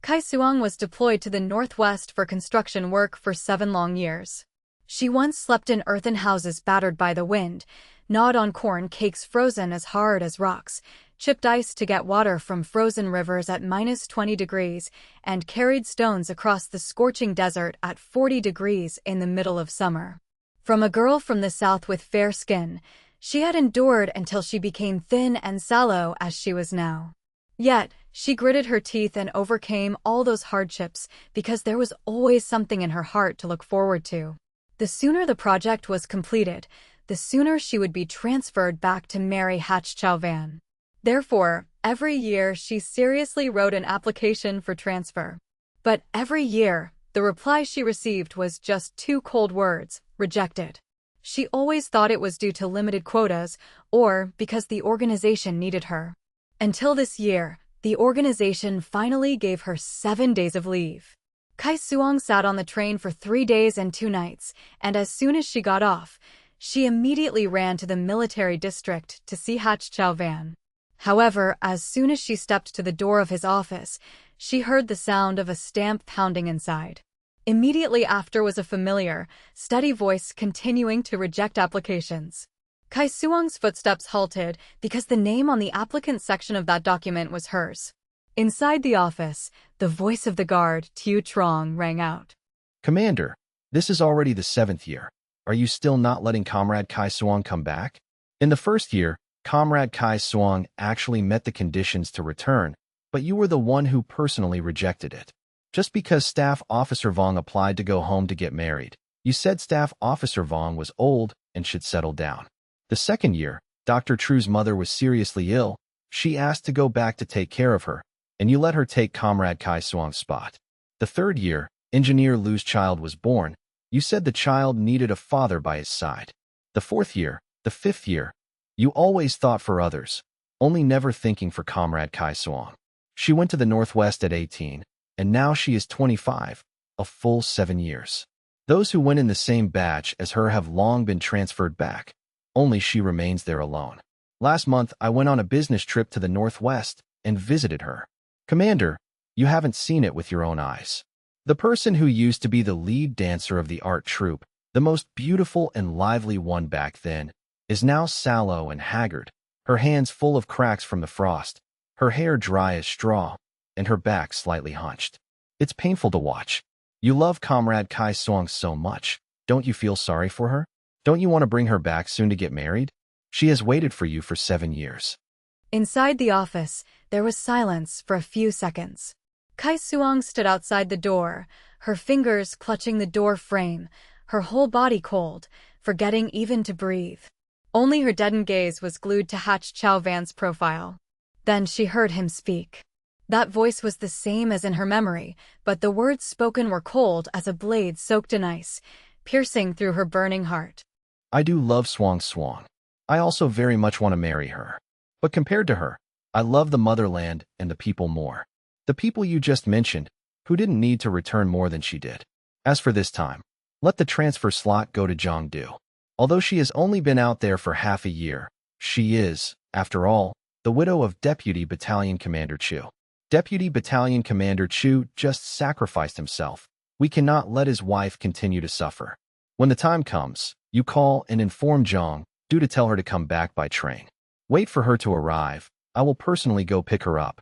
Xuong was deployed to the northwest for construction work for 7 long years. She once slept in earthen houses battered by the wind, gnawed on corn cakes frozen as hard as rocks, chipped ice to get water from frozen rivers at -20 degrees, and carried stones across the scorching desert at 40 degrees in the middle of summer. From a girl from the south with fair skin, she had endured until she became thin and sallow as she was now. Yet, she gritted her teeth and overcame all those hardships because there was always something in her heart to look forward to. The sooner the project was completed, the sooner she would be transferred back to marry Hach Chau. Therefore, every year she seriously wrote an application for transfer. But every year, the reply she received was just 2 cold words: rejected. She always thought it was due to limited quotas or because the organization needed her. Until this year, the organization finally gave her 7 days of leave. Xuong sat on the train for 3 days and 2 nights, and as soon as she got off, she immediately ran to the military district to see Hach Chau. However, as soon as she stepped to the door of his office, she heard the sound of a stamp pounding inside. Immediately after was a familiar, steady voice continuing to reject applications. Xuong's footsteps halted because the name on the applicant section of that document was hers. Inside the office, the voice of the guard, Xuong, rang out. Commander, this is already the 7th year. Are you still not letting Comrade Xuong come back? In the first year, Comrade Xuong actually met the conditions to return, but you were the one who personally rejected it. Just because Staff Officer Vuong applied to go home to get married, you said Staff Officer Vuong was old and should settle down. The second year, Dr. Tru's mother was seriously ill. She asked to go back to take care of her, and you let her take Comrade Xuong's spot. The third year, Engineer Lu's child was born. You said the child needed a father by his side. The fourth year, the fifth year, you always thought for others, only never thinking for Comrade Xuong. She went to the Northwest at 18, and now she is 25, a full 7 years. Those who went in the same batch as her have long been transferred back. Only she remains there alone. Last month, I went on a business trip to the Northwest and visited her. Commander, you haven't seen it with your own eyes. The person who used to be the lead dancer of the art troupe, the most beautiful and lively one back then, is now sallow and haggard, her hands full of cracks from the frost, her hair dry as straw, and her back slightly hunched. It's painful to watch. You love Comrade Xuong so much. Don't you feel sorry for her? Don't you want to bring her back soon to get married? She has waited for you for 7 years. Inside the office, there was silence for a few seconds. Xuong stood outside the door, her fingers clutching the door frame, her whole body cold, forgetting even to breathe. Only her deadened gaze was glued to Hach Chau's profile. Then she heard him speak. That voice was the same as in her memory, but the words spoken were cold as a blade soaked in ice, piercing through her burning heart. I do love Xuong. I also very much want to marry her. But compared to her, I love the motherland and the people more. The people you just mentioned, who didn't need to return more than she did. As for this time, let the transfer slot go to Giang. Although she has only been out there for half a year, she is, after all, the widow of Deputy Battalion Commander Chu. Deputy Battalion Commander Chu just sacrificed himself. We cannot let his wife continue to suffer. When the time comes, you call and inform Giang, do to tell her to come back by train. Wait for her to arrive. I will personally go pick her up.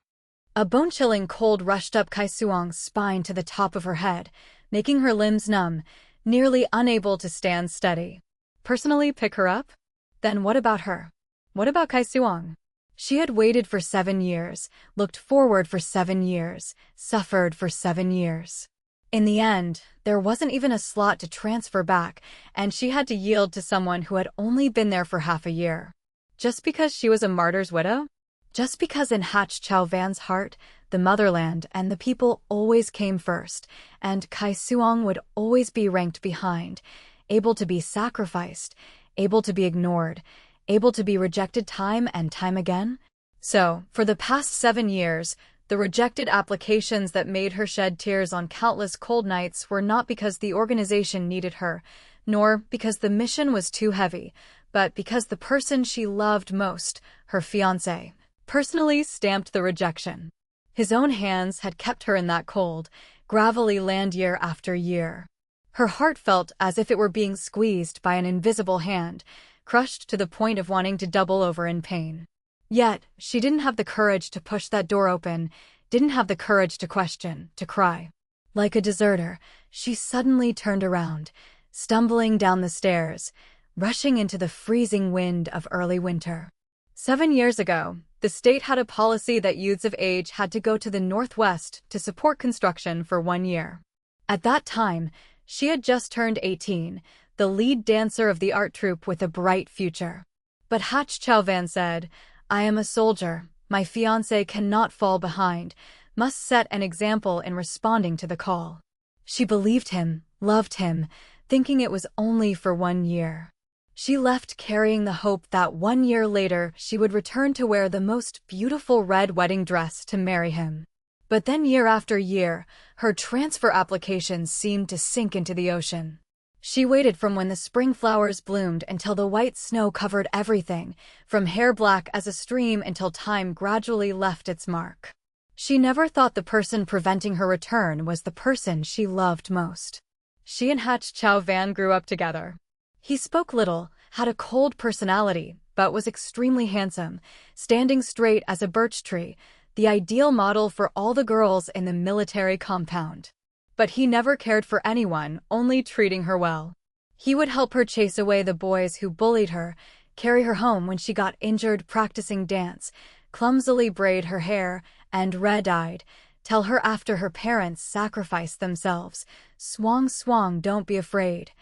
A bone-chilling cold rushed up Xuong's spine to the top of her head, making her limbs numb, nearly unable to stand steady. Personally pick her up? Then what about her? What about Xuong? She had waited for 7 years, looked forward for 7 years, suffered for 7 years. In the end, there wasn't even a slot to transfer back, and she had to yield to someone who had only been there for half a year. Just because she was a martyr's widow? Just because in Hach Chau's heart, the motherland and the people always came first, and Xuong would always be ranked behind, able to be sacrificed, able to be ignored, able to be rejected time and time again? So, for the past 7 years, the rejected applications that made her shed tears on countless cold nights were not because the organization needed her, nor because the mission was too heavy, but because the person she loved most, her fiancé, personally stamped the rejection. His own hands had kept her in that cold, gravelly land year after year. Her heart felt as if it were being squeezed by an invisible hand, crushed to the point of wanting to double over in pain. Yet, she didn't have the courage to push that door open, didn't have the courage to question, to cry. Like a deserter, she suddenly turned around, stumbling down the stairs, rushing into the freezing wind of early winter. 7 years ago, the state had a policy that youths of age had to go to the Northwest to support construction for 1 year. At that time, she had just turned 18, the lead dancer of the art troupe with a bright future. But Hach Chau said, "I am a soldier. My fiancé cannot fall behind, must set an example in responding to the call." She believed him, loved him, thinking it was only for 1 year. She left carrying the hope that 1 year later she would return to wear the most beautiful red wedding dress to marry him. But then year after year, her transfer applications seemed to sink into the ocean. She waited from when the spring flowers bloomed until the white snow covered everything, from hair black as a stream until time gradually left its mark. She never thought the person preventing her return was the person she loved most. She and Hach Chau grew up together. He spoke little, had a cold personality, but was extremely handsome, standing straight as a birch tree, the ideal model for all the girls in the military compound. But he never cared for anyone, only treating her well. He would help her chase away the boys who bullied her, carry her home when she got injured practicing dance, clumsily braid her hair, and red-eyed, tell her after her parents sacrificed themselves, Xuong, don't be afraid.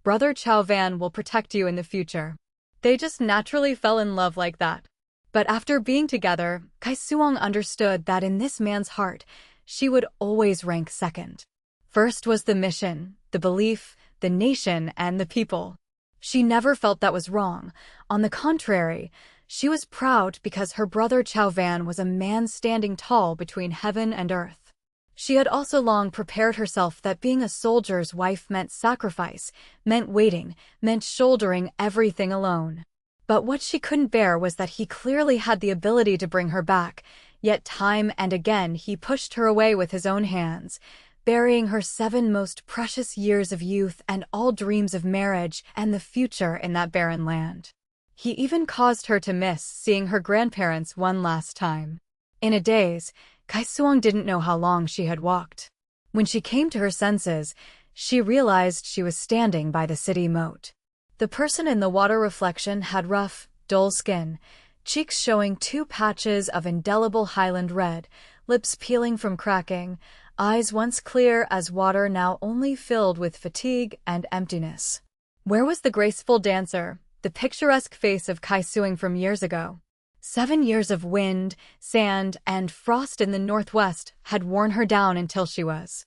Brother Chau will protect you in the future." They just naturally fell in love like that. But after being together, Xuong understood that in this man's heart, she would always rank second. First was the mission, the belief, the nation, and the people. She never felt that was wrong. On the contrary, she was proud because her brother Chau was a man standing tall between heaven and earth. She had also long prepared herself that being a soldier's wife meant sacrifice, meant waiting, meant shouldering everything alone. But what she couldn't bear was that he clearly had the ability to bring her back, yet time and again he pushed her away with his own hands, burying her 7 most precious years of youth and all dreams of marriage and the future in that barren land. He even caused her to miss seeing her grandparents one last time. In a daze, Xuong didn't know how long she had walked. When she came to her senses, she realized she was standing by the city moat. The person in the water reflection had rough, dull skin, cheeks showing 2 patches of indelible Highland red, lips peeling from cracking, eyes once clear as water now only filled with fatigue and emptiness. Where was the graceful dancer, the picturesque face of Xuong from years ago? 7 years of wind, sand, and frost in the Northwest had worn her down until she was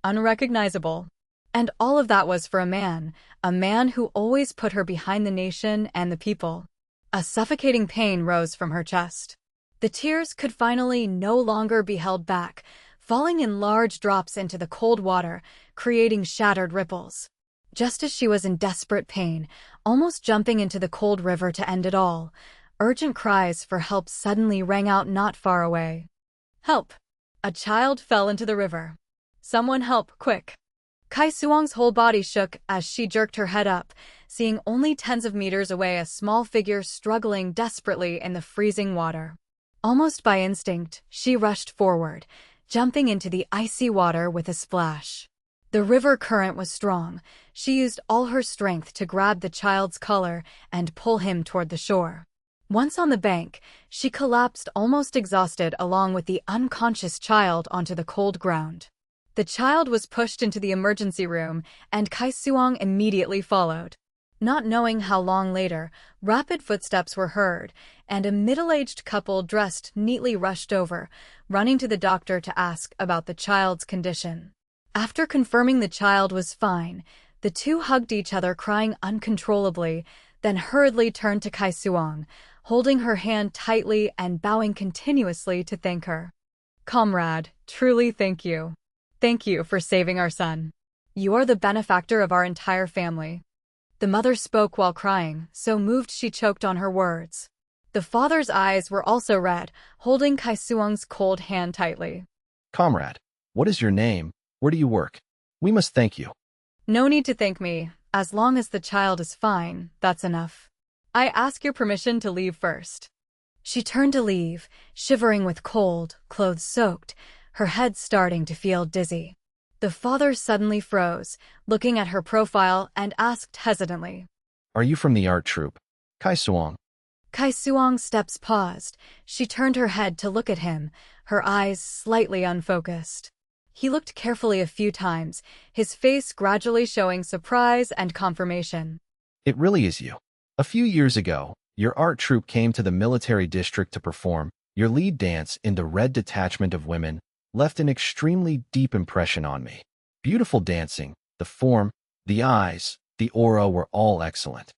unrecognizable. And all of that was for a man who always put her behind the nation and the people. A suffocating pain rose from her chest. The tears could finally no longer be held back, falling in large drops into the cold water, creating shattered ripples. Just as she was in desperate pain, almost jumping into the cold river to end it all, urgent cries for help suddenly rang out not far away. "Help! A child fell into the river. Someone help, quick!" Xuong's whole body shook as she jerked her head up, seeing only tens of meters away a small figure struggling desperately in the freezing water. Almost by instinct, she rushed forward, jumping into the icy water with a splash. The river current was strong. She used all her strength to grab the child's collar and pull him toward the shore. Once on the bank, she collapsed almost exhausted along with the unconscious child onto the cold ground. The child was pushed into the emergency room, and Xuong immediately followed. Not knowing how long later, rapid footsteps were heard, and a middle-aged couple dressed neatly rushed over, running to the doctor to ask about the child's condition. After confirming the child was fine, the two hugged each other crying uncontrollably, then hurriedly turned to Xuong, holding her hand tightly and bowing continuously to thank her. "Comrade, truly thank you. Thank you for saving our son. You are the benefactor of our entire family." The mother spoke while crying, so moved she choked on her words. The father's eyes were also red, holding Kai Xuong's cold hand tightly. Comrade, what is your name? Where do you work? We must thank you. No need to thank me. As long as the child is fine, that's enough. I ask your permission to leave first. She turned to leave, shivering with cold, clothes soaked, her head starting to feel dizzy. The father suddenly froze, looking at her profile, and asked hesitantly, Are you from the art troupe? Kai Xuong. Kai Xuong's steps paused. She turned her head to look at him, her eyes slightly unfocused. He looked carefully a few times, his face gradually showing surprise and confirmation. It really is you. A few years ago, your art troupe came to the military district to perform. Your lead dance in the Red Detachment of Women left an extremely deep impression on me. Beautiful dancing, the form, the eyes, the aura were all excellent.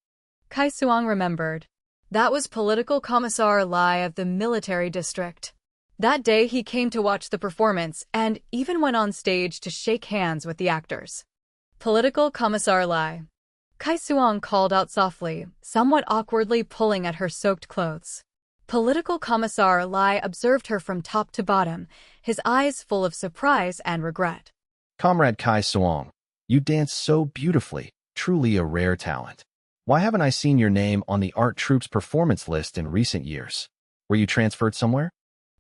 Kai Xuong remembered. That was Political Commissar Lai of the military district. That day he came to watch the performance and even went on stage to shake hands with the actors. Political Commissar Lai. Kai Xuong called out softly, somewhat awkwardly pulling at her soaked clothes. Political Commissar Lai observed her from top to bottom, his eyes full of surprise and regret. Comrade Kai Xuong, you dance so beautifully, truly a rare talent. Why haven't I seen your name on the art troupe's performance list in recent years? Were you transferred somewhere?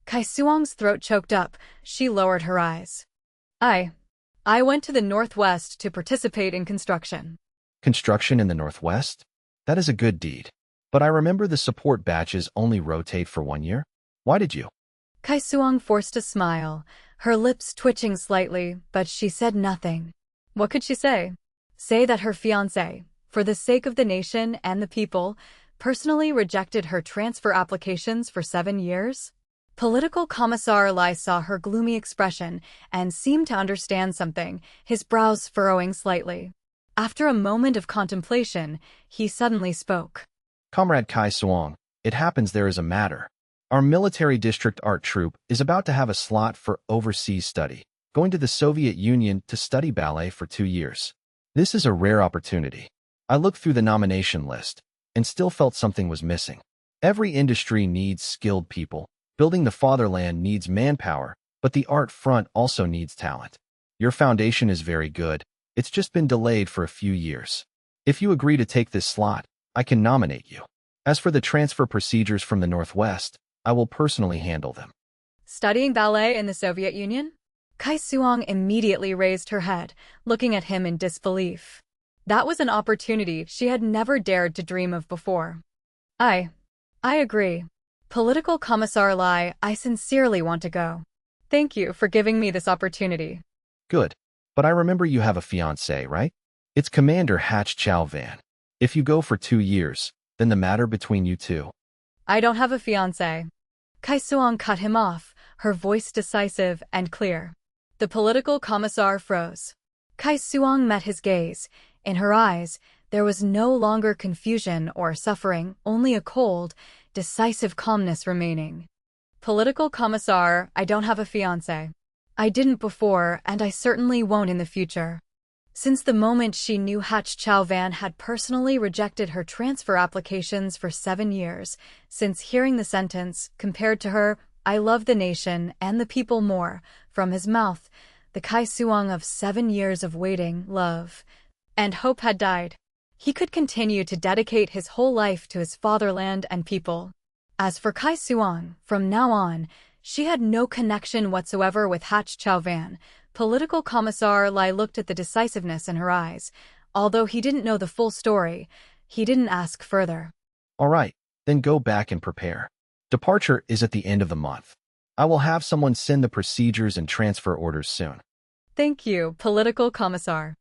Kai Xuong's throat choked up. She lowered her eyes. I went to the Northwest to participate in construction. Construction in the Northwest? That is a good deed. But I remember the support batches only rotate for 1 year. Why did you? Kai Xuong forced a smile, her lips twitching slightly, but she said nothing. What could she say? Say that her fiancé, for the sake of the nation and the people, personally rejected her transfer applications for 7 years? Political Commissar Lai saw her gloomy expression and seemed to understand something, his brows furrowing slightly. After a moment of contemplation, he suddenly spoke. Comrade Kai Xuong, it happens there is a matter. Our military district art troupe is about to have a slot for overseas study, going to the Soviet Union to study ballet for 2 years. This is a rare opportunity. I looked through the nomination list and still felt something was missing. Every industry needs skilled people. Building the fatherland needs manpower, but the art front also needs talent. Your foundation is very good. It's just been delayed for a few years. If you agree to take this slot, I can nominate you. As for the transfer procedures from the Northwest, I will personally handle them. Studying ballet in the Soviet Union? Kai Xuong immediately raised her head, looking at him in disbelief. That was an opportunity she had never dared to dream of before. I agree. Political Commissar Lai, I sincerely want to go. Thank you for giving me this opportunity. Good. But I remember you have a fiancé, right? It's Commander Hach Chau Van. If you go for 2 years, then the matter between you two. I don't have a fiancé. Kai Xuong cut him off, her voice decisive and clear. The political commissar froze. Kai Xuong met his gaze. In her eyes, there was no longer confusion or suffering, only a cold, decisive calmness remaining. Political commissar, I don't have a fiancé. I didn't before, and I certainly won't in the future. Since the moment she knew Hach Chau Van had personally rejected her transfer applications for 7 years, since hearing the sentence, compared to her, I love the nation and the people more, from his mouth, the Kai Xuong of 7 years of waiting, love, and hope had died. He could continue to dedicate his whole life to his fatherland and people. As for Kai Xuong, from now on, she had no connection whatsoever with Hach Chau Van. Political Commissar Lai looked at the decisiveness in her eyes. Although he didn't know the full story, he didn't ask further. All right, then go back and prepare. Departure is at the end of the month. I will have someone send the procedures and transfer orders soon. Thank you, Political Commissar.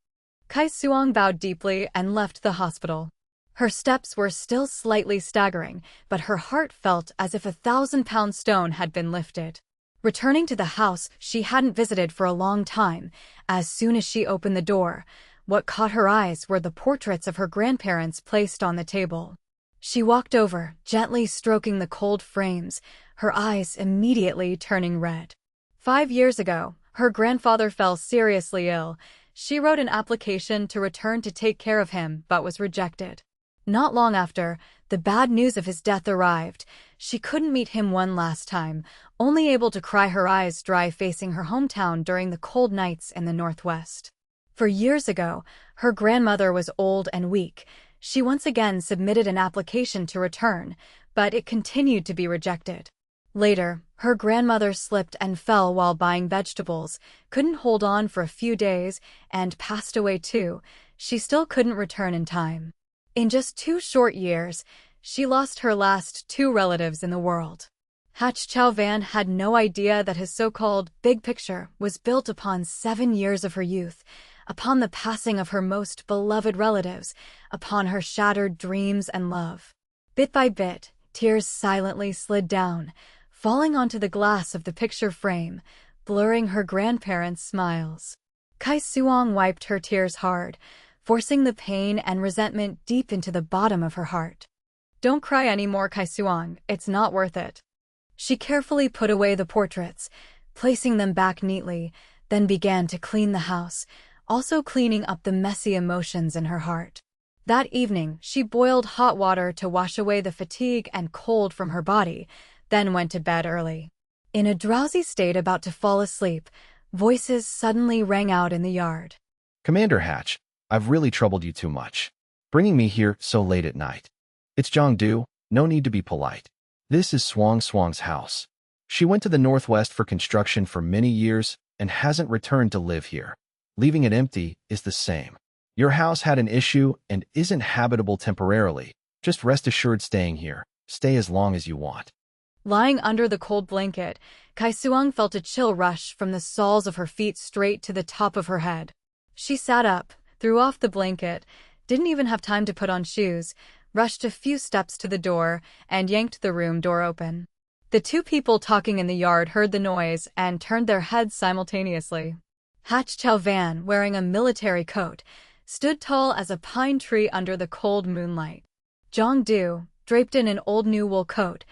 Kai Xuong bowed deeply and left the hospital. Her steps were still slightly staggering, but her heart felt as if a 1,000-pound stone had been lifted. Returning to the house she hadn't visited for a long time, as soon as she opened the door, what caught her eyes were the portraits of her grandparents placed on the table. She walked over, gently stroking the cold frames, her eyes immediately turning red. 5 years ago, her grandfather fell seriously ill. She wrote an application to return to take care of him, but was rejected. Not long after, the bad news of his death arrived. She couldn't meet him one last time, only able to cry her eyes dry facing her hometown during the cold nights in the Northwest. For years ago, her grandmother was old and weak. She once again submitted an application to return, but it continued to be rejected. Later, her grandmother slipped and fell while buying vegetables, couldn't hold on for a few days, and passed away too. She still couldn't return in time. In just 2 short years, she lost her last 2 relatives in the world. Hach Chau had no idea that his so-called big picture was built upon 7 years of her youth, upon the passing of her most beloved relatives, upon her shattered dreams and love. Bit by bit, tears silently slid down, falling onto the glass of the picture frame, blurring her grandparents' smiles. Xuong wiped her tears hard, forcing the pain and resentment deep into the bottom of her heart. "Don't cry anymore, Xuong, it's not worth it." She carefully put away the portraits, placing them back neatly, then began to clean the house, also cleaning up the messy emotions in her heart. That evening, she boiled hot water to wash away the fatigue and cold from her body, then went to bed early. In a drowsy state about to fall asleep, voices suddenly rang out in the yard. Commander Hatch, I've really troubled you too much, bringing me here so late at night. It's Giang, no need to be polite. This is Xuong's house. She went to the Northwest for construction for many years and hasn't returned to live here. Leaving it empty is the same. Your house had an issue and isn't habitable temporarily. Just rest assured staying here. Stay as long as you want. Lying under the cold blanket, Xuong felt a chill rush from the soles of her feet straight to the top of her head. She sat up, threw off the blanket, didn't even have time to put on shoes, rushed a few steps to the door, and yanked the room door open. The 2 people talking in the yard heard the noise and turned their heads simultaneously. Hach Chau, wearing a military coat, stood tall as a pine tree under the cold moonlight. Giang, draped in an old new wool coat,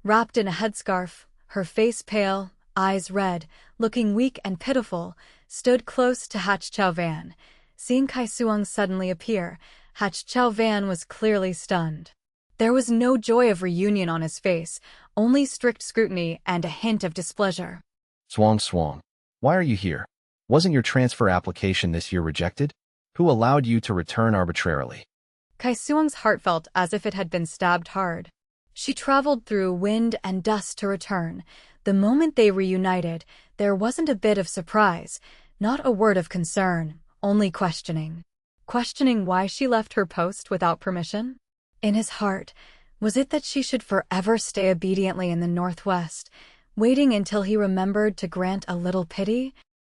wrapped in a headscarf, her face pale, eyes red, looking weak and pitiful, stood close to Hach Chau. Seeing Xuong suddenly appear, Hach Chau was clearly stunned. There was no joy of reunion on his face, only strict scrutiny and a hint of displeasure. Xuong, why are you here? Wasn't your transfer application this year rejected? Who allowed you to return arbitrarily? Xuong's heart felt as if it had been stabbed hard. She traveled through wind and dust to return. The moment they reunited, there wasn't a bit of surprise, not a word of concern, only questioning. Questioning why she left her post without permission? In his heart, was it that she should forever stay obediently in the Northwest, waiting until he remembered to grant a little pity?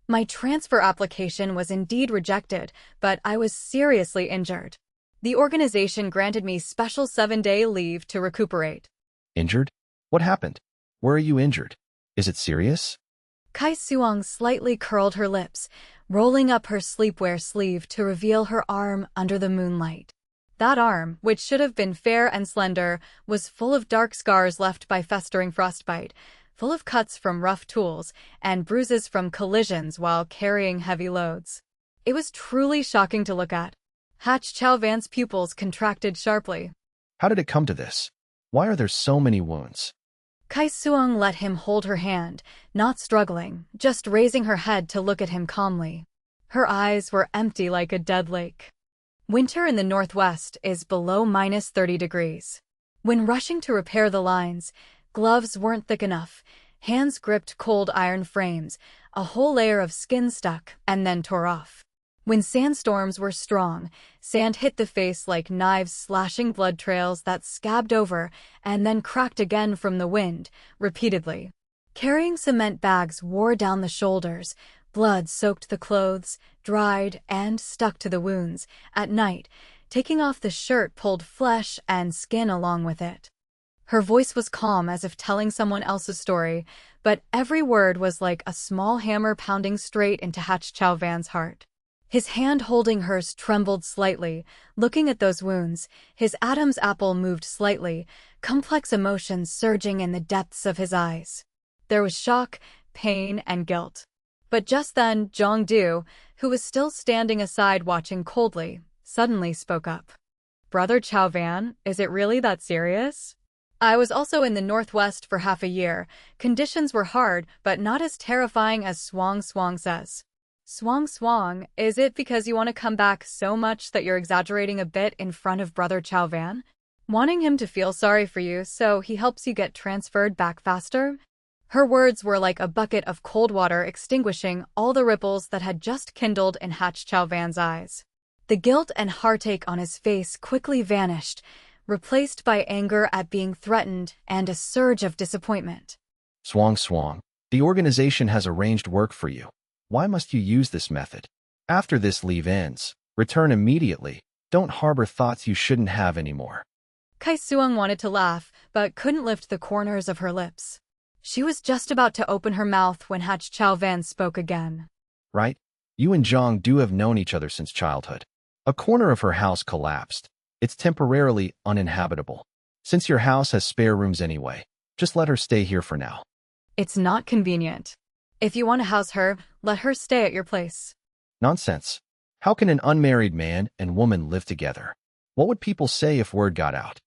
My transfer application was indeed rejected, but I was seriously injured. The organization granted me special 7-day leave to recuperate. Injured? What happened? Where are you injured? Is it serious? Xuong slightly curled her lips, rolling up her sleepwear sleeve to reveal her arm under the moonlight. That arm, which should have been fair and slender, was full of dark scars left by festering frostbite, full of cuts from rough tools, and bruises from collisions while carrying heavy loads. It was truly shocking to look at. Hach Chau's pupils contracted sharply. How did it come to this? Why are there so many wounds? Xuong let him hold her hand, not struggling, just raising her head to look at him calmly. Her eyes were empty like a dead lake. Winter in the Northwest is below -30 degrees. When rushing to repair the lines, gloves weren't thick enough, hands gripped cold iron frames, a whole layer of skin stuck and then tore off. When sandstorms were strong, sand hit the face like knives slashing blood trails that scabbed over and then cracked again from the wind, repeatedly. Carrying cement bags wore down the shoulders, blood soaked the clothes, dried and stuck to the wounds. At night, taking off the shirt pulled flesh and skin along with it. Her voice was calm as if telling someone else's story, but every word was like a small hammer pounding straight into Hach Chau's heart. His hand holding hers trembled slightly, looking at those wounds. His Adam's apple moved slightly, complex emotions surging in the depths of his eyes. There was shock, pain, and guilt. But just then, Giang, who was still standing aside watching coldly, suddenly spoke up. Brother Chau Van, is it really that serious? I was also in the Northwest for half a year. Conditions were hard, but not as terrifying as Xuong says. Xuong, is it because you want to come back so much that you're exaggerating a bit in front of Brother Chau Van? Wanting him to feel sorry for you so he helps you get transferred back faster? Her words were like a bucket of cold water extinguishing all the ripples that had just kindled in Hach Chau Van's eyes. The guilt and heartache on his face quickly vanished, replaced by anger at being threatened and a surge of disappointment. Xuong, the organization has arranged work for you. Why must you use this method? After this leave ends, return immediately. Don't harbor thoughts you shouldn't have anymore. Xuong wanted to laugh, but couldn't lift the corners of her lips. She was just about to open her mouth when Hach Chau Van spoke again. Right? You and Giang do have known each other since childhood. A corner of her house collapsed. It's temporarily uninhabitable. Since your house has spare rooms anyway, just let her stay here for now. It's not convenient. If you want to house her, let her stay at your place. Nonsense. How can an unmarried man and woman live together? What would people say if word got out?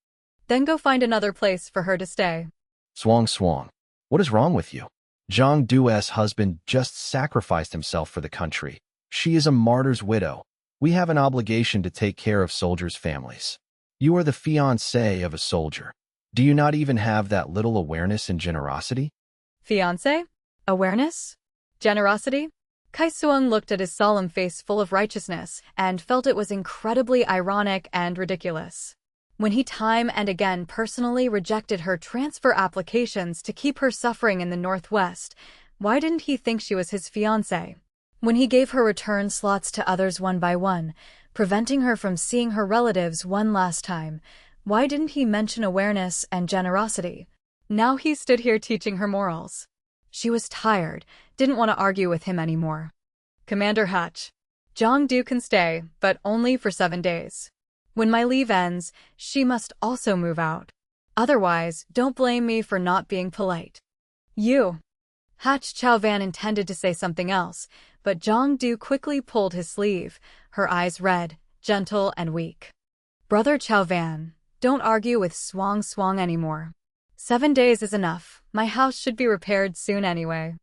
Then go find another place for her to stay. Xuong, what is wrong with you? Giang Du's husband just sacrificed himself for the country. She is a martyr's widow. We have an obligation to take care of soldiers' families. You are the fiancé of a soldier. Do you not even have that little awareness and generosity? Fiancé? Awareness? Generosity? Xuong looked at his solemn face full of righteousness and felt it was incredibly ironic and ridiculous. When he time and again personally rejected her transfer applications to keep her suffering in the Northwest, why didn't he think she was his fiancé? When he gave her return slots to others one by one, preventing her from seeing her relatives one last time, why didn't he mention awareness and generosity? Now he stood here teaching her morals. She was tired, didn't want to argue with him anymore. Commander Hach, Giang Du can stay, but only for 7 days. When my leave ends, she must also move out. Otherwise, don't blame me for not being polite. You. Hach Chau Van intended to say something else, but Giang Du quickly pulled his sleeve, her eyes red, gentle and weak. Brother Chau Van, don't argue with Xuong anymore. 7 days is enough. My house should be repaired soon anyway.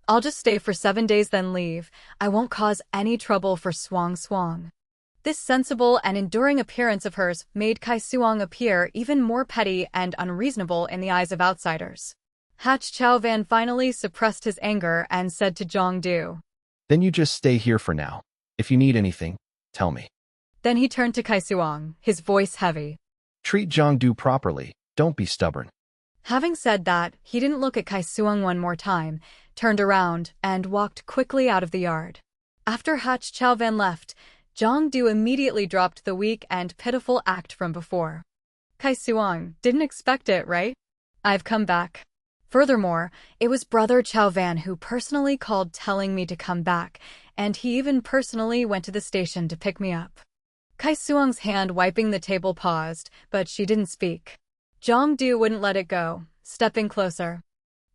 I'll just stay for 7 days then leave. I won't cause any trouble for Xuong. This sensible and enduring appearance of hers made Xuong appear even more petty and unreasonable in the eyes of outsiders. Hach Chau Van finally suppressed his anger and said to Giang Du, Then you just stay here for now. If you need anything, tell me. Then he turned to Xuong, his voice heavy. Treat Giang Du properly. Don't be stubborn. Having said that, he didn't look at Xuong one more time, turned around, and walked quickly out of the yard. After Hach Chau Van left, Giang Du immediately dropped the weak and pitiful act from before. Xuong, didn't expect it, right? I've come back. Furthermore, it was Brother Chau Van who personally called telling me to come back, and he even personally went to the station to pick me up. Xuong's hand wiping the table paused, but she didn't speak. Giang Du wouldn't let it go, stepping closer.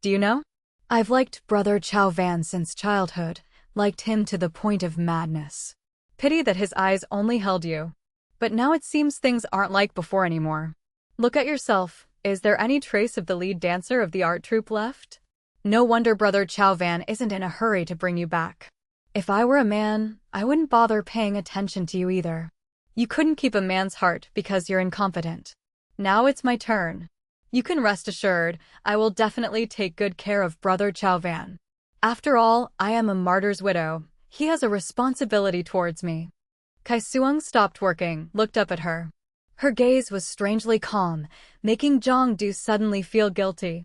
Do you know? I've liked Brother Chau Van since childhood, liked him to the point of madness. Pity that his eyes only held you. But now it seems things aren't like before anymore. Look at yourself. Is there any trace of the lead dancer of the art troupe left? No wonder Brother Chau Van isn't in a hurry to bring you back. If I were a man, I wouldn't bother paying attention to you either. You couldn't keep a man's heart because you're incompetent. Now it's my turn. You can rest assured, I will definitely take good care of Brother Chau Van. After all, I am a martyr's widow. He has a responsibility towards me. Xuong stopped working, looked up at her. Her gaze was strangely calm, making Giang Du suddenly feel guilty.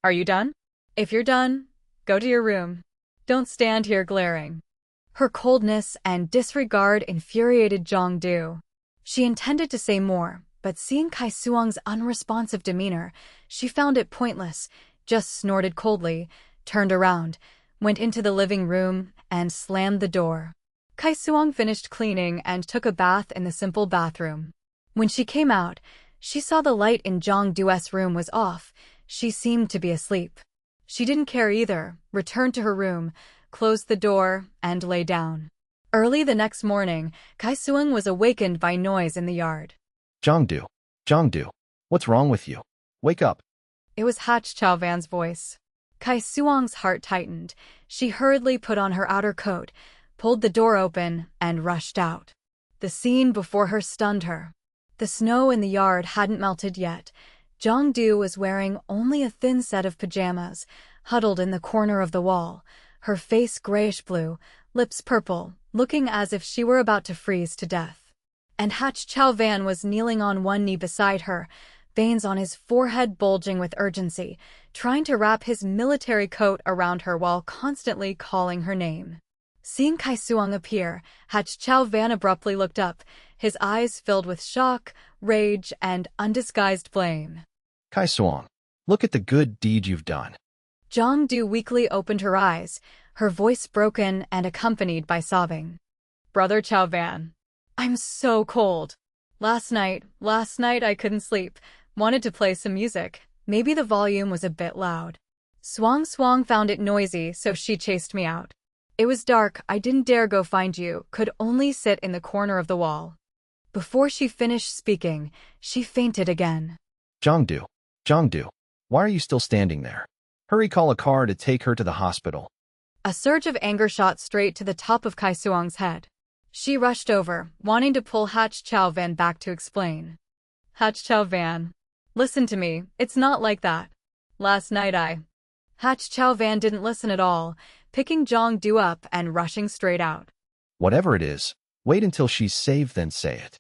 Are you done? If you're done, go to your room. Don't stand here glaring. Her coldness and disregard infuriated Giang Du. She intended to say more, but seeing Xuong's unresponsive demeanor, she found it pointless, just snorted coldly, turned around, went into the living room, and slammed the door. Xuong finished cleaning and took a bath in the simple bathroom. When she came out, she saw the light in Giang Du's room was off. She seemed to be asleep. She didn't care either, returned to her room, closed the door, and lay down. Early the next morning, Xuong was awakened by noise in the yard. Jiangdu, Jiangdu, what's wrong with you? Wake up. It was Hach Chau Van's voice. Kai Xuong's heart tightened. She hurriedly put on her outer coat, pulled the door open, and rushed out. The scene before her stunned her. The snow in the yard hadn't melted yet. Jiangdu was wearing only a thin set of pajamas, huddled in the corner of the wall, her face grayish-blue, lips purple, looking as if she were about to freeze to death. And Hach Chau Van was kneeling on one knee beside her, veins on his forehead bulging with urgency, trying to wrap his military coat around her while constantly calling her name. Seeing Kai Xuong appear, Hach Chau Van abruptly looked up, his eyes filled with shock, rage, and undisguised blame. Kai Xuong, look at the good deed you've done. Jiangdu weakly opened her eyes, her voice broken and accompanied by sobbing. Brother Chau Van, I'm so cold. Last night I couldn't sleep, wanted to play some music. Maybe the volume was a bit loud. Xuong found it noisy, so she chased me out. It was dark, I didn't dare go find you, could only sit in the corner of the wall. Before she finished speaking, she fainted again. Jiangdu, Jiangdu, why are you still standing there? Hurry, call a car to take her to the hospital. A surge of anger shot straight to the top of Kai Xuong's head. She rushed over, wanting to pull Hach Chau Van back to explain. Hach Chau Van, listen to me, it's not like that. Last night Hach Chau Van didn't listen at all, picking Jiangdu up and rushing straight out. Whatever it is, wait until she's saved, then say it.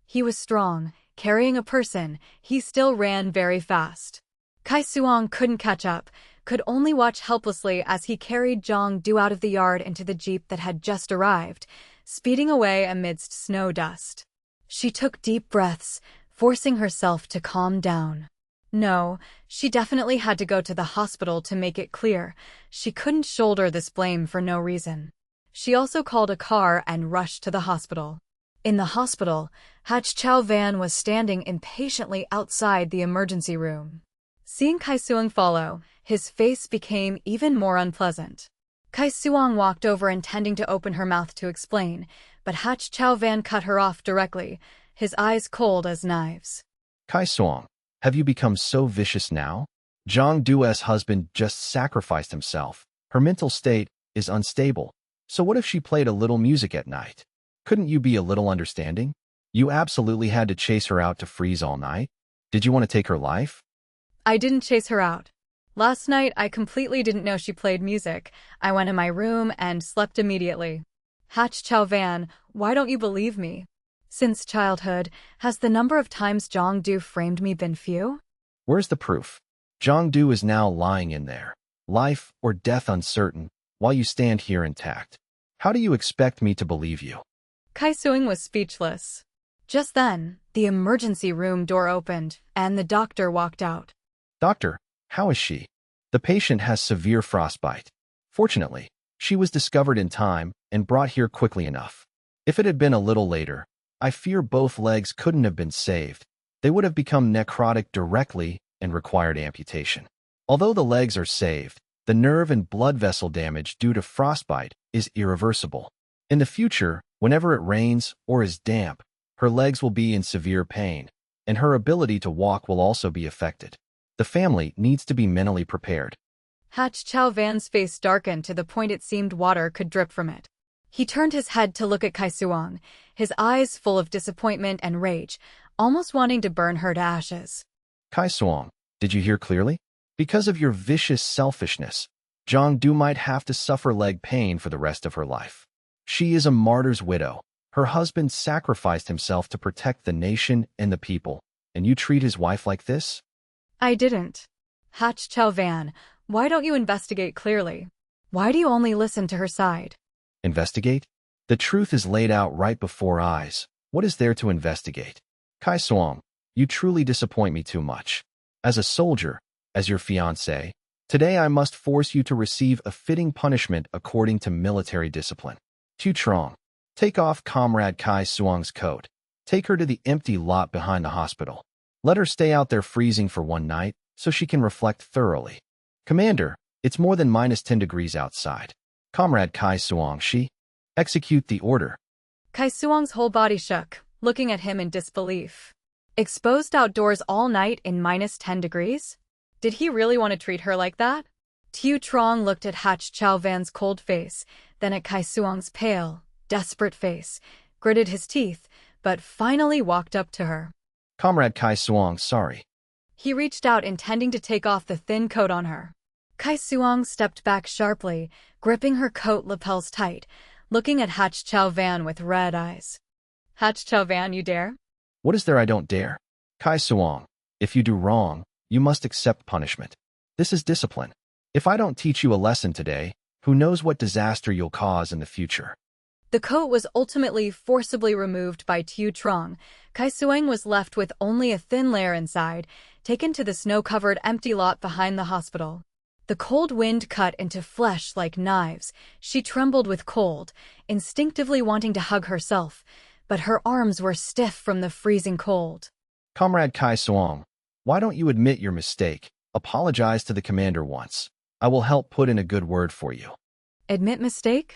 He was strong, carrying a person, he still ran very fast. Kai Xuong couldn't catch up, could only watch helplessly as he carried Jiangdu out of the yard into the jeep that had just arrived, speeding away amidst snow dust. She took deep breaths, forcing herself to calm down. No, she definitely had to go to the hospital to make it clear. She couldn't shoulder this blame for no reason. She also called a car and rushed to the hospital. In the hospital, Hach Chau Van was standing impatiently outside the emergency room. Seeing Kai Xuong follow, his face became even more unpleasant. Kai Xuong walked over intending to open her mouth to explain, but Hach Chau Van cut her off directly, his eyes cold as knives. Kai Xuong, have you become so vicious now? Jiangdu's husband just sacrificed himself. Her mental state is unstable. So what if she played a little music at night? Couldn't you be a little understanding? You absolutely had to chase her out to freeze all night? Did you want to take her life? I didn't chase her out. Last night, I completely didn't know she played music. I went in my room and slept immediately. Hach Chau Van, why don't you believe me? Since childhood, has the number of times Jiangdu framed me been few? Where's the proof? Jiangdu is now lying in there, life or death uncertain, while you stand here intact. How do you expect me to believe you? Kai Xuong was speechless. Just then, the emergency room door opened, and the doctor walked out. Doctor, how is she? The patient has severe frostbite. Fortunately, she was discovered in time and brought here quickly enough. If it had been a little later, I fear both legs couldn't have been saved. They would have become necrotic directly and required amputation. Although the legs are saved, the nerve and blood vessel damage due to frostbite is irreversible. In the future, whenever it rains or is damp, her legs will be in severe pain, and her ability to walk will also be affected. The family needs to be mentally prepared. Hach Chau Van's face darkened to the point it seemed water could drip from it. He turned his head to look at Kai Xuong, his eyes full of disappointment and rage, almost wanting to burn her to ashes. Kai Xuong, did you hear clearly? Because of your vicious selfishness, Jiangdu might have to suffer leg pain for the rest of her life. She is a martyr's widow. Her husband sacrificed himself to protect the nation and the people, and you treat his wife like this? I didn't. Hach Chau Van, why don't you investigate clearly? Why do you only listen to her side? Investigate? The truth is laid out right before eyes. What is there to investigate? Kai Xuong, you truly disappoint me too much. As a soldier, as your fiancé, today I must force you to receive a fitting punishment according to military discipline. Xuong, take off Comrade Kai Xuong's coat. Take her to the empty lot behind the hospital. Let her stay out there freezing for one night so she can reflect thoroughly. Commander, it's more than -10 degrees outside. Comrade Kai Xuong, execute the order. Kai Xuong's whole body shook, looking at him in disbelief. Exposed outdoors all night in -10 degrees? Did he really want to treat her like that? Xuong looked at Hach Chau Van's cold face, then at Xuong's pale, desperate face, gritted his teeth, but finally walked up to her. Comrade Xuong, sorry. He reached out intending to take off the thin coat on her. Xuong stepped back sharply, gripping her coat lapels tight, looking at Hach Chau Van with red eyes. Hach Chau Van, you dare? What is there I don't dare? Xuong, if you do wrong, you must accept punishment. This is discipline. If I don't teach you a lesson today, who knows what disaster you'll cause in the future. The coat was ultimately forcibly removed by Xuong. Xuong was left with only a thin layer inside, taken to the snow-covered empty lot behind the hospital. The cold wind cut into flesh like knives. She trembled with cold, instinctively wanting to hug herself, but her arms were stiff from the freezing cold. Comrade Xuong, why don't you admit your mistake? Apologize to the commander once. I will help put in a good word for you. Admit mistake?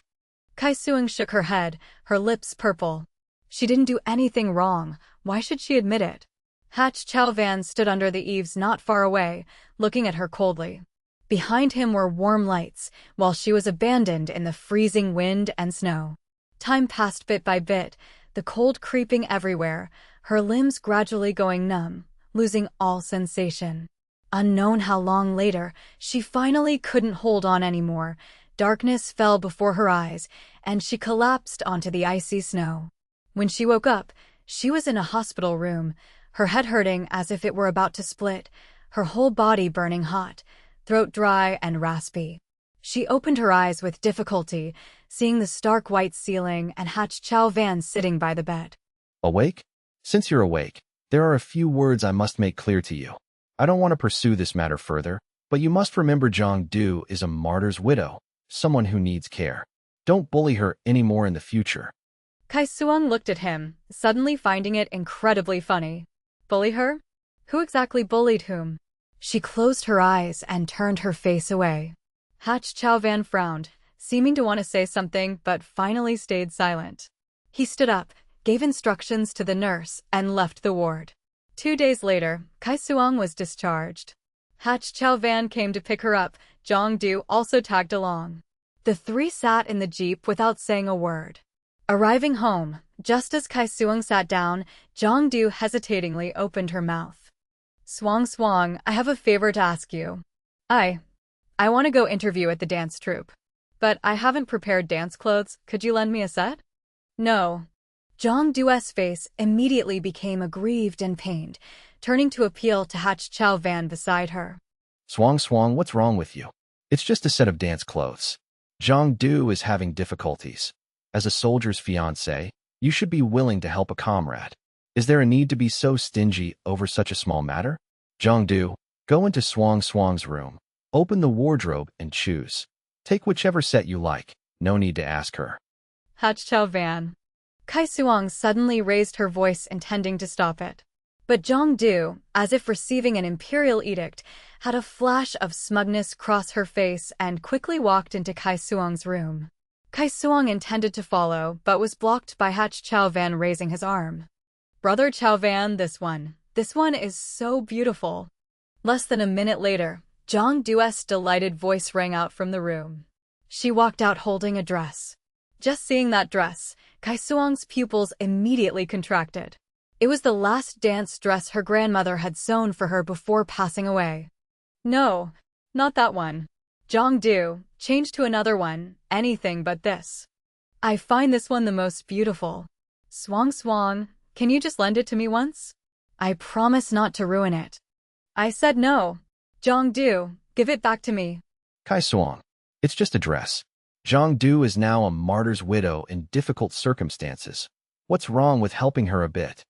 Xuong shook her head, her lips purple. She didn't do anything wrong. Why should she admit it? Hach Chau Van stood under the eaves not far away, looking at her coldly. Behind him were warm lights, while she was abandoned in the freezing wind and snow. Time passed bit by bit, the cold creeping everywhere, her limbs gradually going numb, losing all sensation. Unknown how long later, she finally couldn't hold on anymore. Darkness fell before her eyes, and she collapsed onto the icy snow. When she woke up, she was in a hospital room, her head hurting as if it were about to split, her whole body burning hot, throat dry and raspy. She opened her eyes with difficulty, seeing the stark white ceiling and Hach Chau Van sitting by the bed. Awake? Since you're awake, there are a few words I must make clear to you. I don't want to pursue this matter further, but you must remember Giang is a martyr's widow, someone who needs care. Don't bully her anymore in the future. Xuong looked at him, suddenly finding it incredibly funny. Bully her? Who exactly bullied whom? She closed her eyes and turned her face away. Hach Chau Van frowned, seeming to want to say something but finally stayed silent. He stood up, gave instructions to the nurse, and left the ward. 2 days later, Xuong was discharged. Hach Chau Van came to pick her up. Giang also tagged along. The three sat in the jeep without saying a word. Arriving home, just as Xuong sat down, Giang hesitatingly opened her mouth. Xuong, I have a favor to ask you. I want to go interview at the dance troupe. But I haven't prepared dance clothes. Could you lend me a set? No. Giang's face immediately became aggrieved and pained, turning to appeal to Hach Chau Van beside her. Xuong, what's wrong with you? It's just a set of dance clothes. Giang is having difficulties. As a soldier's fiancé, you should be willing to help a comrade. Is there a need to be so stingy over such a small matter? Giang, go into Xuong's room. Open the wardrobe and choose. Take whichever set you like. No need to ask her. Hach Chau Van. Xuong suddenly raised her voice, intending to stop it. But Giang, as if receiving an imperial edict, had a flash of smugness cross her face and quickly walked into Xuong's room. Xuong intended to follow, but was blocked by Hach Chau Van raising his arm. Brother Chau Van, this one is so beautiful. Less than a minute later, Giang's delighted voice rang out from the room. She walked out holding a dress. Just seeing that dress, Xuong's pupils immediately contracted. It was the last dance dress her grandmother had sewn for her before passing away. No, not that one. Giang, change to another one, anything but this. I find this one the most beautiful. Xuong, can you just lend it to me once? I promise not to ruin it. I said no. Giang, give it back to me. Xuong, it's just a dress. Giang is now a martyr's widow in difficult circumstances. What's wrong with helping her a bit?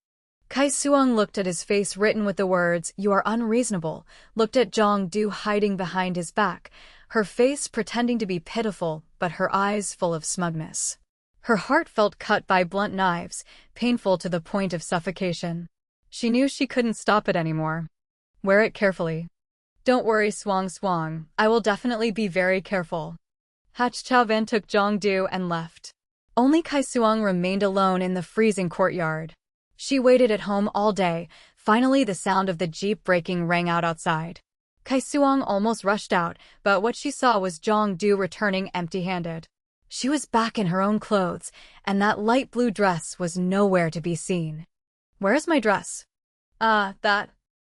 Xuong looked at his face written with the words, "You are unreasonable," looked at Giang hiding behind his back, her face pretending to be pitiful, but her eyes full of smugness. Her heart felt cut by blunt knives, painful to the point of suffocation. She knew she couldn't stop it anymore. Wear it carefully. Don't worry, Xuong, I will definitely be very careful. Hach Chau Van took Giang and left. Only Xuong remained alone in the freezing courtyard. She waited at home all day, Finally, the sound of the jeep braking rang out outside. Xuong almost rushed out, but what she saw was Giang returning empty-handed. She was back in her own clothes, and that light blue dress was nowhere to be seen. "Where's my dress?" That.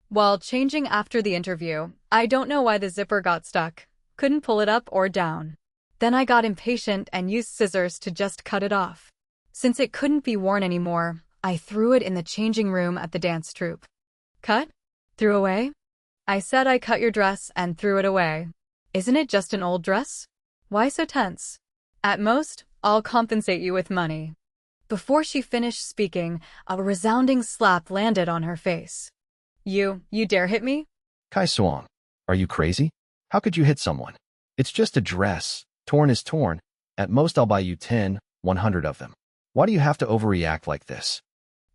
While changing after the interview, I don't know why the zipper got stuck. Couldn't pull it up or down. Then I got impatient and used scissors to just cut it off. Since it couldn't be worn anymore, I threw it in the changing room at the dance troupe." "Cut? Threw away?" "I said I cut your dress and threw it away. Isn't it just an old dress? Why so tense?" "At most, I'll compensate you with money." Before she finished speaking, a resounding slap landed on her face. You dare hit me?" Xuong, are you crazy? How could you hit someone? It's just a dress. Torn is torn. At most I'll buy you 10, 100 of them. Why do you have to overreact like this?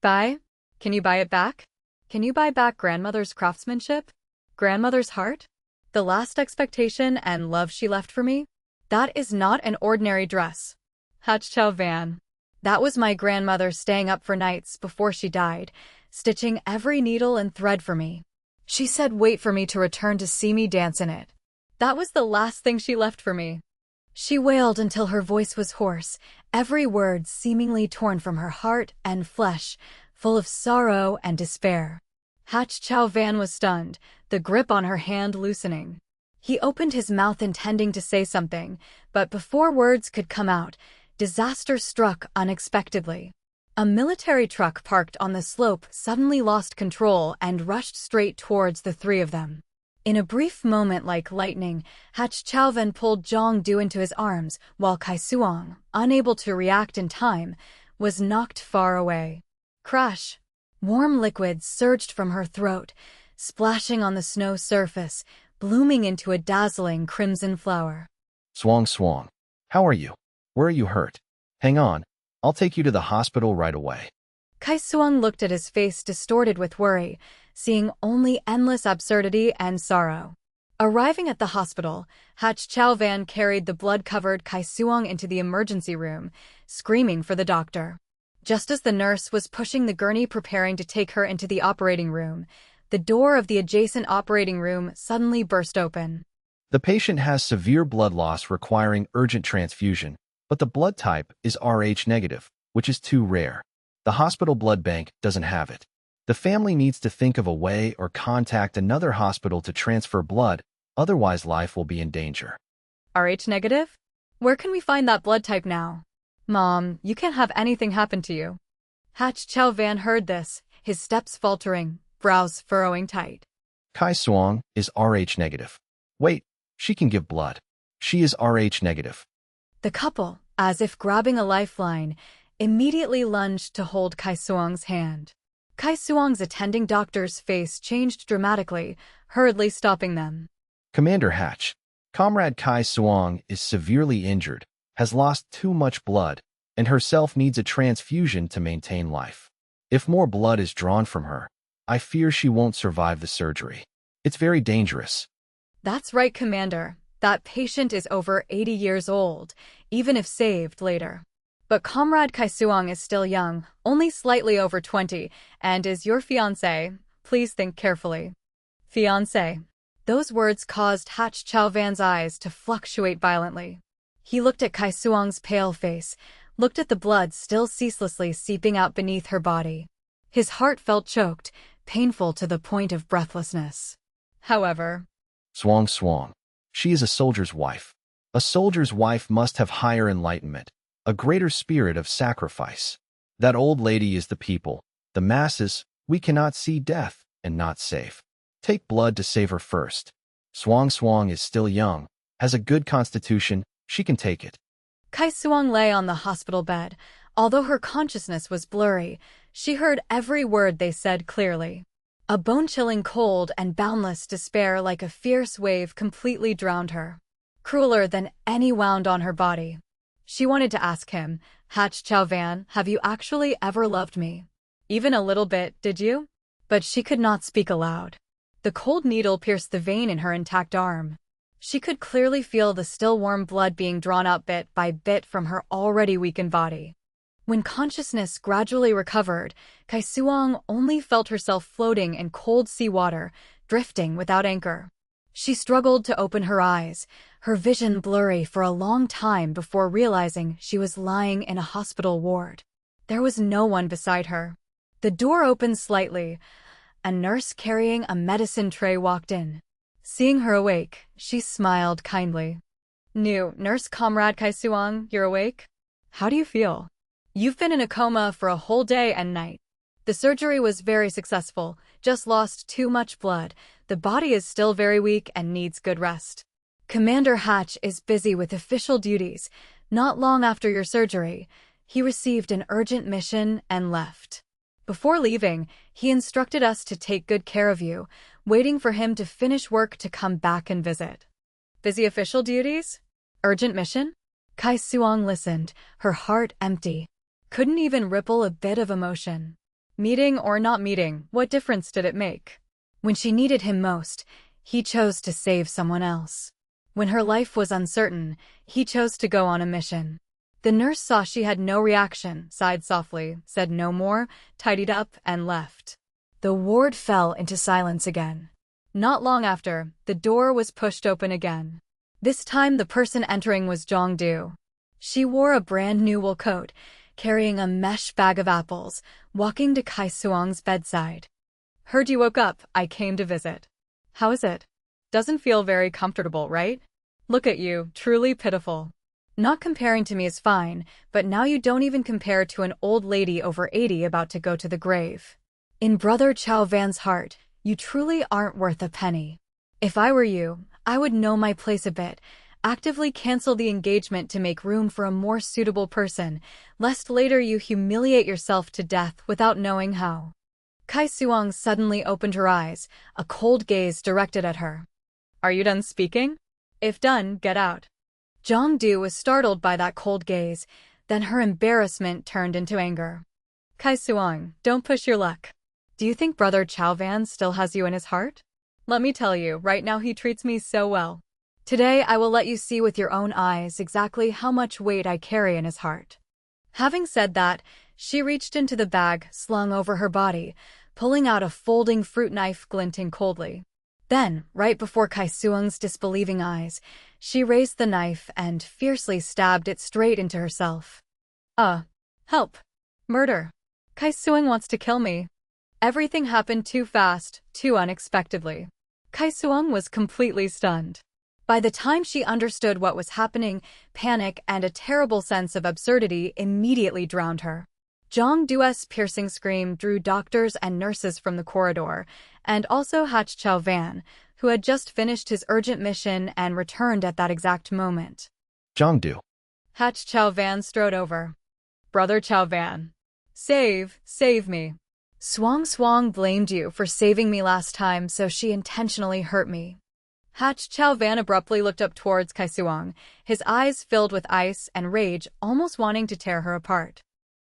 "Buy? Can you buy it back? Can you buy back grandmother's craftsmanship? Grandmother's heart? The last expectation and love she left for me? That is not an ordinary dress. Hach Chau van. That was my grandmother staying up for nights before she died, stitching every needle and thread for me. She said wait for me to return to see me dance in it. That was the last thing she left for me." She wailed until her voice was hoarse, every word seemingly torn from her heart and flesh, full of sorrow and despair. Hach Chau van was stunned, the grip on her hand loosening. He opened his mouth intending to say something, but before words could come out, disaster struck unexpectedly. A military truck parked on the slope suddenly lost control and rushed straight towards the three of them. In a brief moment like lightning, Hach Chau van pulled Giang into his arms, while Xuong, unable to react in time, was knocked far away. Crash! Warm liquid surged from her throat, splashing on the snow surface, blooming into a dazzling crimson flower. Xuong, how are you? Where are you hurt? Hang on, I'll take you to the hospital right away. Xuong looked at his face distorted with worry, seeing only endless absurdity and sorrow. Arriving at the hospital, Hach Chau van carried the blood-covered Xuong into the emergency room, screaming for the doctor. Just as the nurse was pushing the gurney preparing to take her into the operating room, the door of the adjacent operating room suddenly burst open. The patient has severe blood loss requiring urgent transfusion, but the blood type is Rh negative, which is too rare. The hospital blood bank doesn't have it. The family needs to think of a way or contact another hospital to transfer blood, otherwise life will be in danger. Rh negative? Where can we find that blood type now? Mom, you can't have anything happen to you. Hach Chau van heard this, his steps faltering, brows furrowing tight. Xuong is Rh negative. Wait, she can give blood. She is Rh negative. The couple, as if grabbing a lifeline, immediately lunged to hold Xuong's hand. Xuong's attending doctor's face changed dramatically, hurriedly stopping them. Commander Hach, Comrade Xuong is severely injured, has lost too much blood, and herself needs a transfusion to maintain life. If more blood is drawn from her, I fear she won't survive the surgery. It's very dangerous. That's right, Commander. That patient is over 80 years old, even if saved later. But Comrade Xuong is still young, only slightly over 20, and is your fiancé. Please think carefully. Fiancé. Those words caused Hach Chau van's eyes to fluctuate violently. He looked at Xuong's pale face, looked at the blood still ceaselessly seeping out beneath her body. His heart felt choked, painful to the point of breathlessness. However, Xuong. She is a soldier's wife. A soldier's wife must have higher enlightenment, a greater spirit of sacrifice. That old lady is the people, the masses. We cannot see death and not save. Take blood to save her first. Xuong is still young, has a good constitution, she can take it. Xuong lay on the hospital bed. Although her consciousness was blurry, she heard every word they said clearly. A bone-chilling cold and boundless despair like a fierce wave completely drowned her, crueler than any wound on her body. She wanted to ask him, Hach Chau van, have you actually ever loved me? Even a little bit, did you? But she could not speak aloud. The cold needle pierced the vein in her intact arm. She could clearly feel the still warm blood being drawn out bit by bit from her already weakened body. When consciousness gradually recovered, Xuong only felt herself floating in cold sea water, drifting without anchor. She struggled to open her eyes, her vision blurry for a long time before realizing she was lying in a hospital ward. There was no one beside her. The door opened slightly. A nurse carrying a medicine tray walked in. Seeing her awake, she smiled kindly. "New nurse comrade Xuong, you're awake? How do you feel? You've been in a coma for a whole day and night. The surgery was very successful, just lost too much blood. The body is still very weak and needs good rest. Commander Hach is busy with official duties. Not long after your surgery, he received an urgent mission and left. Before leaving, he instructed us to take good care of you, waiting for him to finish work to come back and visit." Busy official duties? Urgent mission? Xuong listened, her heart empty. Couldn't even ripple a bit of emotion. Meeting or not meeting, what difference did it make? When she needed him most, he chose to save someone else. When her life was uncertain, he chose to go on a mission. The nurse saw she had no reaction, sighed softly, said no more, tidied up, and left. The ward fell into silence again. Not long after, the door was pushed open again. This time the person entering was Giang. She wore a brand new wool coat, carrying a mesh bag of apples, walking to Xuong's bedside. "Heard you woke up, I came to visit. How is it? Doesn't feel very comfortable, right? Look at you, truly pitiful. Not comparing to me is fine, but now you don't even compare to an old lady over 80 about to go to the grave. In Brother Chau Van's heart, you truly aren't worth a penny. If I were you, I would know my place a bit, actively cancel the engagement to make room for a more suitable person, lest later you humiliate yourself to death without knowing how." Xuong suddenly opened her eyes, a cold gaze directed at her. "Are you done speaking? If done, get out." Giang was startled by that cold gaze, then her embarrassment turned into anger. "Xuong, don't push your luck. Do you think Brother Chau Van still has you in his heart? Let me tell you, right now he treats me so well. Today I will let you see with your own eyes exactly how much weight I carry in his heart." Having said that, she reached into the bag slung over her body, pulling out a folding fruit knife glinting coldly. Then, right before Xuong's disbelieving eyes, she raised the knife and fiercely stabbed it straight into herself. Help! Murder! Xuong wants to kill me. Everything happened too fast, too unexpectedly. Xuong was completely stunned. By the time she understood what was happening, panic and a terrible sense of absurdity immediately drowned her. Giang's piercing scream drew doctors and nurses from the corridor, and also Hach Chau Van, who had just finished his urgent mission and returned at that exact moment. Giang. Hach Chau Van strode over. "Brother Chau Van. Save me. Xuong blamed you for saving me last time, so she intentionally hurt me." Hach Chau Van abruptly looked up towards Xuong, his eyes filled with ice and rage, almost wanting to tear her apart.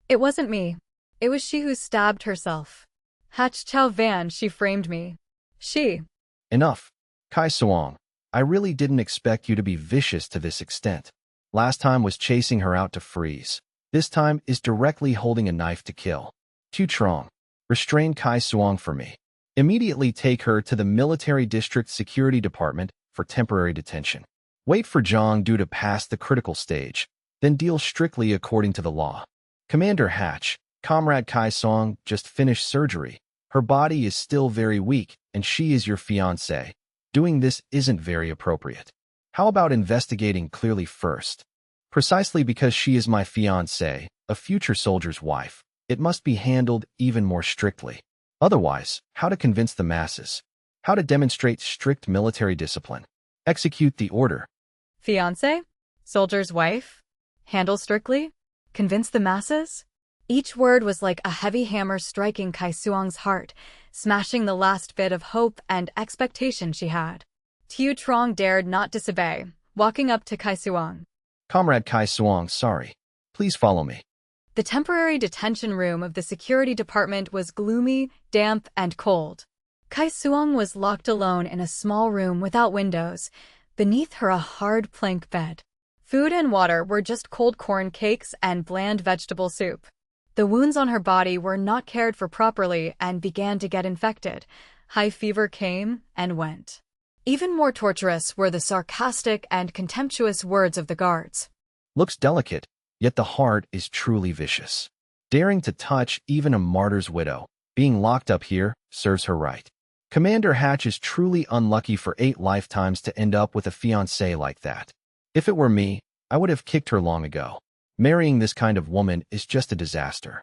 "It wasn't me. It was she who stabbed herself. Hach Chau Van, she framed me. She." Enough. Xuong, I really didn't expect you to be vicious to this extent. Last time was chasing her out to freeze. This time is directly holding a knife to kill. Xuong, restrain Xuong for me. Immediately take her to the Military District Security Department for temporary detention. Wait for Giang to pass the critical stage, then deal strictly according to the law. Commander Hach, Comrade Xuong just finished surgery. Her body is still very weak, and she is your fiancé. Doing this isn't very appropriate. How about investigating clearly first? Precisely because she is my fiancé, a future soldier's wife, it must be handled even more strictly. Otherwise, how to convince the masses? How to demonstrate strict military discipline? Execute the order. Fiancé? Soldier's wife? Handle strictly? Convince the masses? Each word was like a heavy hammer striking Xuong's heart, smashing the last bit of hope and expectation she had. Xuong dared not disobey, walking up to Xuong. Comrade Xuong, sorry. Please follow me. The temporary detention room of the security department was gloomy, damp, and cold. Xuong was locked alone in a small room without windows, beneath her a hard plank bed. Food and water were just cold corn cakes and bland vegetable soup. The wounds on her body were not cared for properly and began to get infected. High fever came and went. Even more torturous were the sarcastic and contemptuous words of the guards. Looks delicate, yet the heart is truly vicious. Daring to touch even a martyr's widow, being locked up here serves her right. Commander Hach is truly unlucky for 8 lifetimes to end up with a fiancé like that. If it were me, I would have kicked her long ago. Marrying this kind of woman is just a disaster.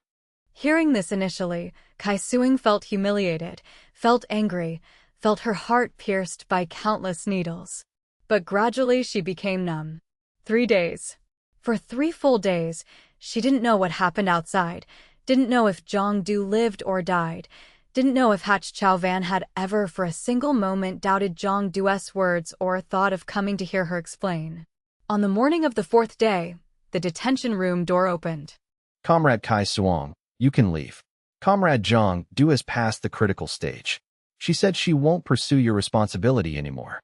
Hearing this initially, Xuong felt humiliated, felt angry, felt her heart pierced by countless needles. But gradually she became numb. 3 days. For 3 full days, she didn't know what happened outside, didn't know if Giang lived or died, didn't know if Hach Chau had ever for a single moment doubted Giang's words or thought of coming to hear her explain. On the morning of the 4th day, the detention room door opened. Comrade Xuong, you can leave. Comrade Giang has passed the critical stage. She said she won't pursue your responsibility anymore.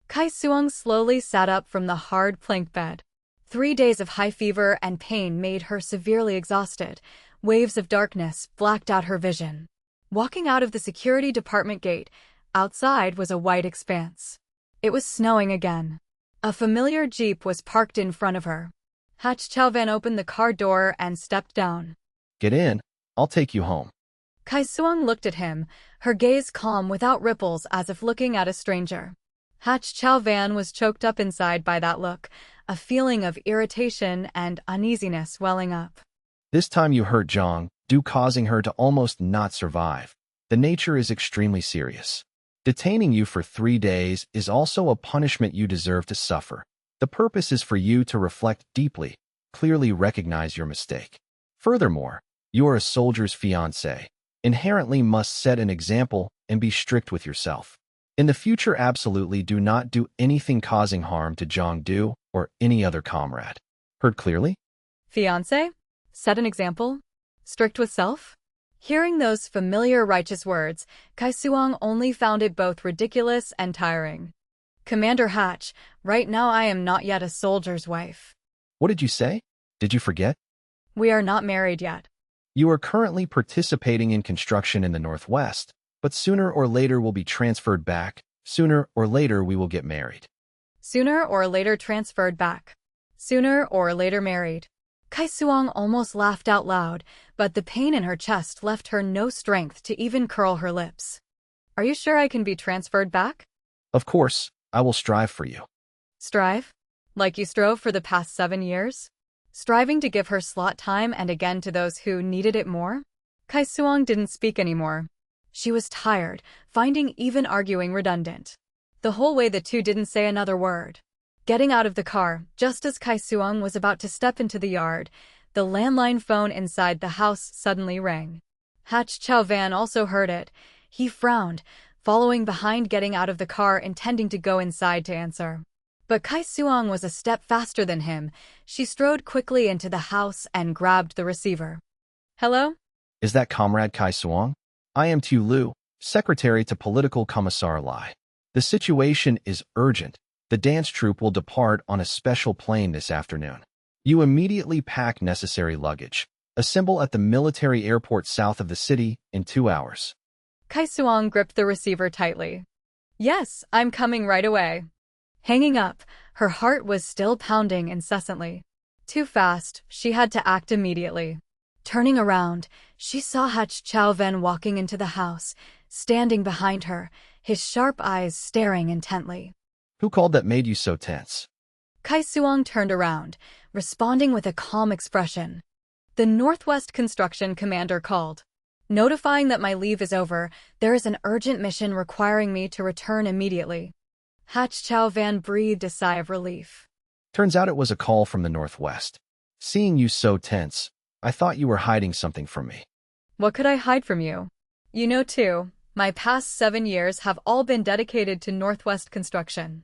Xuong slowly sat up from the hard plank bed. 3 days of high fever and pain made her severely exhausted. Waves of darkness blacked out her vision. Walking out of the security department gate, outside was a white expanse. It was snowing again. A familiar jeep was parked in front of her. Hach Chau opened the car door and stepped down. Get in, I'll take you home. Xuong looked at him, her gaze calm without ripples as if looking at a stranger. Hach Chau was choked up inside by that look, a feeling of irritation and uneasiness welling up. This time you hurt Giang, causing her to almost not survive. The nature is extremely serious. Detaining you for 3 days is also a punishment you deserve to suffer. The purpose is for you to reflect deeply, clearly recognize your mistake. Furthermore, you are a soldier's fiancé, inherently must set an example and be strict with yourself. In the future, absolutely do not do anything causing harm to Giang or any other comrade. Heard clearly? Fiancé? Set an example? Strict with self? Hearing those familiar righteous words, Xuong only found it both ridiculous and tiring. Commander Hach, right now I am not yet a soldier's wife. What did you say? Did you forget? We are not married yet. You are currently participating in construction in the Northwest, but sooner or later will be transferred back. Sooner or later we will get married. Sooner or later transferred back. Sooner or later married. Xuong almost laughed out loud, but the pain in her chest left her no strength to even curl her lips. Are you sure I can be transferred back? Of course, I will strive for you. Strive? Like you strove for the past 7 years? Striving to give her slot time and again to those who needed it more? Xuong didn't speak anymore. She was tired, finding even arguing redundant. The whole way the two didn't say another word. Getting out of the car, just as Xuong was about to step into the yard, the landline phone inside the house suddenly rang. Hach Chau also heard it. He frowned, following behind, getting out of the car, intending to go inside to answer. But Xuong was a step faster than him. She strode quickly into the house and grabbed the receiver. Hello? Is that Comrade Xuong? I am Tu Lu, Secretary to Political Commissar Lai. The situation is urgent. The dance troupe will depart on a special plane this afternoon. You immediately pack necessary luggage. Assemble at the military airport south of the city in 2 hours. Xuong gripped the receiver tightly. Yes, I'm coming right away. Hanging up, her heart was still pounding incessantly. Too fast, she had to act immediately. Turning around, she saw Hach Chau walking into the house, standing behind her, his sharp eyes staring intently. Who called that made you so tense? Xuong turned around, responding with a calm expression. The Northwest Construction Commander called. Notifying that my leave is over, there is an urgent mission requiring me to return immediately. Hach Chau breathed a sigh of relief. Turns out it was a call from the Northwest. Seeing you so tense, I thought you were hiding something from me. What could I hide from you? You know too, my past 7 years have all been dedicated to Northwest Construction.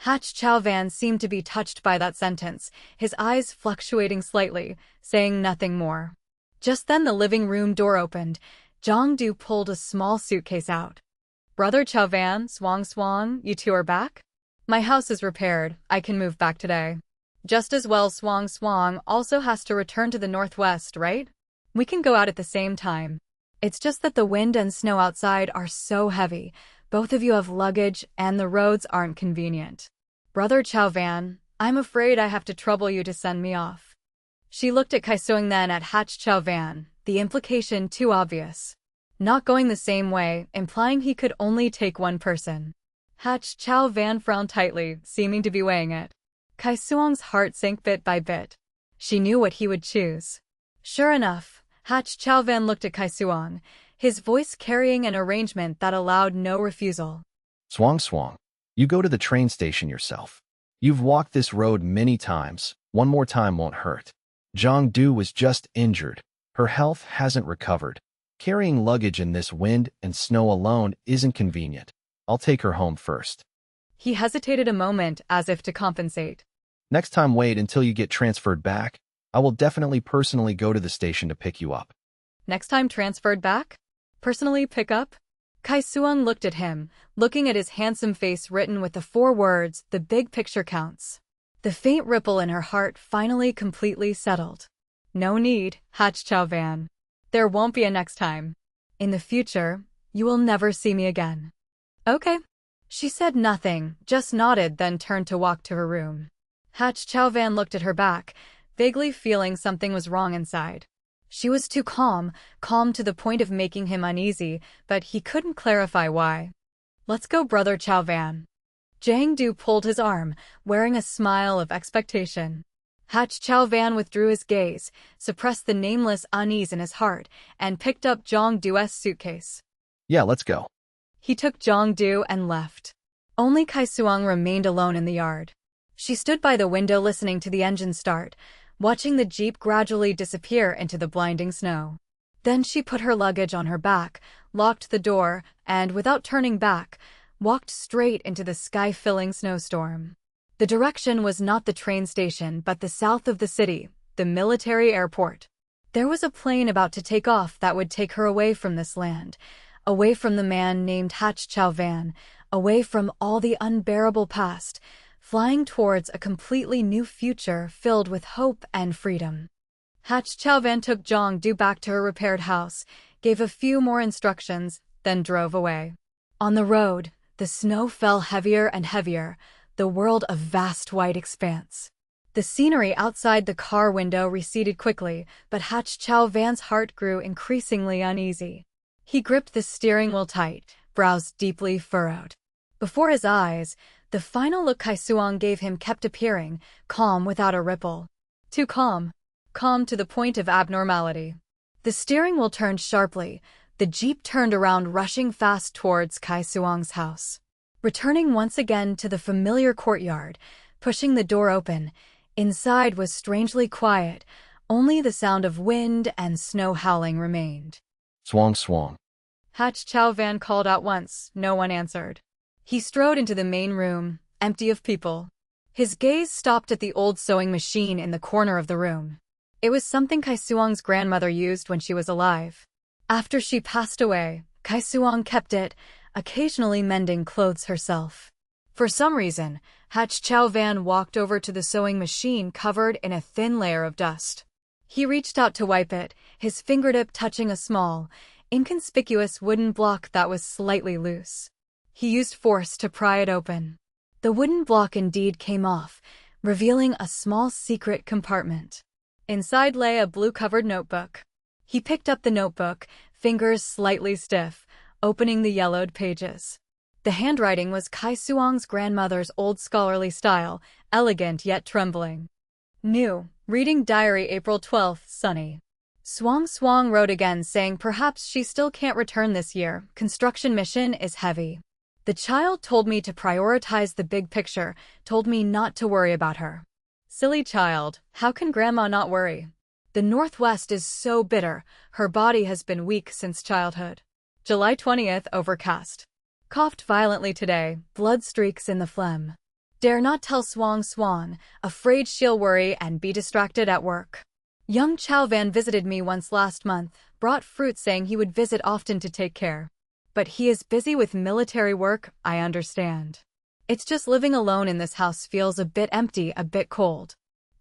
Hach Chau seemed to be touched by that sentence, his eyes fluctuating slightly, saying nothing more. Just then the living room door opened. Giang pulled a small suitcase out. Brother Chau Xuong, you two are back? My house is repaired, I can move back today. Just as well Xuong also has to return to the northwest, right? We can go out at the same time. It's just that the wind and snow outside are so heavy. Both of you have luggage and the roads aren't convenient. Brother Chau Van, I'm afraid I have to trouble you to send me off. She looked at Xuong then at Hach Chau Van, the implication too obvious. Not going the same way, implying he could only take one person. Hach Chau Van frowned tightly, seeming to be weighing it. Xuong's heart sank bit by bit. She knew what he would choose. Sure enough, Hach Chau Van looked at Xuong, his voice carrying an arrangement that allowed no refusal. Xuong, you go to the train station yourself. You've walked this road many times. One more time won't hurt. Giang was just injured. Her health hasn't recovered. Carrying luggage in this wind and snow alone isn't convenient. I'll take her home first. He hesitated a moment as if to compensate. Next time wait until you get transferred back. I will definitely personally go to the station to pick you up. Next time transferred back? Personally pick up? Xuong looked at him, looking at his handsome face written with the 4 words, "The big picture counts." The faint ripple in her heart finally completely settled. No need, Hach Chau Van. There won't be a next time. In the future, you will never see me again. Okay. She said nothing, just nodded, then turned to walk to her room. Hach Chau Van looked at her back, vaguely feeling something was wrong inside. She was too calm to the point of making him uneasy, but he couldn't clarify why. Let's go, Brother Chau Van. Giang pulled his arm, wearing a smile of expectation. Hach Chau Van withdrew his gaze, suppressed the nameless unease in his heart, and picked up Giang's suitcase. Yeah, let's go. He took Giang and left. Only Xuong remained alone in the yard. She stood by the window listening to the engine start, watching the jeep gradually disappear into the blinding snow. Then she put her luggage on her back, locked the door, and without turning back, walked straight into the sky-filling snowstorm. The direction was not the train station but the south of the city, the military airport. There was a plane about to take off that would take her away from this land, away from the man named Hach Chau Van, away from all the unbearable past, flying towards a completely new future filled with hope and freedom. Hach Chau Van took Giang back to her repaired house, gave a few more instructions, then drove away. On the road, the snow fell heavier and heavier, the world a vast white expanse. The scenery outside the car window receded quickly, but Hach Chau Van's heart grew increasingly uneasy. He gripped the steering wheel tight, brows deeply furrowed. Before his eyes, the final look Xuong gave him kept appearing, calm without a ripple. Too calm. Calm to the point of abnormality. The steering wheel turned sharply. The jeep turned around, rushing fast towards Xuong's house. Returning once again to the familiar courtyard, pushing the door open, inside was strangely quiet. Only the sound of wind and snow howling remained. Xuong. Hach Chau Van called out once. No one answered. He strode into the main room, empty of people. His gaze stopped at the old sewing machine in the corner of the room. It was something Xuong's grandmother used when she was alive. After she passed away, Xuong kept it, occasionally mending clothes herself. For some reason, Hach Chau Van walked over to the sewing machine covered in a thin layer of dust. He reached out to wipe it, his fingertip touching a small, inconspicuous wooden block that was slightly loose. He used force to pry it open. The wooden block indeed came off, revealing a small secret compartment. Inside lay a blue-covered notebook. He picked up the notebook, fingers slightly stiff, opening the yellowed pages. The handwriting was Xuong's grandmother's old scholarly style, elegant yet trembling. New, reading diary April 12th, sunny. Xuong wrote again saying perhaps she still can't return this year, construction mission is heavy. The child told me to prioritize the big picture, told me not to worry about her. Silly child, how can grandma not worry? The Northwest is so bitter, her body has been weak since childhood. July 20th, overcast. Coughed violently today, blood streaks in the phlegm. Dare not tell Xuong, afraid she'll worry and be distracted at work. Young Chau Van visited me once last month, brought fruit saying he would visit often to take care. But he is busy with military work, I understand. It's just living alone in this house feels a bit empty, a bit cold.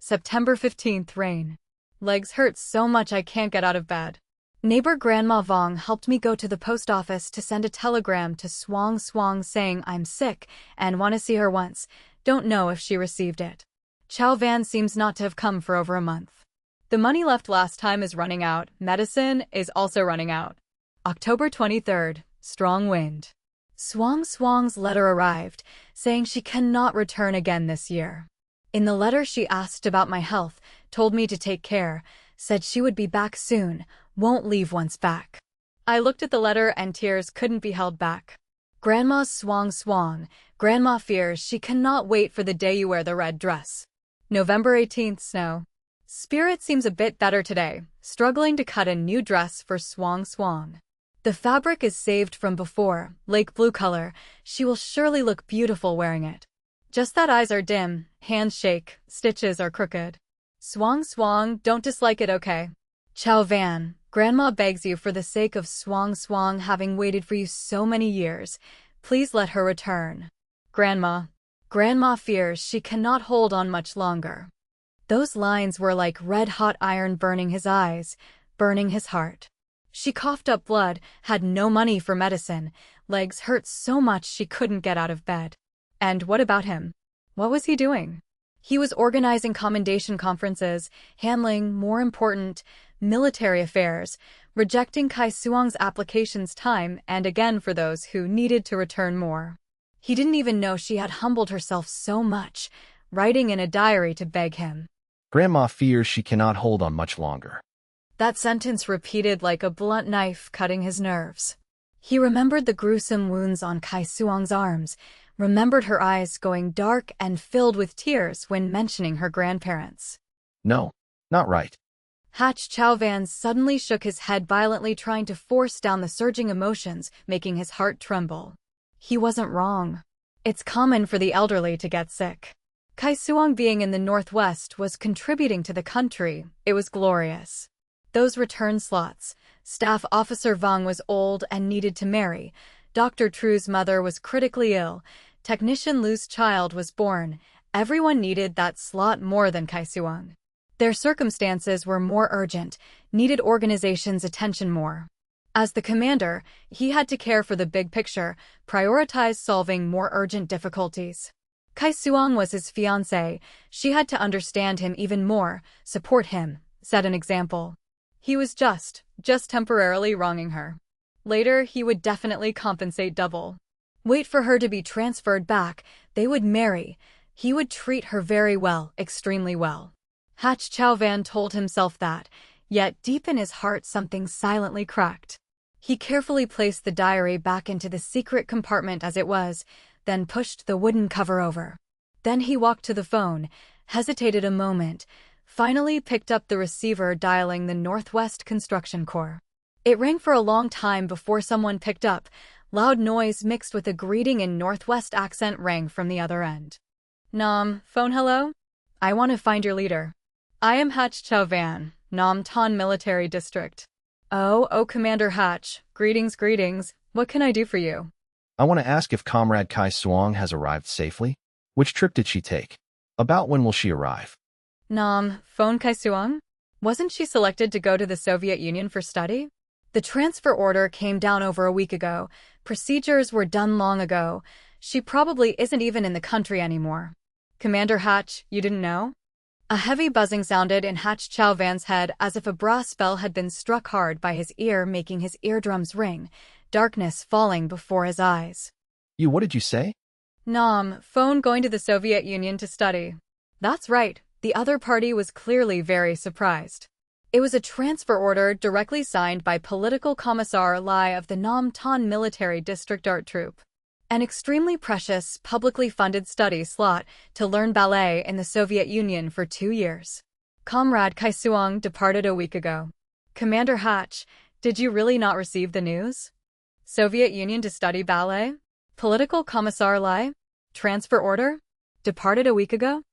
September 15th, rain. Legs hurt so much I can't get out of bed. Neighbor Grandma Vong helped me go to the post office to send a telegram to Xuong saying I'm sick and want to see her once. Don't know if she received it. Chow Van seems not to have come for over a month. The money left last time is running out. Medicine is also running out. October 23rd, strong wind. Xuong's letter arrived, saying she cannot return again this year. In the letter she asked about my health, told me to take care, said she would be back soon, won't leave once back. I looked at the letter and tears couldn't be held back. Grandma's Xuong, Grandma fears she cannot wait for the day you wear the red dress. November 18th, snow. Spirit seems a bit better today, struggling to cut a new dress for Xuong. The fabric is saved from before, lake blue color, she will surely look beautiful wearing it. Just that eyes are dim, hands shake, stitches are crooked. Xuong, don't dislike it, okay? Chow Van, Grandma begs you for the sake of Xuong having waited for you so many years, please let her return. Grandma fears she cannot hold on much longer. Those lines were like red-hot iron burning his eyes, burning his heart. She coughed up blood, had no money for medicine, legs hurt so much she couldn't get out of bed. And what about him? What was he doing? He was organizing commendation conferences, handling, more important, military affairs, rejecting Kai Xuong's applications time and again for those who needed to return more. He didn't even know she had humbled herself so much, writing in a diary to beg him. Grandma fears she cannot hold on much longer. That sentence repeated like a blunt knife cutting his nerves. He remembered the gruesome wounds on Kai Xuong's arms, remembered her eyes going dark and filled with tears when mentioning her grandparents. No, not right. Hach Chau suddenly shook his head violently, trying to force down the surging emotions, making his heart tremble. He wasn't wrong. It's common for the elderly to get sick. Kai Xuong being in the Northwest was contributing to the country. It was glorious. Those return slots. Staff Officer Vong was old and needed to marry. Dr. Tru's mother was critically ill. Technician Lu's child was born. Everyone needed that slot more than Kai Xuong. Their circumstances were more urgent, needed organization's attention more. As the commander, he had to care for the big picture, prioritize solving more urgent difficulties. Kai Xuong was his fiancé. She had to understand him even more, support him, set an example. He was just temporarily wronging her. Later, he would definitely compensate double. Wait for her to be transferred back, they would marry. He would treat her very well, extremely well. Hach Chau told himself that, yet deep in his heart something silently cracked. He carefully placed the diary back into the secret compartment as it was, then pushed the wooden cover over. Then he walked to the phone, hesitated a moment, finally picked up the receiver, dialing the Northwest Construction Corps. It rang for a long time before someone picked up. Loud noise mixed with a greeting in Northwest accent rang from the other end. Nam, phone hello? I want to find your leader. I am Hach Chau, Nam Ton Military District. Oh, Commander Hach, greetings. What can I do for you? I want to ask if Comrade Kai Xuong has arrived safely. Which trip did she take? About when will she arrive? Nam, phone Kai Xuong? Wasn't she selected to go to the Soviet Union for study? The transfer order came down over a week ago. Procedures were done long ago. She probably isn't even in the country anymore. Commander Hach, you didn't know? A heavy buzzing sounded in Hach Chau head as if a brass bell had been struck hard by his ear, making his eardrums ring, darkness falling before his eyes. What did you say? Nam, phone going to the Soviet Union to study. That's right. The other party was clearly very surprised. It was a transfer order directly signed by Political Commissar Lai of the Nam Ton Military District Art Troupe. An extremely precious, publicly funded study slot to learn ballet in the Soviet Union for 2 years. Comrade Kai Xuong departed a week ago. Commander Hach, did you really not receive the news? Soviet Union to study ballet? Political Commissar Lai? Transfer order? Departed a week ago?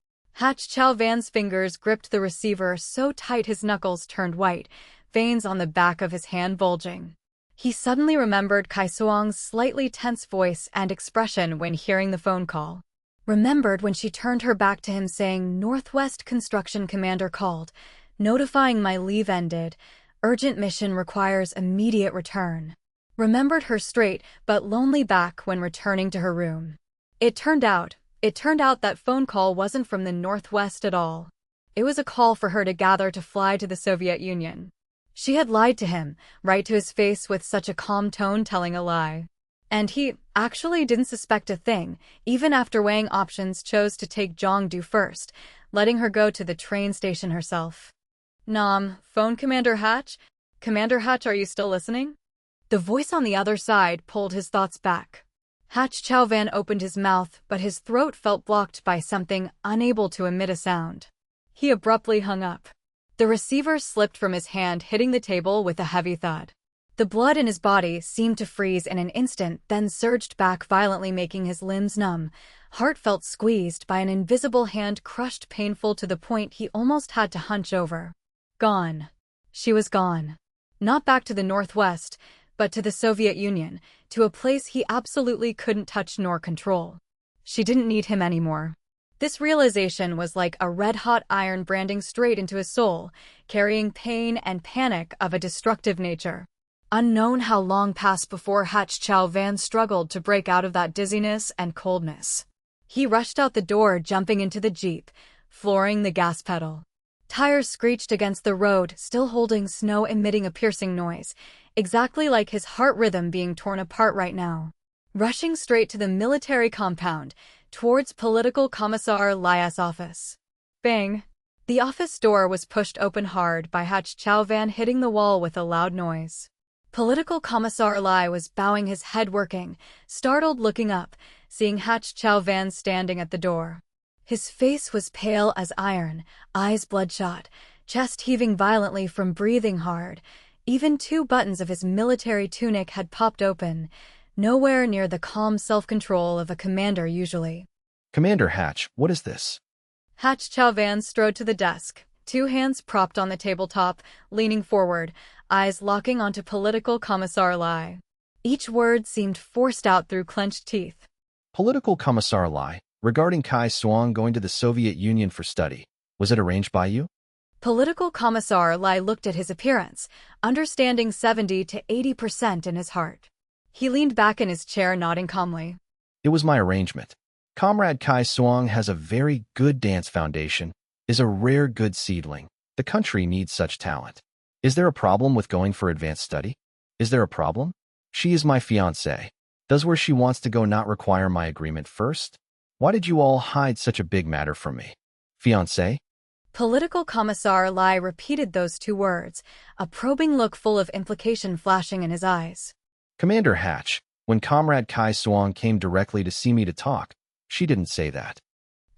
Hach Chau fingers gripped the receiver so tight his knuckles turned white, veins on the back of his hand bulging. He suddenly remembered Kai Xuong's slightly tense voice and expression when hearing the phone call. Remembered when she turned her back to him saying, "Northwest Construction Commander called, notifying my leave ended. Urgent mission requires immediate return." Remembered her straight but lonely back when returning to her room. It turned out that phone call wasn't from the Northwest at all. It was a call for her to gather to fly to the Soviet Union. She had lied to him, right to his face with such a calm tone, telling a lie. And he actually didn't suspect a thing, even after weighing options chose to take Giang first, letting her go to the train station herself. Phone Commander Hach? Commander Hach, are you still listening? The voice on the other side pulled his thoughts back. Hach Chau opened his mouth, but his throat felt blocked by something, unable to emit a sound. He abruptly hung up. The receiver slipped from his hand, hitting the table with a heavy thud. The blood in his body seemed to freeze in an instant, then surged back violently, making his limbs numb. Heart felt squeezed by an invisible hand, crushed, painful to the point he almost had to hunch over. Gone. She was gone. Not back to the Northwest, but to the Soviet Union, to a place he absolutely couldn't touch nor control. She didn't need him anymore. This realization was like a red-hot iron branding straight into his soul, carrying pain and panic of a destructive nature. Unknown how long passed before Hach Chau struggled to break out of that dizziness and coldness. He rushed out the door, jumping into the Jeep, flooring the gas pedal. Tires screeched against the road, still holding snow, emitting a piercing noise, exactly like his heart rhythm being torn apart right now. Rushing straight to the military compound, towards Political Commissar Li's office. Bang! The office door was pushed open hard by Hach Chau hitting the wall with a loud noise. Political Commissar Li was bowing his head, working, startled, looking up, seeing Hach Chau standing at the door. His face was pale as iron, eyes bloodshot, chest heaving violently from breathing hard. Even 2 buttons of his military tunic had popped open, nowhere near the calm self-control of a commander usually. Commander Hach, what is this? Hach Chau strode to the desk, 2 hands propped on the tabletop, leaning forward, eyes locking onto Political Commissar Li. Each word seemed forced out through clenched teeth. Political Commissar Li, regarding Xuong going to the Soviet Union for study, was it arranged by you? Political Commissar Li looked at his appearance, understanding 70 to 80% in his heart. He leaned back in his chair, nodding calmly. It was my arrangement. Comrade Xuong has a very good dance foundation, is a rare good seedling. The country needs such talent. Is there a problem with going for advanced study? Is there a problem? She is my fiancé. Does where she wants to go not require my agreement first? Why did you all hide such a big matter from me? Fiancé? Political Commissar Li repeated those 2 words, a probing look full of implication flashing in his eyes. Commander Hach, when Comrade Xuong came directly to see me to talk, she didn't say that.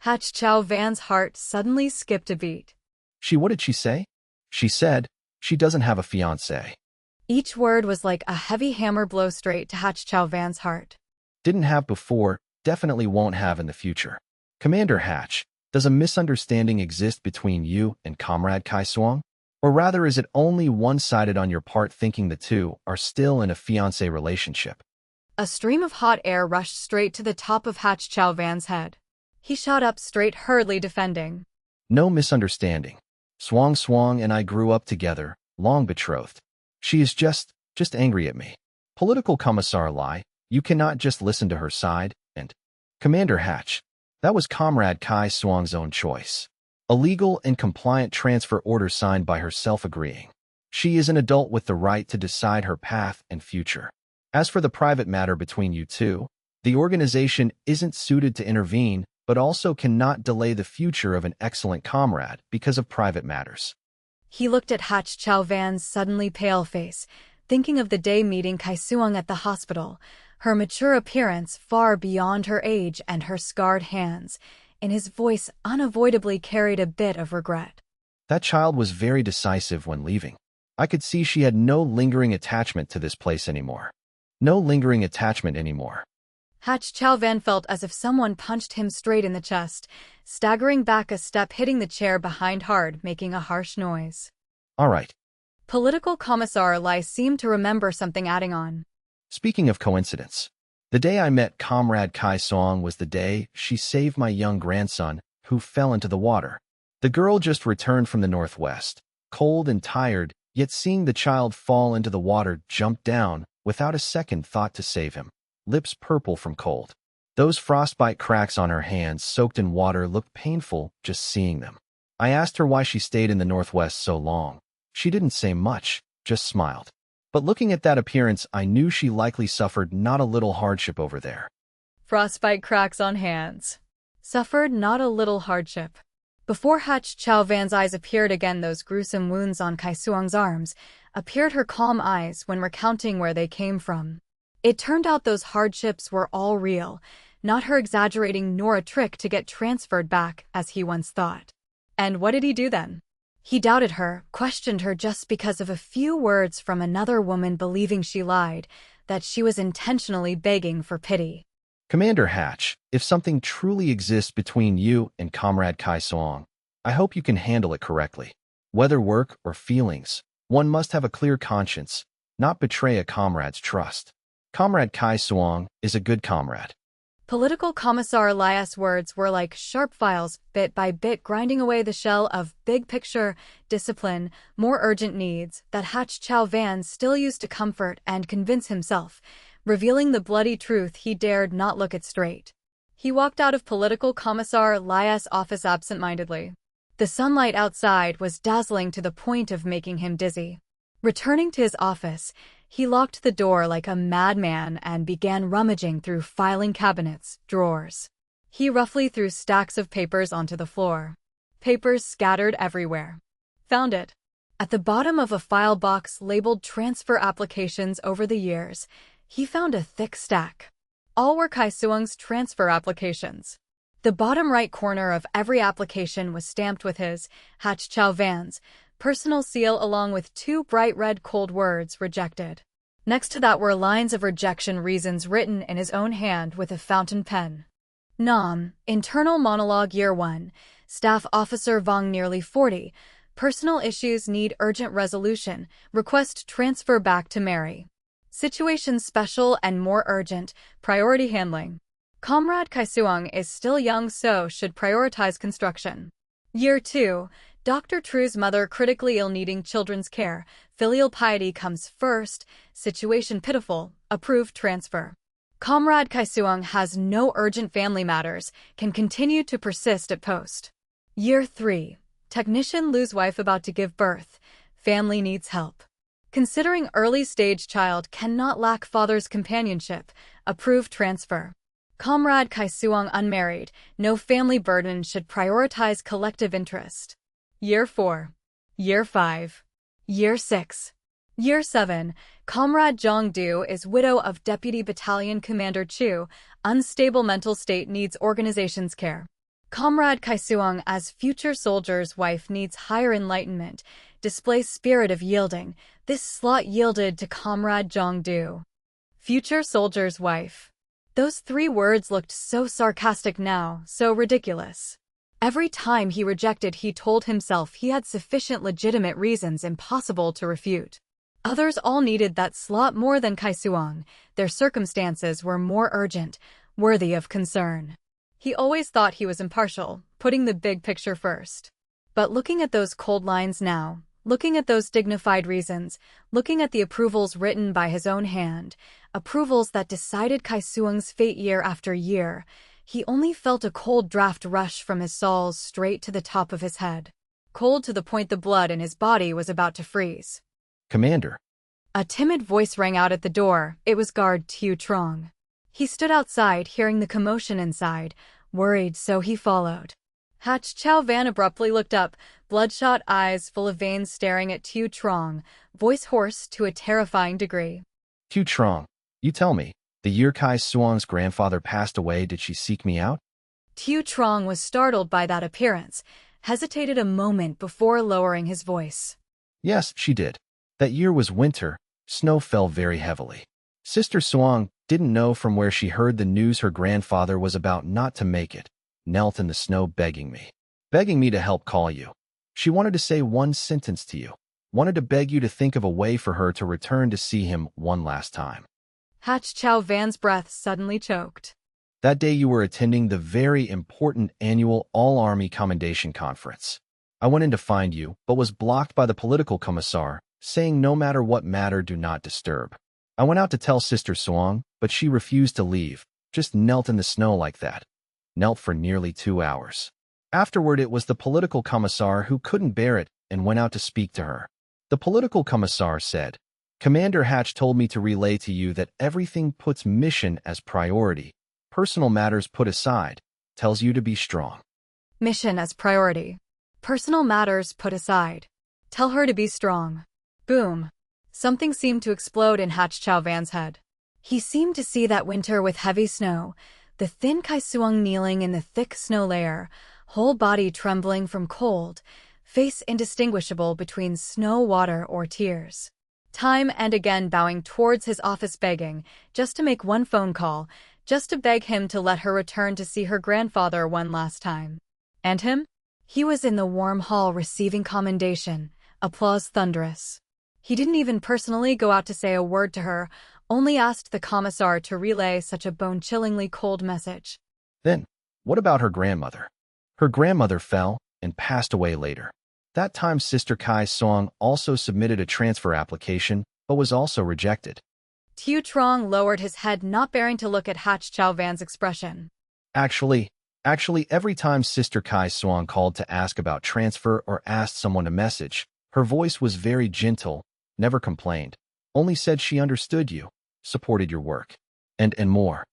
Hach Chau heart suddenly skipped a beat. What did she say? She said, she doesn't have a fiancé. Each word was like a heavy hammer blow straight to Hach Chau heart. Didn't have before, definitely won't have in the future. Commander Hach, does a misunderstanding exist between you and Comrade Xuong? Or rather, is it only one-sided on your part, thinking the 2 are still in a fiancé relationship? A stream of hot air rushed straight to the top of Hach Chau head. He shot up straight, hurriedly defending. No misunderstanding. Xuong and I grew up together, long betrothed. She is just angry at me. Political Commissar Li, you cannot just listen to her side, and Commander Hach, that was Comrade Xuong's own choice. A legal and compliant transfer order signed by herself agreeing. She is an adult with the right to decide her path and future. As for the private matter between you 2, the organization isn't suited to intervene, but also cannot delay the future of an excellent comrade because of private matters. He looked at Hach Chau suddenly pale face, thinking of the day meeting Xuong at the hospital, her mature appearance far beyond her age and her scarred hands. In his voice unavoidably carried a bit of regret. That child was very decisive when leaving. I could see she had no lingering attachment to this place anymore. No lingering attachment anymore. Hach Chau felt as if someone punched him straight in the chest, staggering back a step, hitting the chair behind hard, making a harsh noise. All right. Political Commissar Li seemed to remember something, adding on. Speaking of coincidence, The day I met Comrade Kai Xuong was the day she saved my young grandson, who fell into the water. The girl just returned from the Northwest, cold and tired, yet seeing the child fall into the water jumped down, without a second thought to save him, lips purple from cold. Those frostbite cracks on her hands soaked in water looked painful just seeing them. I asked her why she stayed in the Northwest so long. She didn't say much, just smiled. But looking at that appearance, I knew she likely suffered not a little hardship over there. Frostbite cracks on hands. Suffered not a little hardship. Before Hach Chau Van's eyes appeared again, those gruesome wounds on Kai Xuong's arms appeared her calm eyes when recounting where they came from. It turned out those hardships were all real, not her exaggerating nor a trick to get transferred back as he once thought. And what did he do then? He doubted her, questioned her just because of a few words from another woman believing she lied, that she was intentionally begging for pity. Commander Hatch, if something truly exists between you and Comrade Kai Xuong, I hope you can handle it correctly. Whether work or feelings, one must have a clear conscience, not betray a comrade's trust. Comrade Kai Xuong is a good comrade. Political Commissar Elias' words were like sharp files, bit by bit grinding away the shell of big picture, discipline, more urgent needs that Hach Chau Van still used to comfort and convince himself, revealing the bloody truth he dared not look it straight. He walked out of Political Commissar Elias' office absent-mindedly. The sunlight outside was dazzling to the point of making him dizzy. Returning to his office, he locked the door like a madman and began rummaging through filing cabinets, drawers. He roughly threw stacks of papers onto the floor. Papers scattered everywhere. Found it. At the bottom of a file box labeled transfer applications over the years, he found a thick stack. All were Kai Xuong's transfer applications. The bottom right corner of every application was stamped with his, Hach Chau Van's, personal seal along with two bright red cold words, rejected. Next to that were lines of rejection reasons written in his own hand with a fountain pen. Nam, internal monologue year 1, staff officer Vong nearly 40, personal issues need urgent resolution, request transfer back to Mary. Situation special and more urgent, priority handling. Comrade Kai Xuong is still young so should prioritize construction. Year 2, Dr. True's mother critically ill needing children's care, filial piety comes first, situation pitiful, approved transfer. Comrade Kai Xuong has no urgent family matters, can continue to persist at post. Year 3, technician lose wife about to give birth, family needs help. Considering early stage child cannot lack father's companionship, approved transfer. Comrade Kai Xuong unmarried, no family burden should prioritize collective interest. Year 4. Year 5. Year 6. Year 7. Comrade Giang is widow of Deputy Battalion Commander Chu, unstable mental state needs organization's care. Comrade Kai Xuong as future soldier's wife needs higher enlightenment, displays spirit of yielding, this slot yielded to Comrade Giang. Future soldier's wife. Those 3 words looked so sarcastic now, so ridiculous. Every time he rejected he told himself he had sufficient legitimate reasons impossible to refute. Others all needed that slot more than Kai Xuong, their circumstances were more urgent, worthy of concern. He always thought he was impartial, putting the big picture first. But looking at those cold lines now, looking at those dignified reasons, looking at the approvals written by his own hand, approvals that decided Kai Xuong's fate year after year, he only felt a cold draft rush from his soles straight to the top of his head. Cold to the point the blood in his body was about to freeze. Commander. A timid voice rang out at the door. It was guard Tu Trong. He stood outside, hearing the commotion inside, worried so he followed. Hach Chau Van abruptly looked up, bloodshot eyes full of veins staring at Tu Trong, voice hoarse to a terrifying degree. Tu Trong, you tell me, the year Kai Xuong's grandfather passed away, did she seek me out? Tu Trong was startled by that appearance, hesitated a moment before lowering his voice. Yes, she did. That year was winter, snow fell very heavily. Sister Xuong didn't know from where she heard the news her grandfather was about not to make it, knelt in the snow begging me to help call you. She wanted to say one sentence to you, wanted to beg you to think of a way for her to return to see him one last time. Hach Chau Van's breath suddenly choked. That day you were attending the very important annual All-Army Commendation Conference. I went in to find you, but was blocked by the political commissar, saying no matter what matter do not disturb. I went out to tell Sister Xuong, but she refused to leave, just knelt in the snow like that. Knelt for nearly 2 hours. Afterward it was the political commissar who couldn't bear it and went out to speak to her. The political commissar said, "Commander Hatch told me to relay to you that everything puts mission as priority. Personal matters put aside. Tells you to be strong." Mission as priority. Personal matters put aside. Tell her to be strong. Boom. Something seemed to explode in Hach Chau Van's head. He seemed to see that winter with heavy snow, the thin Xuong kneeling in the thick snow layer, whole body trembling from cold, face indistinguishable between snow, water, or tears. Time and again bowing towards his office begging, just to make one phone call, just to beg him to let her return to see her grandfather one last time. And him? He was in the warm hall receiving commendation, applause thunderous. He didn't even personally go out to say a word to her, only asked the commissar to relay such a bone-chillingly cold message. Then, what about her grandmother? Her grandmother fell and passed away later. That time Sister Xuong also submitted a transfer application, but was also rejected. Xuong lowered his head, not bearing to look at Hach Chau Van's expression. Actually, every time Sister Xuong called to ask about transfer or asked someone a message, her voice was very gentle, never complained, only said she understood you, supported your work, and more.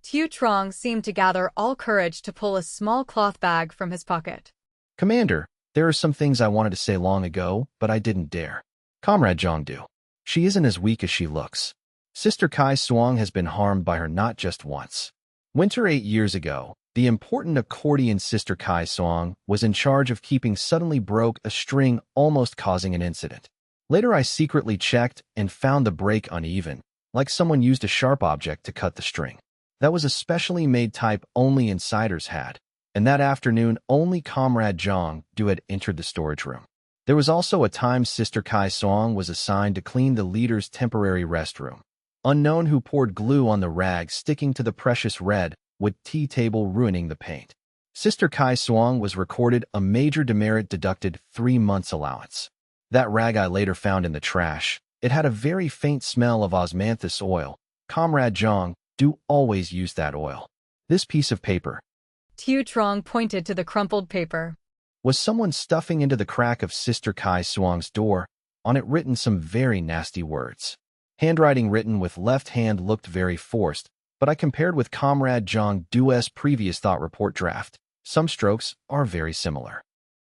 Xuong seemed to gather all courage to pull a small cloth bag from his pocket. Commander, there are some things I wanted to say long ago, but I didn't dare. Comrade Giang do. She isn't as weak as she looks. Sister Xuong has been harmed by her not just once. Winter 8 years ago, the important accordion Sister Xuong was in charge of keeping suddenly broke a string, almost causing an incident. Later I secretly checked and found the break uneven, like someone used a sharp object to cut the string. That was a specially made type only insiders had, and that afternoon only Comrade Giang had entered the storage room. There was also a time Sister Xuong was assigned to clean the leader's temporary restroom. Unknown who poured glue on the rag sticking to the precious red, with tea table ruining the paint. Sister Xuong was recorded a major demerit deducted 3 months allowance. That rag I later found in the trash. It had a very faint smell of osmanthus oil. Comrade Giang do always use that oil. This piece of paper. Xuong pointed to the crumpled paper. Was someone stuffing into the crack of Sister Xuong's door, on it written some very nasty words. Handwriting written with left hand looked very forced, but I compared with Comrade Giang Du's previous thought report draft. Some strokes are very similar.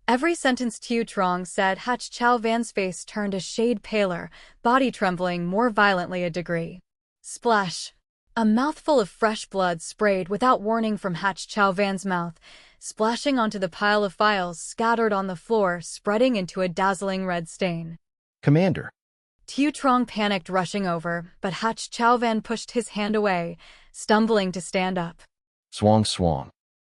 Every sentence Xuong said, Hach Chau Van's face turned a shade paler, body trembling more violently a degree. Splash! A mouthful of fresh blood sprayed without warning from Hach Chau Van's mouth, splashing onto the pile of files scattered on the floor, spreading into a dazzling red stain. Commander. Xuong panicked, rushing over, but Hach Chau Van pushed his hand away, stumbling to stand up. Xuong.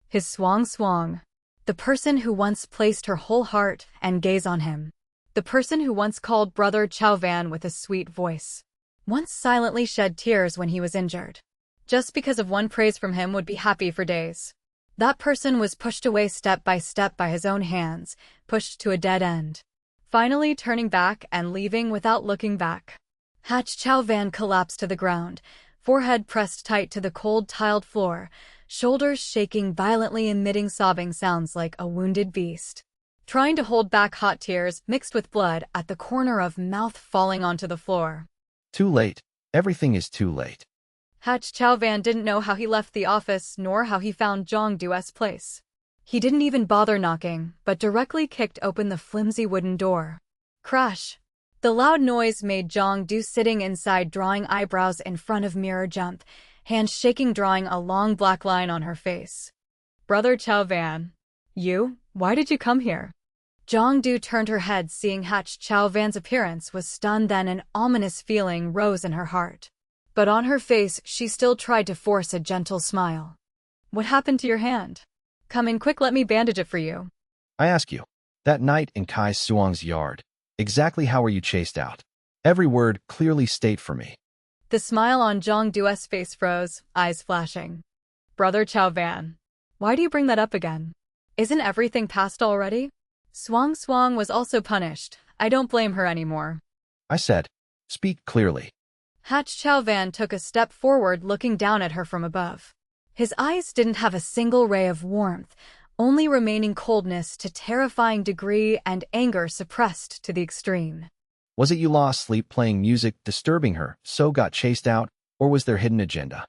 His Xuong. The person who once placed her whole heart and gaze on him. The person who once called Brother Chau Van with a sweet voice. Once silently shed tears when he was injured. Just because of one praise from him would be happy for days. That person was pushed away step by his own hands, pushed to a dead end. Finally turning back and leaving without looking back. Hach Chau Van collapsed to the ground, forehead pressed tight to the cold tiled floor, shoulders shaking violently, emitting sobbing sounds like a wounded beast. Trying to hold back hot tears mixed with blood at the corner of mouth falling onto the floor. Too late. Everything is too late. Hach Chau Van didn't know how he left the office nor how he found Giang Du's place. He didn't even bother knocking, but directly kicked open the flimsy wooden door. Crash! The loud noise made Giang Du, sitting inside drawing eyebrows in front of mirror, jump, hands shaking, drawing a long black line on her face. Brother Chau Van. You? Why did you come here? Giang Du turned her head, seeing Hach Chau Van's appearance, was stunned, then an ominous feeling rose in her heart. But on her face she still tried to force a gentle smile. What happened to your hand? Come in quick, let me bandage it for you. I ask you, that night in Xuong's yard, exactly how were you chased out? Every word clearly state for me. The smile on Giang Du's face froze, eyes flashing. Brother Chau Van. Why do you bring that up again? Isn't everything past already? Xuong was also punished. I don't blame her anymore. I said, speak clearly. Hach Chau Van took a step forward, looking down at her from above. His eyes didn't have a single ray of warmth, only remaining coldness to terrifying degree and anger suppressed to the extreme. Was it you lost sleep playing music disturbing her, so got chased out, or was there hidden agenda?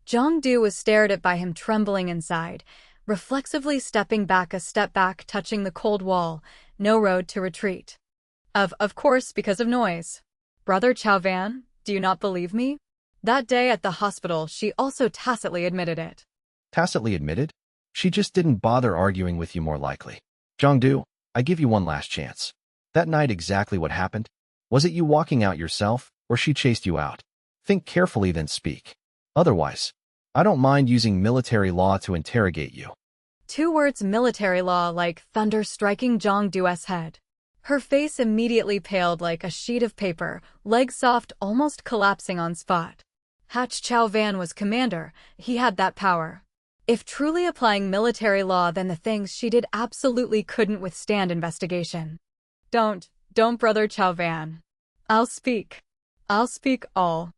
Giang Du was stared at by him, trembling inside, reflexively stepping back a step back, touching the cold wall, no road to retreat. Of course, because of noise. Brother Chau Van, do you not believe me? That day at the hospital, she also tacitly admitted it. Tacitly admitted? She just didn't bother arguing with you, more likely. Giang Du, I give you one last chance. That night, exactly what happened? Was it you walking out yourself, or she chased you out? Think carefully, then speak. Otherwise, I don't mind using military law to interrogate you. 2 words, military law, like thunder striking Giang Du's head. Her face immediately paled like a sheet of paper, legs soft, almost collapsing on spot. Hach Chau Van was commander. He had that power. If truly applying military law, then the things she did absolutely couldn't withstand investigation. Don't, Brother Chau Van. I'll speak all.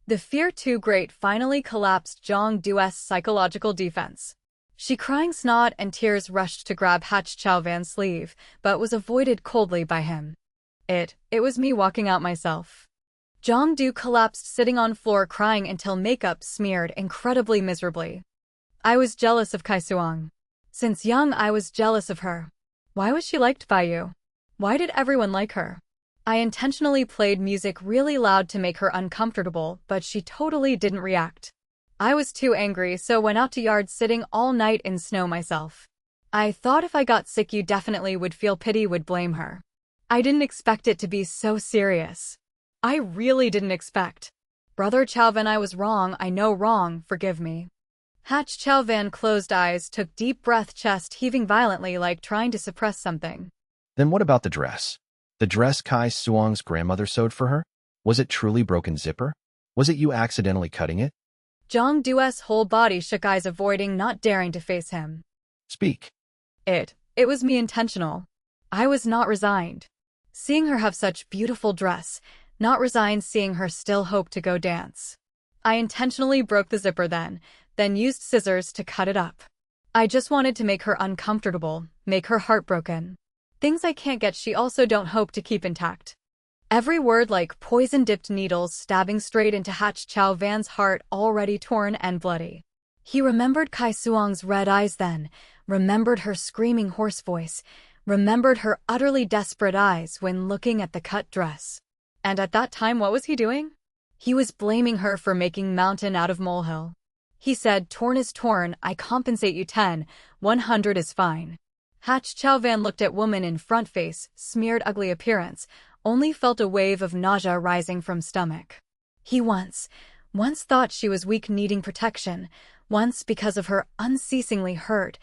The fear too great finally collapsed Giang Du's psychological defense. She, crying snot and tears, rushed to grab Hach Chau Van's sleeve, but was avoided coldly by him. It was me walking out myself. Giang Du collapsed, sitting on floor, crying until makeup smeared incredibly miserably. I was jealous of Xuong. Since young, I was jealous of her. Why was she liked by you? Why did everyone like her? I intentionally played music really loud to make her uncomfortable, but she totally didn't react. I was too angry, so went out to yard, sitting all night in snow myself. I thought if I got sick, you definitely would feel pity, would blame her. I didn't expect it to be so serious. I really didn't expect. Brother Chau Van, I was wrong. I know wrong. Forgive me. Hach Chau Van closed eyes, took deep breath, chest heaving violently like trying to suppress something. Then what about the dress? The dress Xuong's grandmother sewed for her? Was it truly broken zipper? Was it you accidentally cutting it? Giang Du's whole body shook, eyes avoiding, not daring to face him. Speak. It was me, intentional. I was not resigned. Seeing her have such beautiful dress, not resigned, seeing her still hope to go dance. I intentionally broke the zipper, then used scissors to cut it up. I just wanted to make her uncomfortable, make her heartbroken. Things I can't get, she also don't hope to keep intact. Every word like poison-dipped needles stabbing straight into Hach Chau Van's heart, already torn and bloody. He remembered Xuong's red eyes then, remembered her screaming hoarse voice, remembered her utterly desperate eyes when looking at the cut dress. And at that time, what was he doing? He was blaming her for making mountain out of molehill. He said, torn is torn, I compensate you 10, 100 is fine. Hach Chau Van looked at woman in front, face, smeared, ugly appearance, only felt a wave of nausea rising from stomach. He once thought she was weak, needing protection, once, because of her unceasingly hurt,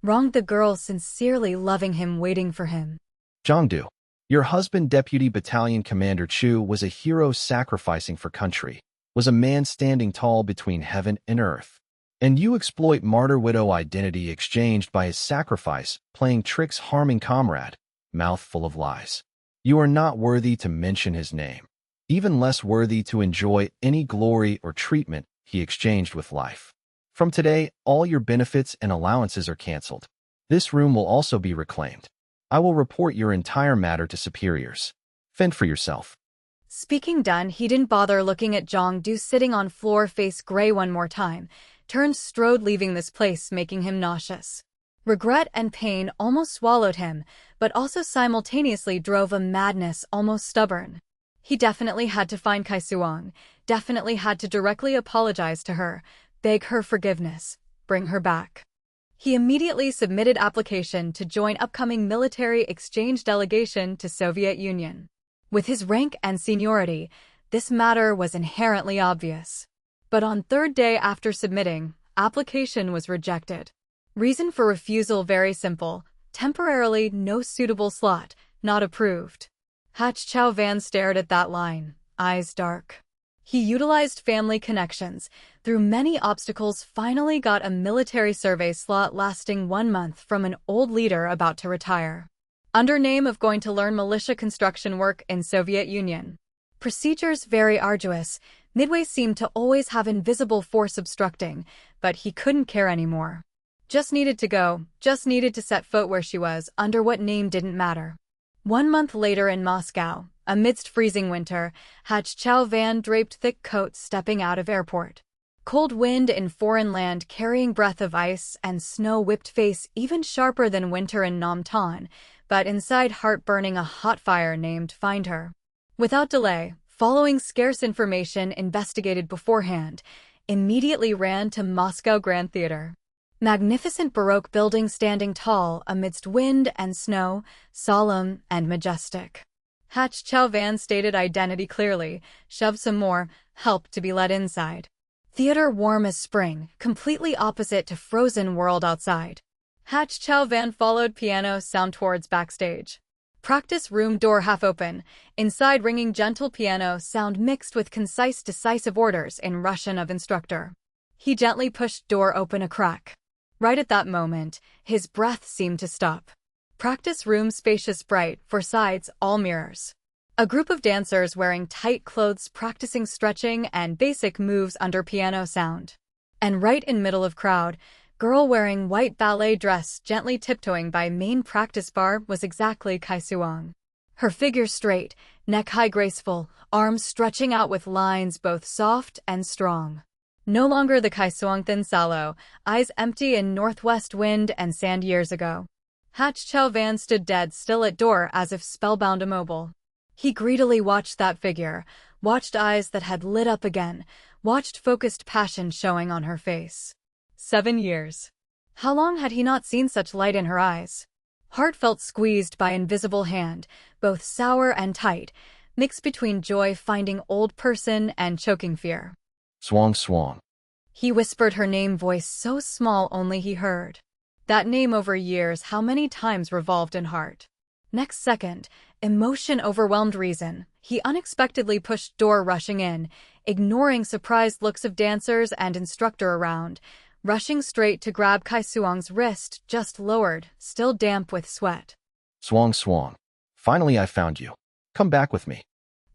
wronged the girl sincerely loving him, waiting for him. Giang Du, your husband, Deputy Battalion Commander Chu, was a hero sacrificing for country, was a man standing tall between heaven and earth. And you exploit martyr widow identity exchanged by his sacrifice, playing tricks, harming comrade, mouth full of lies. You are not worthy to mention his name, even less worthy to enjoy any glory or treatment he exchanged with life. From today, all your benefits and allowances are canceled. This room will also be reclaimed. I will report your entire matter to superiors. Fend for yourself. Speaking done, he didn't bother looking at Giang Du sitting on floor, face gray one more time, turned, strode, leaving this place, making him nauseous. Regret and pain almost swallowed him, but also simultaneously drove a madness almost stubborn. He definitely had to find Xuong, definitely had to directly apologize to her, beg her forgiveness, bring her back. He immediately submitted application to join upcoming military exchange delegation to Soviet Union. With his rank and seniority, this matter was inherently obvious. But on third day after submitting, application was rejected. Reason for refusal very simple: temporarily no suitable slot, not approved. Hach Chau Van stared at that line, eyes dark. He utilized family connections, through many obstacles finally got a military survey slot lasting 1 month from an old leader about to retire. Under name of going to learn militia construction work in Soviet Union. Procedures very arduous, Midway seemed to always have invisible force obstructing, but he couldn't care anymore. Just needed to go, just needed to set foot where she was, under what name didn't matter. 1 month later in Moscow, amidst freezing winter, Hach Chau van draped thick coat stepping out of airport. Cold wind in foreign land carrying breath of ice and snow whipped face even sharper than winter in Nam Tan, but inside heart burning a hot fire named Find Her. Without delay, following scarce information investigated beforehand, immediately ran to Moscow Grand Theater. Magnificent Baroque building standing tall amidst wind and snow, solemn and majestic. Hach Chau van stated identity clearly, shoved some more, helped to be let inside. Theater warm as spring, completely opposite to frozen world outside. Hach Chau van followed piano sound towards backstage. Practice room door half open, inside ringing gentle piano sound mixed with concise decisive orders in Russian of instructor. He gently pushed door open a crack. Right at that moment, his breath seemed to stop. Practice room spacious bright, four sides, all mirrors. A group of dancers wearing tight clothes practicing stretching and basic moves under piano sound. And right in middle of crowd, girl wearing white ballet dress gently tiptoeing by main practice bar was exactly Xuong. Her figure straight, neck high graceful, arms stretching out with lines both soft and strong. No longer the Xuong thin sallow, eyes empty in northwest wind and sand years ago. Hach Chau van stood dead still at door as if spellbound immobile. He greedily watched that figure, watched eyes that had lit up again, watched focused passion showing on her face. 7 years. How long had he not seen such light in her eyes? Heart felt squeezed by invisible hand, both sour and tight, mixed between joy finding old person and choking fear. Xuong Xuong. He whispered her name, voice so small only he heard. That name over years how many times revolved in heart. Next second, emotion overwhelmed reason. He unexpectedly pushed door rushing in, ignoring surprised looks of dancers and instructor around, rushing straight to grab Xuong's wrist, just lowered, still damp with sweat. Xuong Xuong. Finally I found you. Come back with me.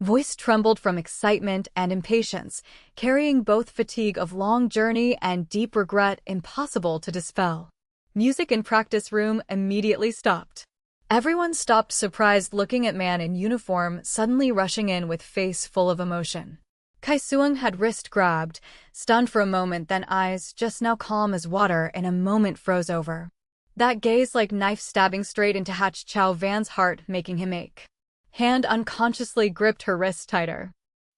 Voice trembled from excitement and impatience, carrying both fatigue of long journey and deep regret impossible to dispel. Music in practice room immediately stopped. Everyone stopped surprised looking at man in uniform suddenly rushing in with face full of emotion. Xuong had wrist grabbed, stunned for a moment, then eyes, just now calm as water, in a moment froze over. That gaze like knife stabbing straight into Hach Chau van's heart, making him ache. Hand unconsciously gripped her wrist tighter.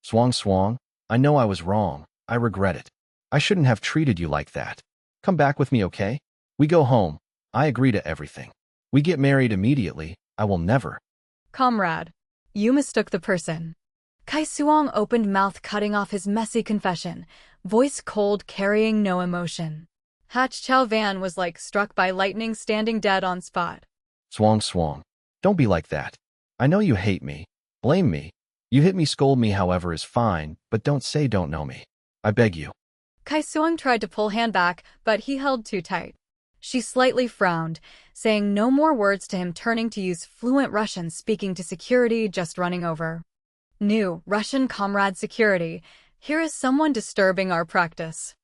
Xuong Xuong, I know I was wrong. I regret it. I shouldn't have treated you like that. Come back with me, okay? We go home. I agree to everything. We get married immediately. I will never. Comrade, you mistook the person. Xuong opened mouth cutting off his messy confession, voice cold carrying no emotion. Hach Chau van was like struck by lightning standing dead on spot. Xuong Xuong, don't be like that. I know you hate me. Blame me. You hit me, scold me, however is fine, but don't say don't know me. I beg you. Xuong tried to pull hand back, but he held too tight. She slightly frowned, saying no more words to him, turning to use fluent Russian, speaking to security just running over. New Russian comrade security, here is someone disturbing our practice.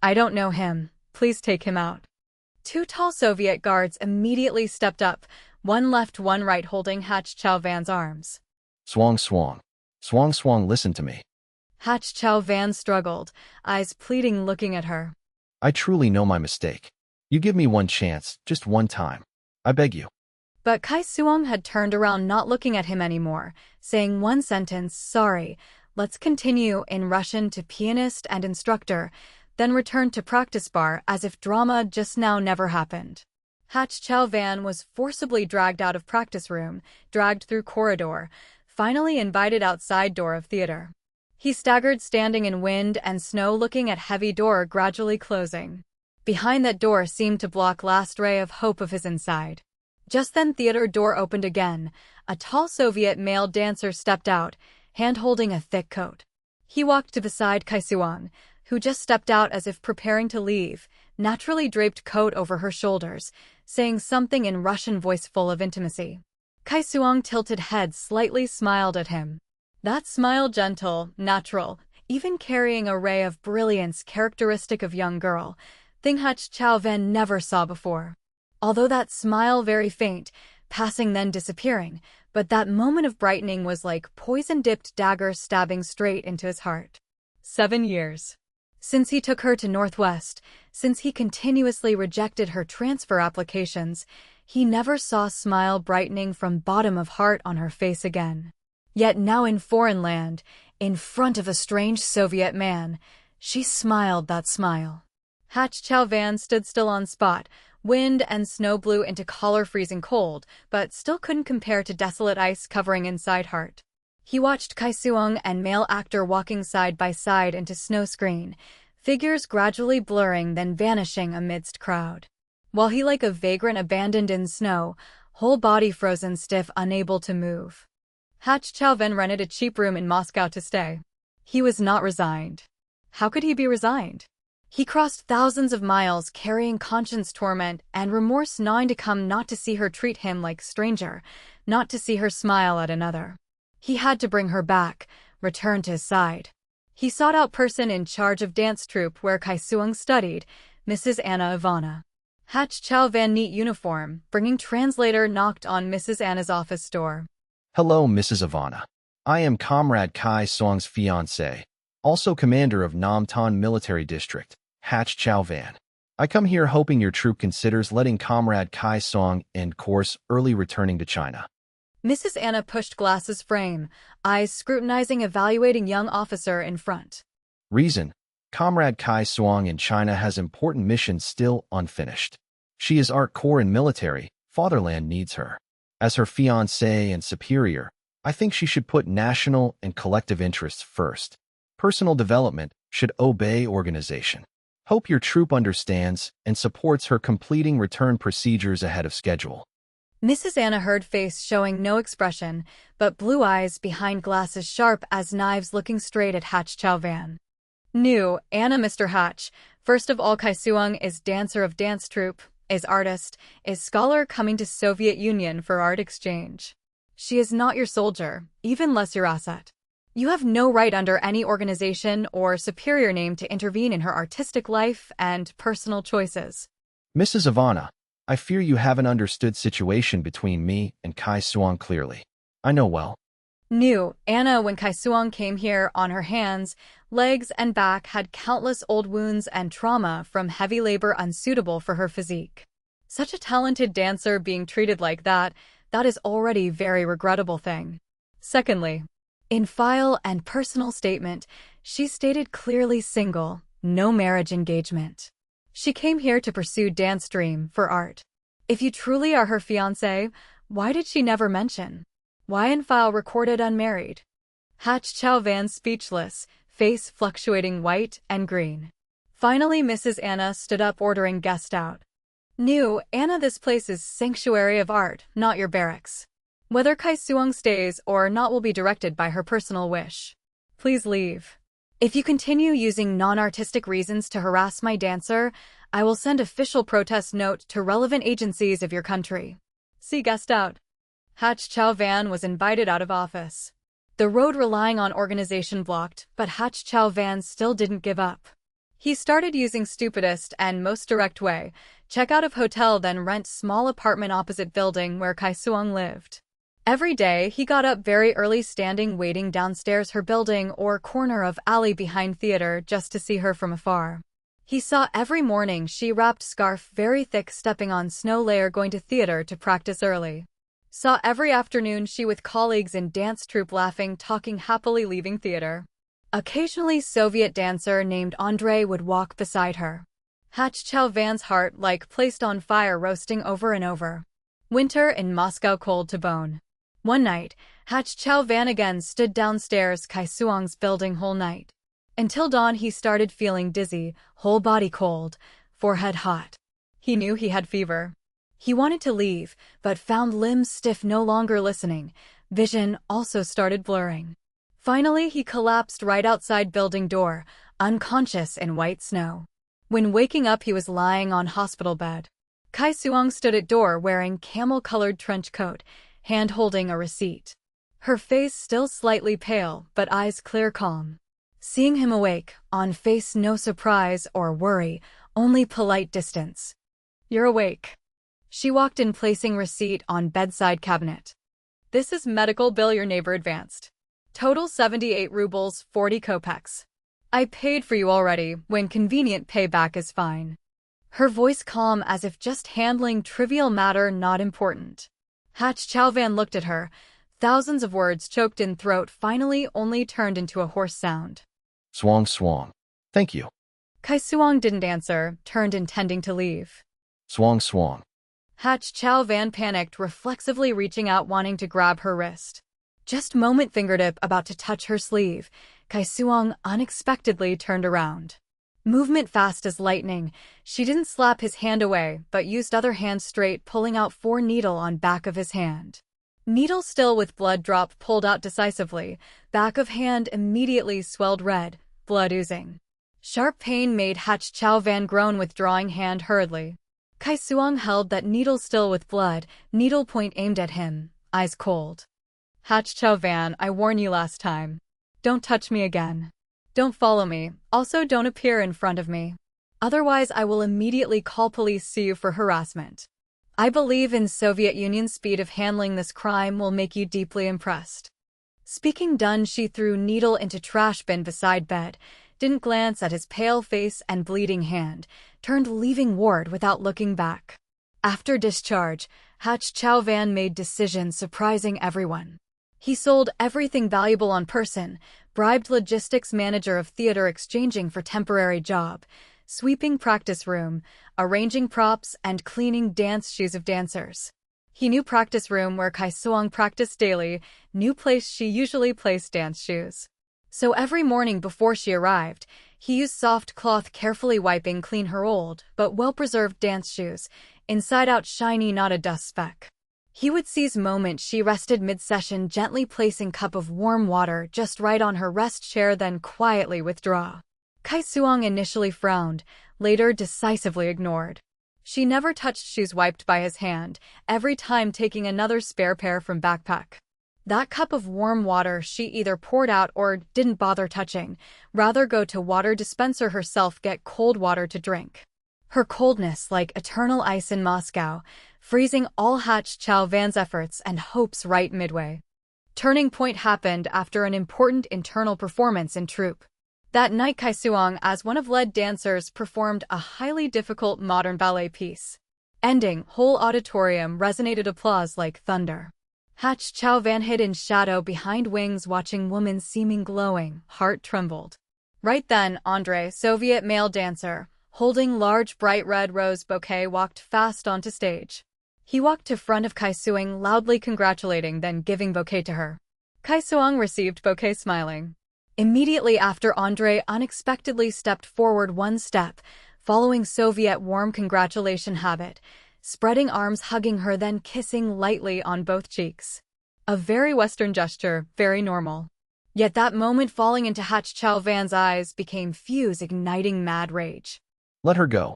I don't know him. Please take him out. 2 tall Soviet guards immediately stepped up, one left, one right, holding Hach Chau van's arms. Xuong Xuong. Xuong Xuong, listen to me. Hach Chau van struggled, eyes pleading, looking at her. I truly know my mistake. You give me one chance, just one time. I beg you. But Xuong had turned around, not looking at him anymore, saying one sentence, sorry, let's continue, in Russian to pianist and instructor, then returned to practice bar as if drama just now never happened. Hach Chau van was forcibly dragged out of practice room, dragged through corridor, finally invited outside door of theater. He staggered, standing in wind and snow, looking at heavy door gradually closing. Behind that door seemed to block last ray of hope of his inside. Just then theater door opened again. A tall Soviet male dancer stepped out, hand holding a thick coat. He walked beside Xuong, who just stepped out as if preparing to leave, naturally draped coat over her shoulders, saying something in Russian voice full of intimacy. Xuong tilted head slightly smiled at him. That smile gentle, natural, even carrying a ray of brilliance characteristic of young girl, thing Hach Chau never saw before. Although that smile very faint, passing then disappearing, but that moment of brightening was like poison-dipped dagger stabbing straight into his heart. 7 years. Since he took her to Northwest, since he continuously rejected her transfer applications, he never saw smile brightening from bottom of heart on her face again. Yet now in foreign land, in front of a strange Soviet man, she smiled that smile. Hach Chau stood still on spot. Wind and snow blew into collar-freezing cold, but still couldn't compare to desolate ice covering inside heart. He watched Xuong and male actor walking side by side into snow screen, figures gradually blurring then vanishing amidst crowd. While he like a vagrant abandoned in snow, whole body frozen stiff unable to move. Hach Chau rented a cheap room in Moscow to stay. He was not resigned. How could he be resigned? He crossed thousands of miles carrying conscience torment and remorse gnawing to come not to see her treat him like stranger, not to see her smile at another. He had to bring her back, return to his side. He sought out person in charge of dance troupe where Xuong studied, Mrs. Anna Ivana. Hach Chau neat uniform, bringing translator knocked on Mrs. Anna's office door. Hello, Mrs. Ivana. I am Comrade Xuong's fiancé, also commander of Nam Tan Military District, Hach Chau. I come here hoping your troop considers letting Comrade Xuong end course early returning to China. Mrs. Anna pushed glasses frame, eyes scrutinizing evaluating young officer in front. Reason: Comrade Xuong in China has important missions still unfinished. She is art corps and military, fatherland needs her. As her fiancé and superior, I think she should put national and collective interests first. Personal development should obey organization. Hope your troop understands and supports her completing return procedures ahead of schedule. Mrs. Anna heard face showing no expression, but blue eyes behind glasses sharp as knives looking straight at Hach Chau. New, Anna Mr. Hach, first of all Xuong is dancer of dance troupe, is artist, is scholar coming to Soviet Union for art exchange. She is not your soldier, even less your asset. You have no right under any organization or superior name to intervene in her artistic life and personal choices. Mrs. Ivana, I fear you haven't understood situation between me and Xuong clearly. I know well. New, Anna when Xuong came here on her hands, legs and back had countless old wounds and trauma from heavy labor unsuitable for her physique. Such a talented dancer being treated like that is already very regrettable thing. Secondly, in file and personal statement, she stated clearly single, no marriage engagement. She came here to pursue dance dream for art. If you truly are her fiancé, why did she never mention? Why in file recorded unmarried? Hach Chau speechless, face fluctuating white and green. Finally Mrs. Anna stood up ordering guest out. New, Anna, this place is sanctuary of art, not your barracks. Whether Xuong stays or not will be directed by her personal wish. Please leave. If you continue using non-artistic reasons to harass my dancer, I will send official protest note to relevant agencies of your country. See guest out. Hach Chau was invited out of office. The road relying on organization blocked, but Hach Chau still didn't give up. He started using stupidest and most direct way, check out of hotel then rent small apartment opposite building where Xuong lived. Every day, he got up very early standing waiting downstairs her building or corner of alley behind theater just to see her from afar. He saw every morning she wrapped scarf very thick stepping on snow layer going to theater to practice early. Saw every afternoon she with colleagues in dance troupe laughing talking happily leaving theater. Occasionally Soviet dancer named Andrei would walk beside her. Hach Chau's heart like placed on fire roasting over and over. Winter in Moscow cold to bone. One night, Hach Chau again stood downstairs Xuong's building whole night. Until dawn he started feeling dizzy, whole body cold, forehead hot. He knew he had fever. He wanted to leave, but found limbs stiff no longer listening. Vision also started blurring. Finally, he collapsed right outside building door, unconscious in white snow. When waking up, he was lying on hospital bed. Xuong stood at door wearing camel-colored trench coat, hand holding a receipt. Her face still slightly pale, but eyes clear calm. Seeing him awake, on face no surprise or worry, only polite distance. "You're awake." She walked in, placing receipt on bedside cabinet. "This is medical bill your neighbor advanced. Total 78 rubles 40 kopecks. I paid for you already, when convenient payback is fine." Her voice calm as if just handling trivial matter not important. Hach Chau looked at her. Thousands of words choked in throat finally only turned into a hoarse sound. Xuong. Thank you. Xuong didn't answer, turned intending to leave. Xuong. Hach Chau panicked, reflexively reaching out wanting to grab her wrist. Just moment fingertip about to touch her sleeve, Xuong unexpectedly turned around. Movement fast as lightning, she didn't slap his hand away, but used other hand straight, pulling out 4 needle on back of his hand. Needle still with blood drop pulled out decisively, back of hand immediately swelled red, blood oozing. Sharp pain made Hach Chau groan, withdrawing hand hurriedly. Xuong held that needle still with blood, needle point aimed at him, eyes cold. "Hach Chau, I warned you last time. Don't touch me again. Don't follow me, also don't appear in front of me. Otherwise I will immediately call police, see you for harassment. I believe in Soviet Union's speed of handling this crime will make you deeply impressed." Speaking done, she threw needle into trash bin beside bed, didn't glance at his pale face and bleeding hand, turned leaving ward without looking back. After discharge, Hach Chau made decisions surprising everyone. He sold everything valuable on person, bribed logistics manager of theater exchanging for temporary job, sweeping practice room, arranging props, and cleaning dance shoes of dancers. He knew practice room where Xuong practiced daily, new place she usually placed dance shoes. So every morning before she arrived, he used soft cloth, carefully wiping clean her old, but well-preserved dance shoes, inside out shiny, not a dust speck. He would seize moment she rested mid-session, gently placing cup of warm water just right on her rest chair, then quietly withdraw. Xuong initially frowned, later decisively ignored. She never touched shoes wiped by his hand, every time taking another spare pair from backpack. That cup of warm water she either poured out or didn't bother touching, rather go to water dispenser herself get cold water to drink. Her coldness like eternal ice in Moscow, freezing all Hach Chau's efforts and hopes right midway. Turning point happened after an important internal performance in troupe. That night Xuong, as one of lead dancers, performed a highly difficult modern ballet piece. Ending, whole auditorium resonated applause like thunder. Hach Chau hid in shadow behind wings watching woman seeming glowing, heart trembled. Right then, Andrei, Soviet male dancer, holding large bright red rose bouquet, walked fast onto stage. He walked to front of Xuong, loudly congratulating, then giving bouquet to her. Xuong received bouquet smiling. Immediately after, Andrei unexpectedly stepped forward 1 step, following Soviet warm congratulation habit, spreading arms, hugging her, then kissing lightly on both cheeks. A very Western gesture, very normal. Yet that moment, falling into Hach Chau's eyes, became fuse, igniting mad rage. Let her go.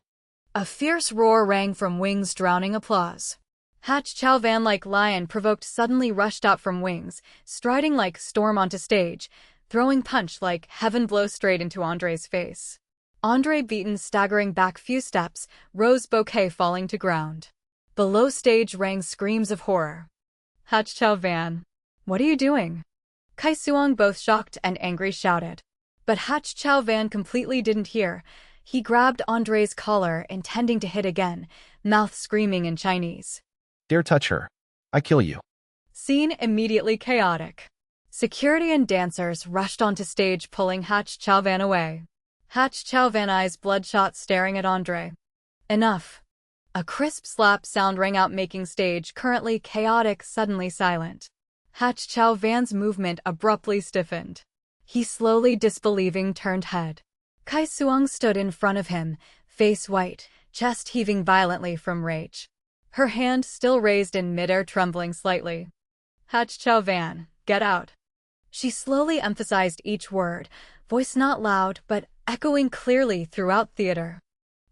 A fierce roar rang from wings, drowning applause. Hach Chau like lion provoked suddenly rushed out from wings, striding like storm onto stage, throwing punch like heaven blow straight into Andrei's face. Andrei beaten, staggering back few steps, rose bouquet falling to ground. Below stage rang screams of horror. "Hach Chau, what are you doing?" Xuong, both shocked and angry, shouted. But Hach Chau completely didn't hear. He grabbed Andrei's collar, intending to hit again, mouth screaming in Chinese. "Dare touch her. I kill you." Scene immediately chaotic. Security and dancers rushed onto stage, pulling Hach Chau away. Hach Chau eyes bloodshot, staring at Andrei. "Enough." A crisp slap sound rang out, making stage, currently chaotic, suddenly silent. Hach Chau's movement abruptly stiffened. He slowly, disbelieving, turned head. Xuong stood in front of him, face white, chest heaving violently from rage. Her hand still raised in midair, trembling slightly. "Hach Chau, get out." She slowly emphasized each word, voice not loud but echoing clearly throughout theater.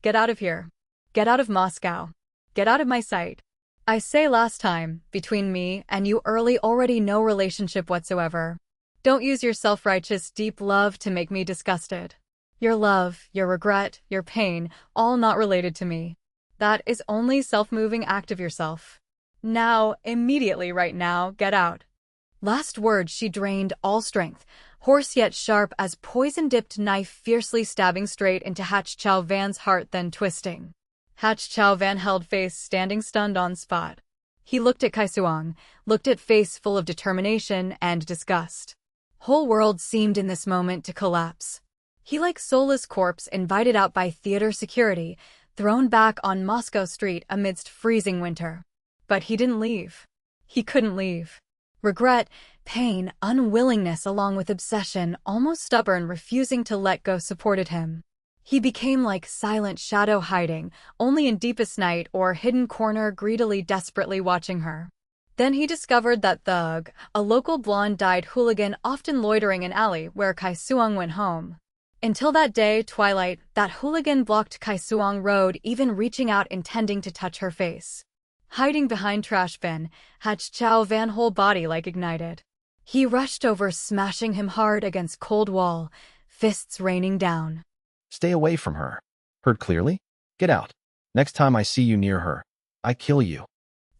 Get out of here. Get out of Moscow. Get out of my sight. I say last time, between me and you already no relationship whatsoever. Don't use your self-righteous deep love to make me disgusted. Your love, your regret, your pain, all not related to me. That is only self-moving act of yourself. Now, immediately right now, get out. Last word she drained all strength, hoarse yet sharp as poison-dipped knife fiercely stabbing straight into Hach Chau Van's heart then twisting. Hach Chau Van held face standing stunned on spot. He looked at Xuong, looked at face full of determination and disgust. Whole world seemed in this moment to collapse. He like soulless corpse invited out by theater security, thrown back on Moscow street amidst freezing winter. But he didn't leave. He couldn't leave. Regret, pain, unwillingness along with obsession, almost stubborn refusing to let go supported him. He became like silent shadow hiding, only in deepest night or hidden corner greedily desperately watching her. Then he discovered that Thug, a local blonde-dyed hooligan often loitering in alley where Xuong went home. Until that day, twilight, that hooligan blocked Xuong road even reaching out intending to touch her face. Hiding behind trash bin, Hach Chau Van whole body like ignited. He rushed over smashing him hard against cold wall, fists raining down. Stay away from her. Heard clearly? Get out. Next time I see you near her, I kill you.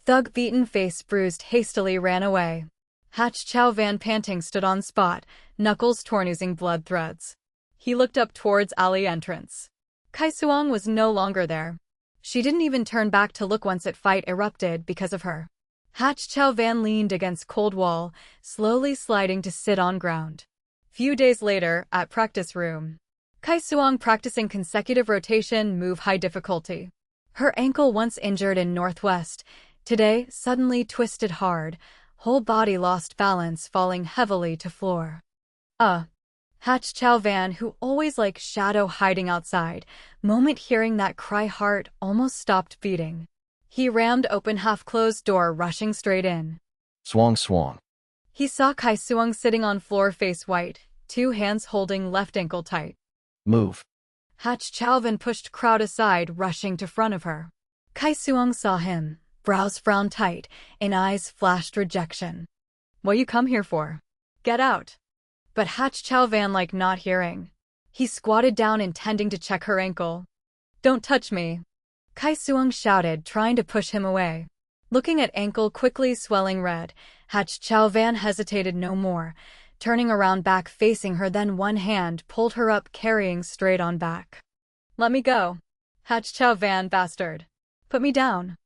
Thug beaten face bruised hastily ran away. Hach Chau Van panting stood on spot, knuckles torn oozing blood threads. He looked up towards alley entrance. Xuong was no longer there. She didn't even turn back to look once a fight erupted because of her. Hach Chau Van leaned against cold wall, slowly sliding to sit on ground. Few days later, at practice room. Xuong practicing consecutive rotation move high difficulty. Her ankle once injured in Northwest, today suddenly twisted hard, whole body lost balance falling heavily to floor. Hach Chau Van, who always like shadow hiding outside, moment hearing that cry heart almost stopped beating. He rammed open half-closed door rushing straight in. Xuong. He saw Xuong sitting on floor face white, two hands holding left ankle tight. Move. Hach Chau Van pushed crowd aside rushing to front of her. Xuong saw him, brows frowned tight, and eyes flashed rejection. What you come here for? Get out. But Hach Chau Van like not hearing. He squatted down intending to check her ankle. Don't touch me. Xuong shouted, trying to push him away. Looking at ankle quickly swelling red, Hach Chau Van hesitated no more, turning around back facing her then one hand pulled her up carrying straight on back. Let me go. Hach Chau Van bastard. Put me down.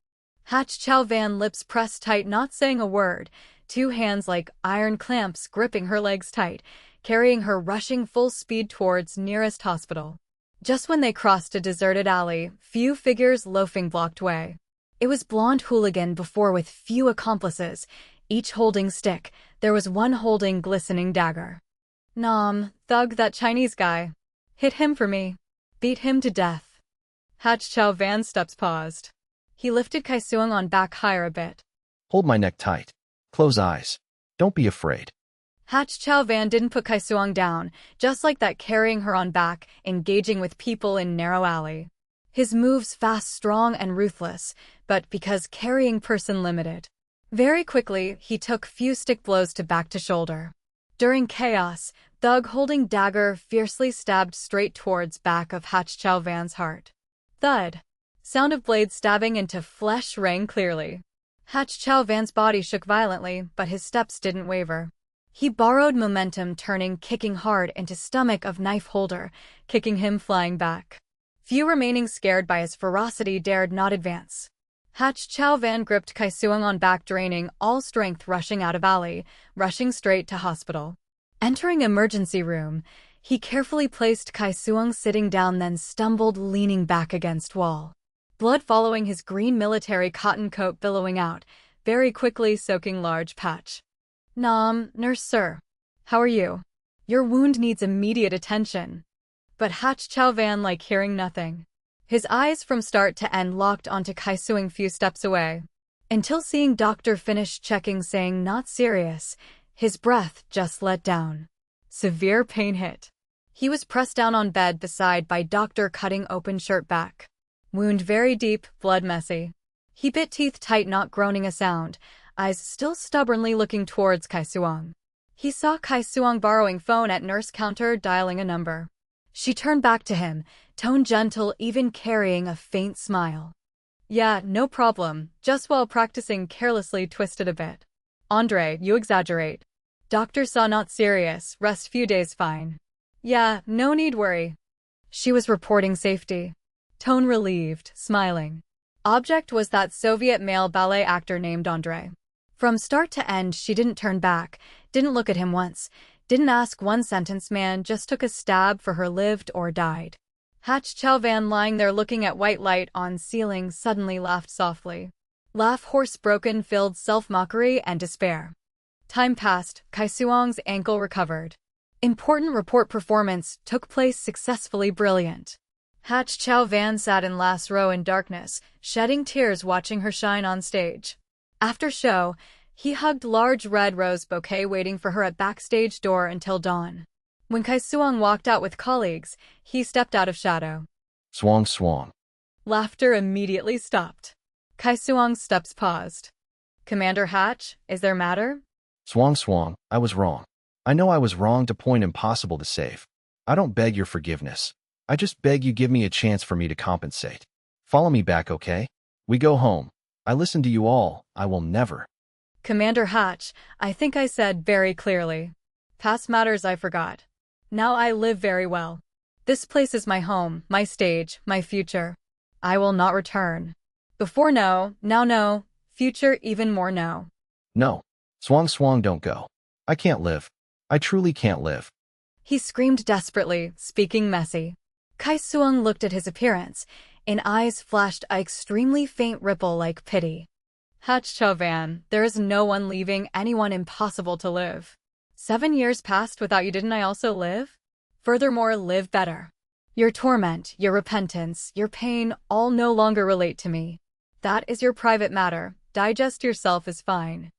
Hach Chau Van lips pressed tight not saying a word, two hands like iron clamps gripping her legs tight, carrying her rushing full speed towards nearest hospital. Just when they crossed a deserted alley, few figures loafing blocked way. It was blonde hooligan before with few accomplices, each holding stick, there was one holding glistening dagger. Nom, Thug that Chinese guy. Hit him for me. Beat him to death. Hach Chau Van steps paused. He lifted Xuong on back higher a bit. Hold my neck tight. Close eyes. Don't be afraid. Hach Chau Van didn't put Xuong down, just like that carrying her on back, engaging with people in narrow alley. His moves fast, strong, and ruthless, but because carrying person limited. Very quickly, he took few stick blows to back to shoulder. During chaos, Thug holding dagger fiercely stabbed straight towards back of Hach Chau Van's heart. Thud. Sound of blades stabbing into flesh rang clearly. Hach Chau Van's body shook violently, but his steps didn't waver. He borrowed momentum, turning kicking hard into stomach of knife holder, kicking him flying back. Few remaining scared by his ferocity dared not advance. Hach Chau Van gripped Xuong on back draining all strength rushing out of alley, rushing straight to hospital. Entering emergency room, he carefully placed Xuong sitting down then stumbled leaning back against wall. Blood following his green military cotton coat billowing out, very quickly soaking large patch. Nom, nurse sir. How are you? Your wound needs immediate attention. But Hach Chau Van like hearing nothing. His eyes from start to end locked onto Xuong few steps away. Until seeing doctor finish checking saying not serious, His breath just let down. Severe pain hit. He was pressed down on bed beside by doctor cutting open shirt back. Wound very deep, blood messy. He bit teeth tight, not groaning a sound, eyes still stubbornly looking towards Xuong. He saw Xuong borrowing phone at nurse counter, dialing a number. She turned back to him, tone gentle, even carrying a faint smile. Yeah, no problem, just while practicing carelessly twisted a bit. Andre, you exaggerate. Doctor saw not serious, rest few days fine. Yeah, no need worry. She was reporting safety. Tone relieved, smiling. Object was that Soviet male ballet actor named Andre. From start to end she didn't turn back, didn't look at him once, didn't ask one sentence, man just took a stab for her, lived or died. Hach Chau lying there looking at white light on ceiling suddenly laughed softly. Laugh hoarse, broken, filled self-mockery and despair. Time passed, Xuong's ankle recovered. Important report, performance took place successfully, brilliant. Hach Chau sat in last row in darkness, shedding tears watching her shine on stage. After show, he hugged large red rose bouquet waiting for her at backstage door until dawn. When Xuong walked out with colleagues, he stepped out of shadow. Xuong. Laughter immediately stopped. Xuong's steps paused. Commander Hach, is there matter? Xuong, I was wrong. I know I was wrong to point impossible to save. I don't beg your forgiveness. I just beg you give me a chance for me to compensate. Follow me back, okay? We go home. I listened to you all. I will never. Commander Hach, I think I said very clearly. Past matters I forgot. Now I live very well. This place is my home, my stage, my future. I will not return. Before no, now no, future even more no. No. Xuong, don't go. I can't live. I truly can't live. He screamed desperately, speaking messy. Xuong looked at his appearance. In eyes flashed a extremely faint ripple like pity. Hach Chau, there is no one leaving anyone, impossible to live. 7 years passed without you, didn't I also live? Furthermore, live better. Your torment, your repentance, your pain all no longer relate to me. That is your private matter, digest yourself is fine.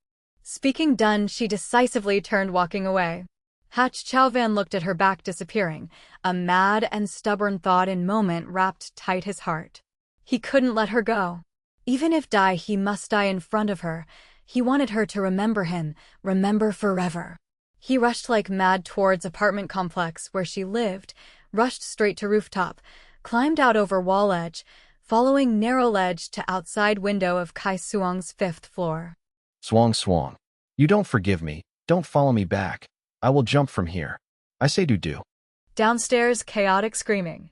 Speaking done, she decisively turned, walking away. Hach Chau looked at her back, disappearing. A mad and stubborn thought in moment wrapped tight his heart. He couldn't let her go. Even if die, he must die in front of her. He wanted her to remember him, remember forever. He rushed like mad towards apartment complex where she lived, rushed straight to rooftop, climbed out over wall edge, following narrow ledge to outside window of Xuong's 5th floor. Xuong. You don't forgive me. Don't follow me back. I will jump from here. I say do. Downstairs, chaotic screaming.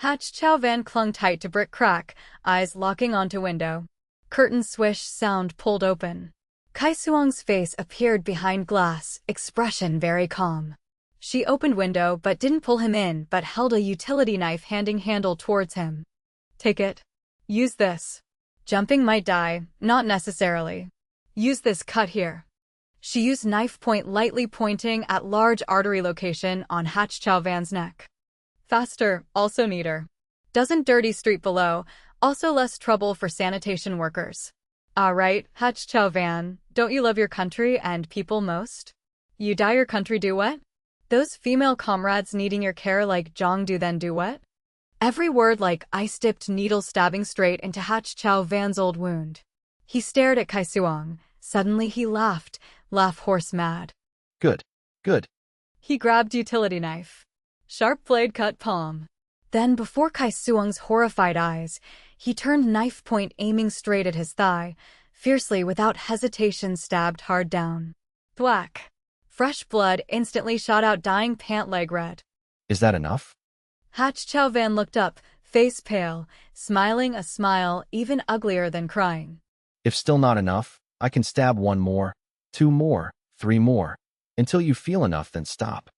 Hach Chau clung tight to brick crack, eyes locking onto window. Curtain swish, sound pulled open. Xuong's face appeared behind glass, expression very calm. She opened window but didn't pull him in, but held a utility knife handle towards him. Take it. Use this. Jumping might die, not necessarily. Use this cut here. She used knife point, lightly pointing at large artery location on Hach Chau's neck. Faster, also neater. Doesn't dirty street below, also less trouble for sanitation workers. Ah right, Hach Chau, don't you love your country and people most? You die, your country do what? Those female comrades needing your care like Giang do, then do what? Every word like ice-dipped needle stabbing straight into Hach Chau's old wound. He stared at Xuong. Suddenly he laughed, laugh horse mad. Good. He grabbed utility knife. Sharp blade cut palm. Then before Xuong's horrified eyes, he turned knife point aiming straight at his thigh, fiercely without hesitation stabbed hard down. Thwack. Fresh blood instantly shot out, dying pant leg red. Is that enough? Hach Chau looked up, face pale, smiling a smile even uglier than crying. If still not enough, I can stab 1 more, 2 more, 3 more. Until you feel enough, then stop.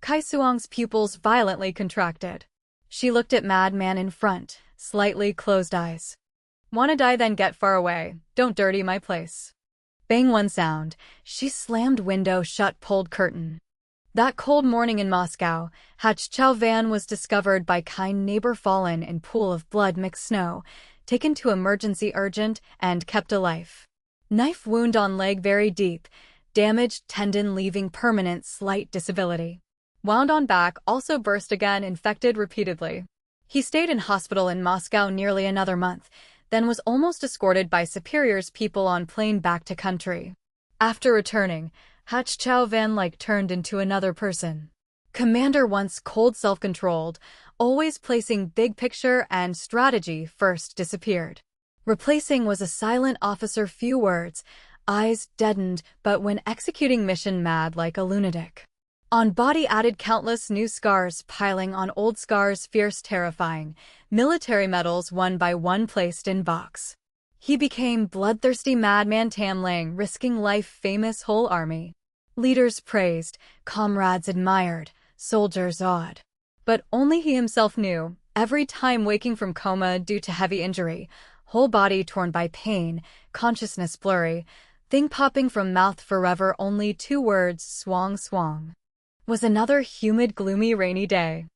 Xuong's pupils violently contracted. She looked at madman in front, slightly closed eyes. Wanna die, then get far away, don't dirty my place. Bang, one sound, she slammed window shut, pulled curtain. That cold morning in Moscow, Hach Chau was discovered by kind neighbor, fallen in pool of blood mixed snow, taken to emergency urgent and kept alive. Knife wound on leg very deep, Damaged tendon leaving permanent slight disability. Wound on back also burst again, infected repeatedly. He stayed in hospital in Moscow nearly another month, then was almost escorted by superiors people on plane back to country. After returning, Hach Chau turned into another person. Commander once cold self-controlled, always placing big picture and strategy first disappeared. Replacing was a silent officer, few words, eyes deadened, but when executing mission mad like a lunatic. On body added countless new scars, piling on old scars, fierce, terrifying. Military medals one by one placed in box. He became bloodthirsty madman Tam Lang, risking life, famous whole army. Leaders praised, comrades admired, soldiers awed. But only he himself knew, every time waking from coma due to heavy injury, whole body torn by pain, consciousness blurry, thing popping from mouth forever, only two words, Xuong Xuong. Was another humid, gloomy, rainy day.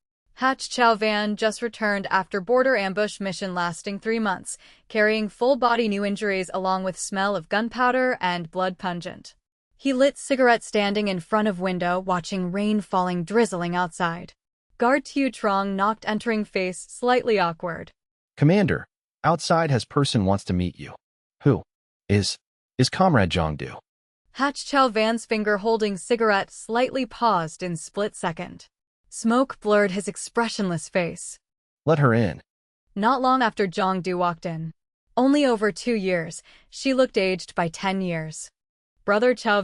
Hach Chau just returned after border ambush mission lasting 3 months, carrying full-body new injuries along with smell of gunpowder and blood pungent. He lit cigarette standing in front of window, watching rain falling drizzling outside. Guard Xuong knocked, entering, face slightly awkward. Commander, outside has person wants to meet you. Who? Is Comrade Giang do? Hach Chau's finger holding cigarette slightly paused in split second. Smoke blurred his expressionless face. Let her in. Not long after Giang walked in. Only over 2 years, she looked aged by 10 years. Brother Chau.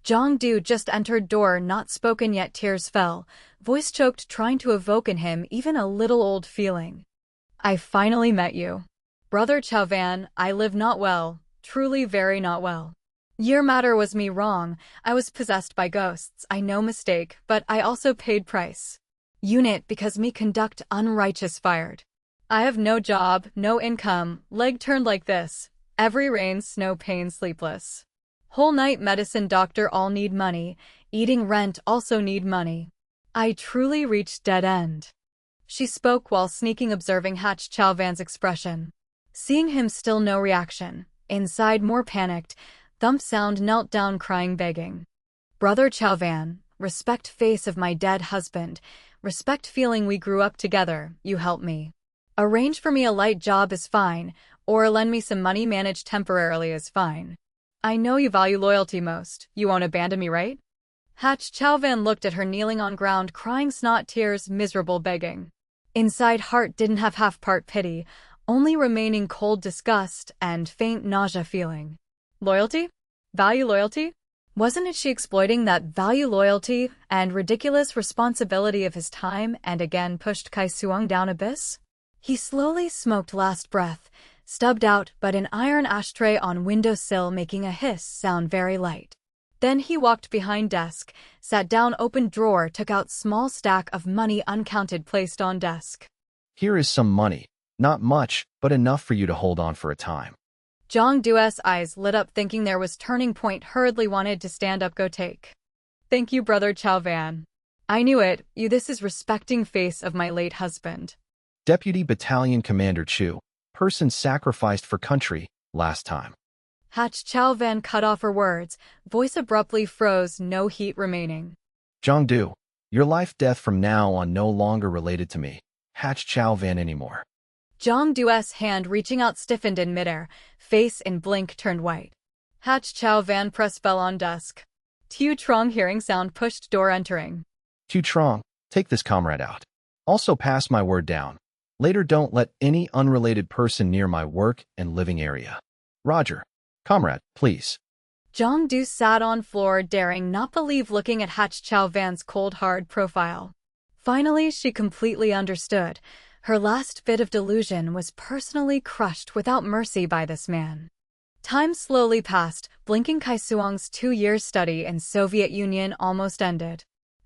Giang just entered door, not spoken yet, tears fell, voice choked, trying to evoke in him even a little old feeling. I finally met you. Brother Chau, I live not well, truly very not well. Your matter was me wrong, I was possessed by ghosts, I no mistake, but I also paid price. Unit because me conduct unrighteous fired. I have no job, no income, leg turned like this, every rain, snow, pain, sleepless. Whole night medicine, doctor, all need money, eating, rent, also need money. I truly reached dead end. She spoke while sneaking, observing Hach Chau's expression. Seeing him still no reaction, inside more panicked, thump sound, knelt down crying, begging. Brother Chau, respect face of my dead husband, respect feeling we grew up together, you help me. Arrange for me a light job is fine, or lend me some money, manage temporarily is fine. I know you value loyalty most, you won't abandon me, right? Hach Chau looked at her kneeling on ground, crying snot tears, miserable begging. Inside heart didn't have half part pity, only remaining cold disgust and faint nausea feeling. Loyalty? Value loyalty? Wasn't it she exploiting that value loyalty and ridiculous responsibility of his time and again pushed Xuong down abyss? He slowly smoked last breath, stubbed out but an iron ashtray on windowsill making a hiss sound very light. Then he walked behind desk, sat down, opened drawer, took out small stack of money uncounted, placed on desk. Here is some money, not much, but enough for you to hold on for a time. Giang's eyes lit up, thinking there was turning point, hurriedly wanted to stand up, go take. Thank you, Brother Chau. I knew it, you this is respecting face of my late husband. Deputy Battalion Commander Chu, person sacrificed for country, last time. Hach Chau cut off her words, voice abruptly froze, no heat remaining. Giang, your life-death from now on no longer related to me. Hach Chau anymore. Giang's hand reaching out stiffened in midair, face in blink turned white. Hach Chau press fell on desk. Trong hearing sound, pushed door, entering. Trong, take this comrade out. Also pass my word down. Later don't let any unrelated person near my work and living area. Roger. Comrade, please. Giang sat on floor, daring not believe, looking at Hach Chau's cold hard profile. Finally she completely understood. Her last bit of delusion was personally crushed without mercy by this man. Time slowly passed, blinking. Xuong's 2-year study in Soviet Union almost ended.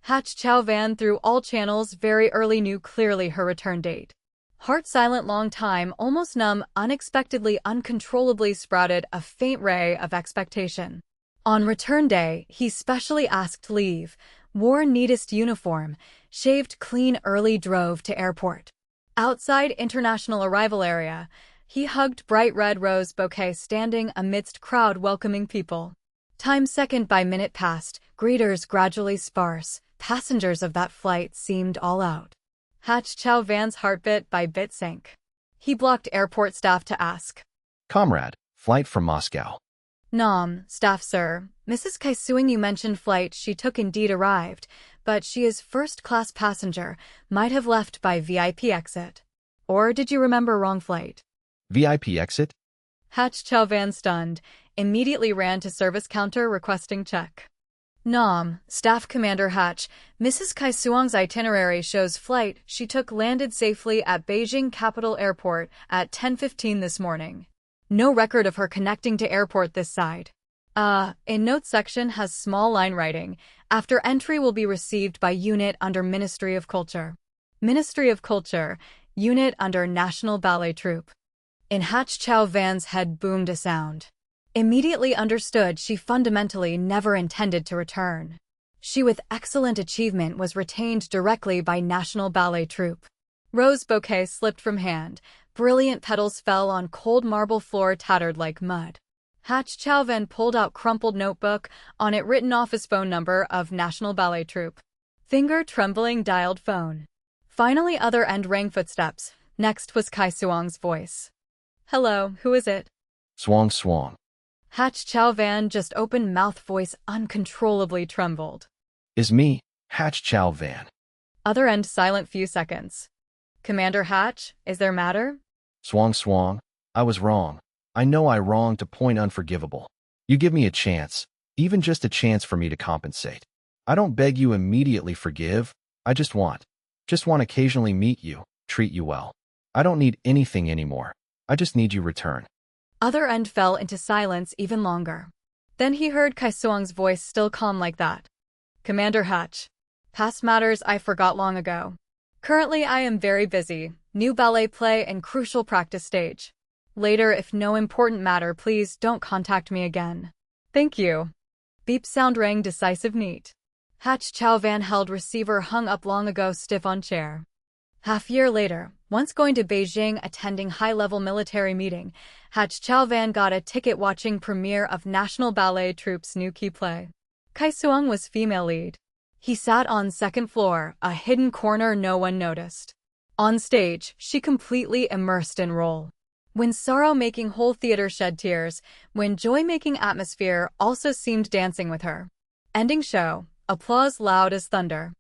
Hach Chau through all channels very early knew clearly her return date. Heart silent, long time, almost numb, unexpectedly, uncontrollably sprouted a faint ray of expectation. On return day, he specially asked leave, wore neatest uniform, shaved clean early, drove to airport. Outside international arrival area, he hugged bright red rose bouquet standing amidst crowd welcoming people. Time second by minute passed, greeters gradually sparse, passengers of that flight seemed all out. Hach Chau Van's heart bit by bit sank. He blocked airport staff to ask. Comrade, flight from Moscow. Nom, staff sir, Mrs. Kaisuing you mentioned flight she took indeed arrived, but she is first-class passenger, might have left by VIP exit. Or did you remember wrong flight? VIP exit? Hach Chau Van stunned, immediately ran to service counter requesting check. Nom, Staff Commander Hach, Mrs. Kaisuang's itinerary shows flight she took landed safely at Beijing Capital Airport at 10:15 this morning. No record of her connecting to airport this side. In notes section has small line writing. After entry will be received by unit under Ministry of Culture. Ministry of Culture, unit under National Ballet Troupe. In Hach Chau Van's head boomed a sound. Immediately understood she fundamentally never intended to return. She with excellent achievement was retained directly by National Ballet Troupe. Rose bouquet slipped from hand. Brilliant petals fell on cold marble floor tattered like mud. Hach Chau Van pulled out crumpled notebook, on it written office phone number of National Ballet Troupe. Finger trembling dialed phone. Finally other end rang footsteps. Next was Kaisuang's voice. Hello, who is it? Xuong. Hach Chau Van just opened mouth voice uncontrollably trembled. Is me, Hach Chau Van. Other end silent few seconds. Commander Hach, is there matter? Xuong, I was wrong. I know I wronged to point unforgivable. You give me a chance, even just a chance for me to compensate. I don't beg you immediately forgive, I just want occasionally meet you, treat you well. I don't need anything anymore. I just need you return. Other end fell into silence even longer. Then he heard Kaisuang's voice still calm like that. Commander Hach. Past matters I forgot long ago. Currently I am very busy, new ballet play and crucial practice stage. Later if no important matter please don't contact me again. Thank you. Beep sound rang decisive neat. Hach Chau Van held receiver hung up long ago stiff on chair. Half year later, once going to Beijing attending high-level military meeting, Hach Chau Van got a ticket watching premiere of National Ballet Troupe's new key play. Kaisuang was female lead. He sat on second floor, a hidden corner no one noticed. On stage, she completely immersed in role. When sorrow-making whole theater shed tears, when joy-making atmosphere also seemed dancing with her. Ending show, applause loud as thunder.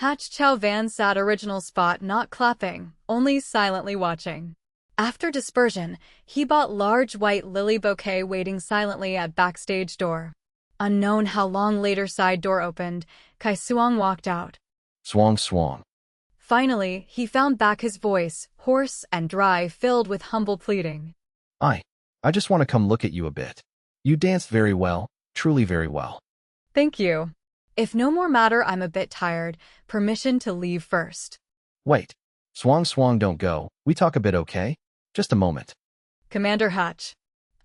Hach Chau Van sat original spot not clapping, only silently watching. After dispersion, he bought large white lily bouquet waiting silently at backstage door. Unknown how long later side door opened, Kaisuang walked out. Xuong. Finally, he found back his voice, hoarse and dry filled with humble pleading. I just want to come look at you a bit. You danced very well, truly very well. Thank you. If no more matter I'm a bit tired, permission to leave first. Wait. Xuong don't go, we talk a bit okay? Just a moment. Commander Hach.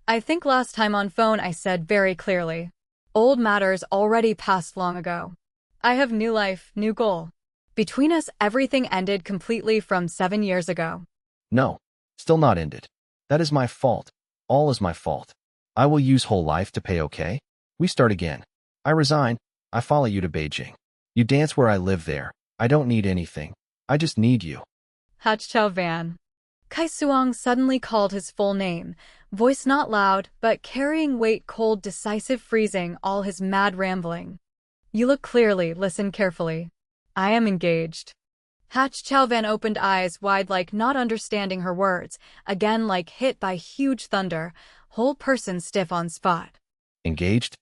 I think last time on phone I said very clearly. Old matters already passed long ago. I have new life, new goal. Between us everything ended completely from 7 years ago. No, still not ended. That is my fault. All is my fault. I will use whole life to pay okay? We start again. I resign. I follow you to Beijing. You dance where I live there. I don't need anything. I just need you. Hach Chau Van. Kaisuang suddenly called his full name, voice not loud, but carrying weight cold decisive freezing all his mad rambling. You look clearly, listen carefully. I am engaged. Hach Chau Van opened eyes wide like not understanding her words, again like hit by huge thunder, whole person stiff on spot. Engaged?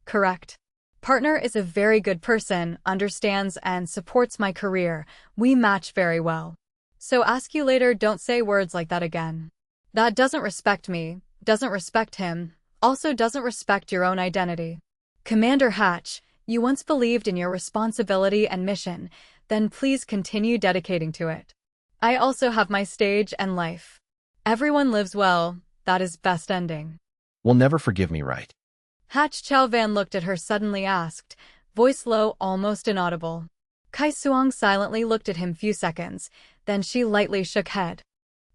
Correct. Partner is a very good person, understands and supports my career. We match very well. So ask you later don't say words like that again. That doesn't respect me, doesn't respect him, also doesn't respect your own identity. Commander Hach, you once believed in your responsibility and mission, then please continue dedicating to it. I also have my stage and life. Everyone lives well, that is best ending. Will never forgive me, right? Hach Chau Van looked at her suddenly asked, voice low almost inaudible. Kaisuang silently looked at him few seconds, then she lightly shook head.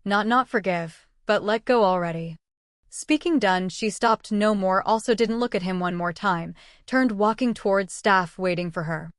Not forgive, but let go already. Speaking done, she stopped no more, also didn't look at him one more time, turned walking towards staff waiting for her.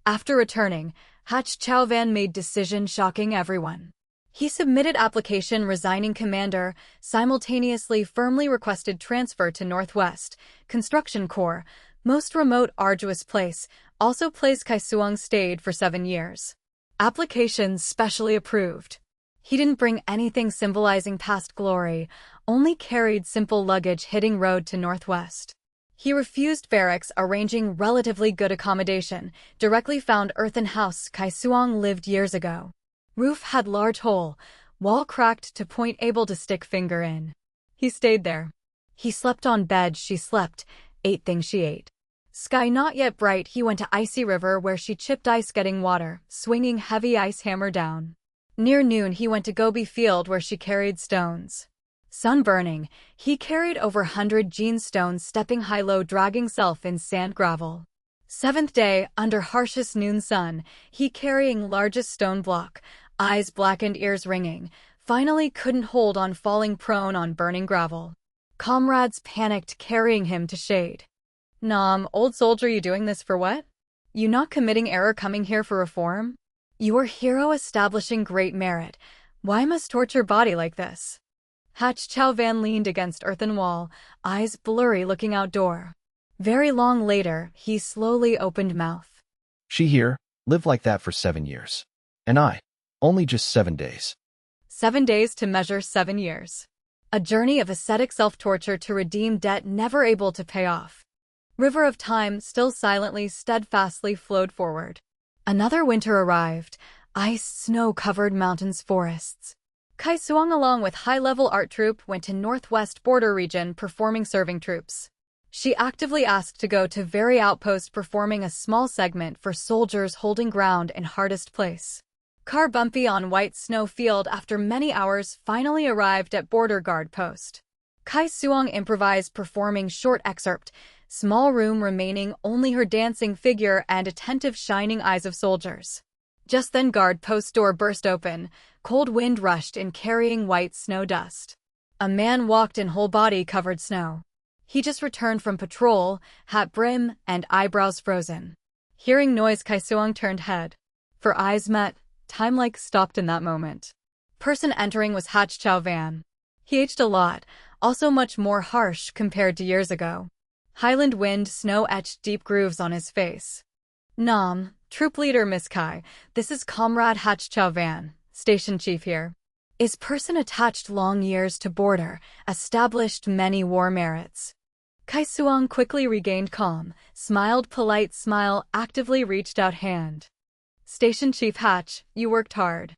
After returning, Hach Chau made decision shocking everyone. He submitted application resigning commander, simultaneously firmly requested transfer to Northwest, Construction Corps, most remote arduous place, also place Xuong stayed for 7 years. Applications specially approved. He didn't bring anything symbolizing past glory, only carried simple luggage hitting road to Northwest. He refused barracks arranging relatively good accommodation, directly found earthen house Xuong lived years ago. Roof had large hole, wall cracked to point able to stick finger in. He stayed there. He slept on bed she slept, ate things she ate. Sky not yet bright, he went to icy river where she chipped ice getting water, swinging heavy ice hammer down. Near noon he went to Gobi field where she carried stones. Sun burning, he carried over 100 jean stones stepping high-low dragging self in sand gravel. 7th day, under harshest noon sun, he carrying largest stone block, eyes blackened ears ringing, finally couldn't hold on falling prone on burning gravel. Comrades panicked carrying him to shade. Nam, old soldier, you doing this for what? You not committing error coming here for reform? Your hero establishing great merit. Why must torture body like this? Hach Chau leaned against earthen wall, eyes blurry looking outdoor. Very long later, he slowly opened mouth. She here, lived like that for 7 years. And I, only just 7 days. 7 days to measure 7 years. A journey of ascetic self-torture to redeem debt never able to pay off. River of time still silently, steadfastly flowed forward. Another winter arrived, ice, snow-covered mountains, forests. Xuong along with high-level art troupe went to Northwest border region performing serving troops. She actively asked to go to very outpost performing a small segment for soldiers holding ground in hardest place. Car bumpy on white snow field after many hours finally arrived at border guard post. Xuong improvised performing short excerpt, small room remaining only her dancing figure and attentive shining eyes of soldiers. Just then guard post door burst open, cold wind rushed in carrying white snow dust. A man walked in whole body covered snow. He just returned from patrol, hat brim and eyebrows frozen. Hearing noise, Xuong turned head. For eyes met, time like stopped in that moment. Person entering was Hach Chau. He aged a lot, also much more harsh compared to years ago. Highland wind, snow etched deep grooves on his face. Nam, troop leader Miss Kai, this is Comrade Hach Chau, station chief here. Is person attached long years to border, established many war merits. Xuong quickly regained calm, smiled polite smile, actively reached out hand. Station chief Hach, you worked hard.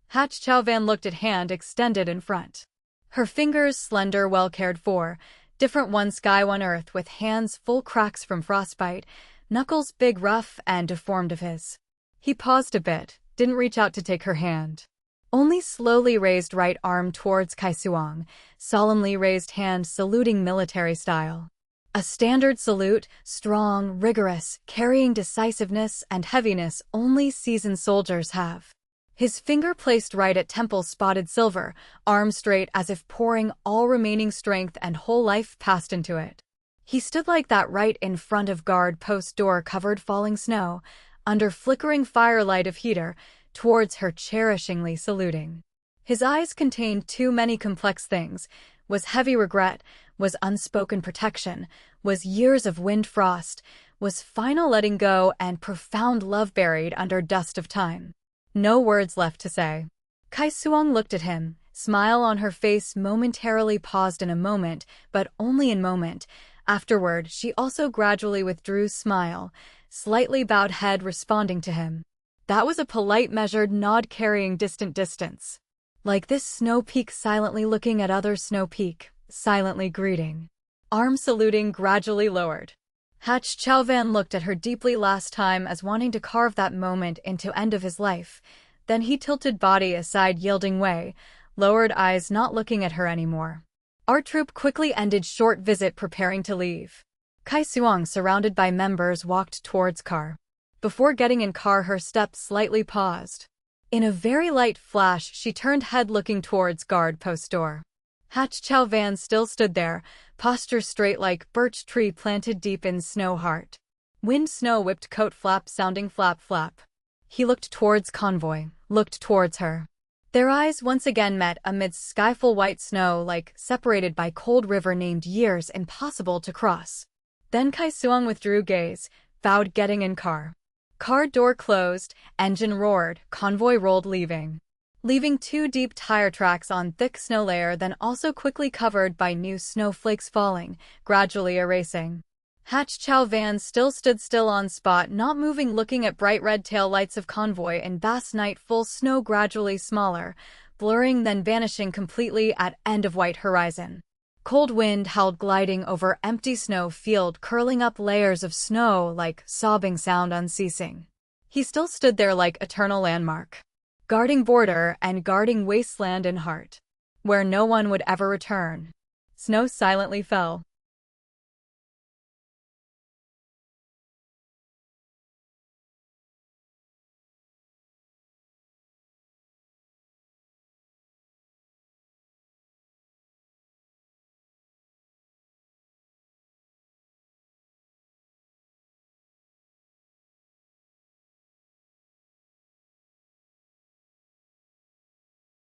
Hach Chau looked at hand extended in front. Her fingers slender, well cared for, different one sky one earth with hands full cracks from frostbite, knuckles big rough and deformed of his. He paused a bit, didn't reach out to take her hand. Only slowly raised right arm towards Xuong, solemnly raised hand saluting military style. A standard salute, strong, rigorous, carrying decisiveness and heaviness only seasoned soldiers have. His finger placed right at temple spotted silver, arm straight as if pouring all remaining strength and whole life passed into it. He stood like that right in front of guard post door covered falling snow, under flickering firelight of heater, towards her cherishingly saluting. His eyes contained too many complex things, was heavy regret, was unspoken protection, was years of wind frost, was final letting go and profound love buried under dust of time. No words left to say. Xuong looked at him, smile on her face momentarily paused in a moment, but only in moment. Afterward, she also gradually withdrew smile, slightly bowed head responding to him. That was a polite measured nod carrying distant distance. Like this snow peak silently looking at other snow peak, silently greeting. Arm saluting gradually lowered. Hach Chau looked at her deeply last time as wanting to carve that moment into end of his life. Then he tilted body aside yielding way, lowered eyes not looking at her anymore. Our troop quickly ended short visit preparing to leave. Xuong surrounded by members walked towards car. Before getting in car her steps slightly paused. In a very light flash she turned head looking towards guard post door. Hach Chau van still stood there, posture straight like birch tree planted deep in snow heart. Wind snow whipped coat flap sounding flap flap. He looked towards convoy, looked towards her. Their eyes once again met amidst skyful white snow like separated by cold river named years impossible to cross. Then Xuong withdrew gaze, vowed getting in car. Car door closed, engine roared, convoy rolled leaving 2 deep tire tracks on thick snow layer then also quickly covered by new snowflakes falling, gradually erasing. Hach Chau van still stood still on spot, not moving, looking at bright red tail lights of convoy in vast night, full snow gradually smaller, blurring then vanishing completely at end of white horizon. Cold wind howled gliding over empty snow field, curling up layers of snow like sobbing sound unceasing. He still stood there like eternal landmark, guarding border and guarding wasteland and heart, where no one would ever return. Snow silently fell.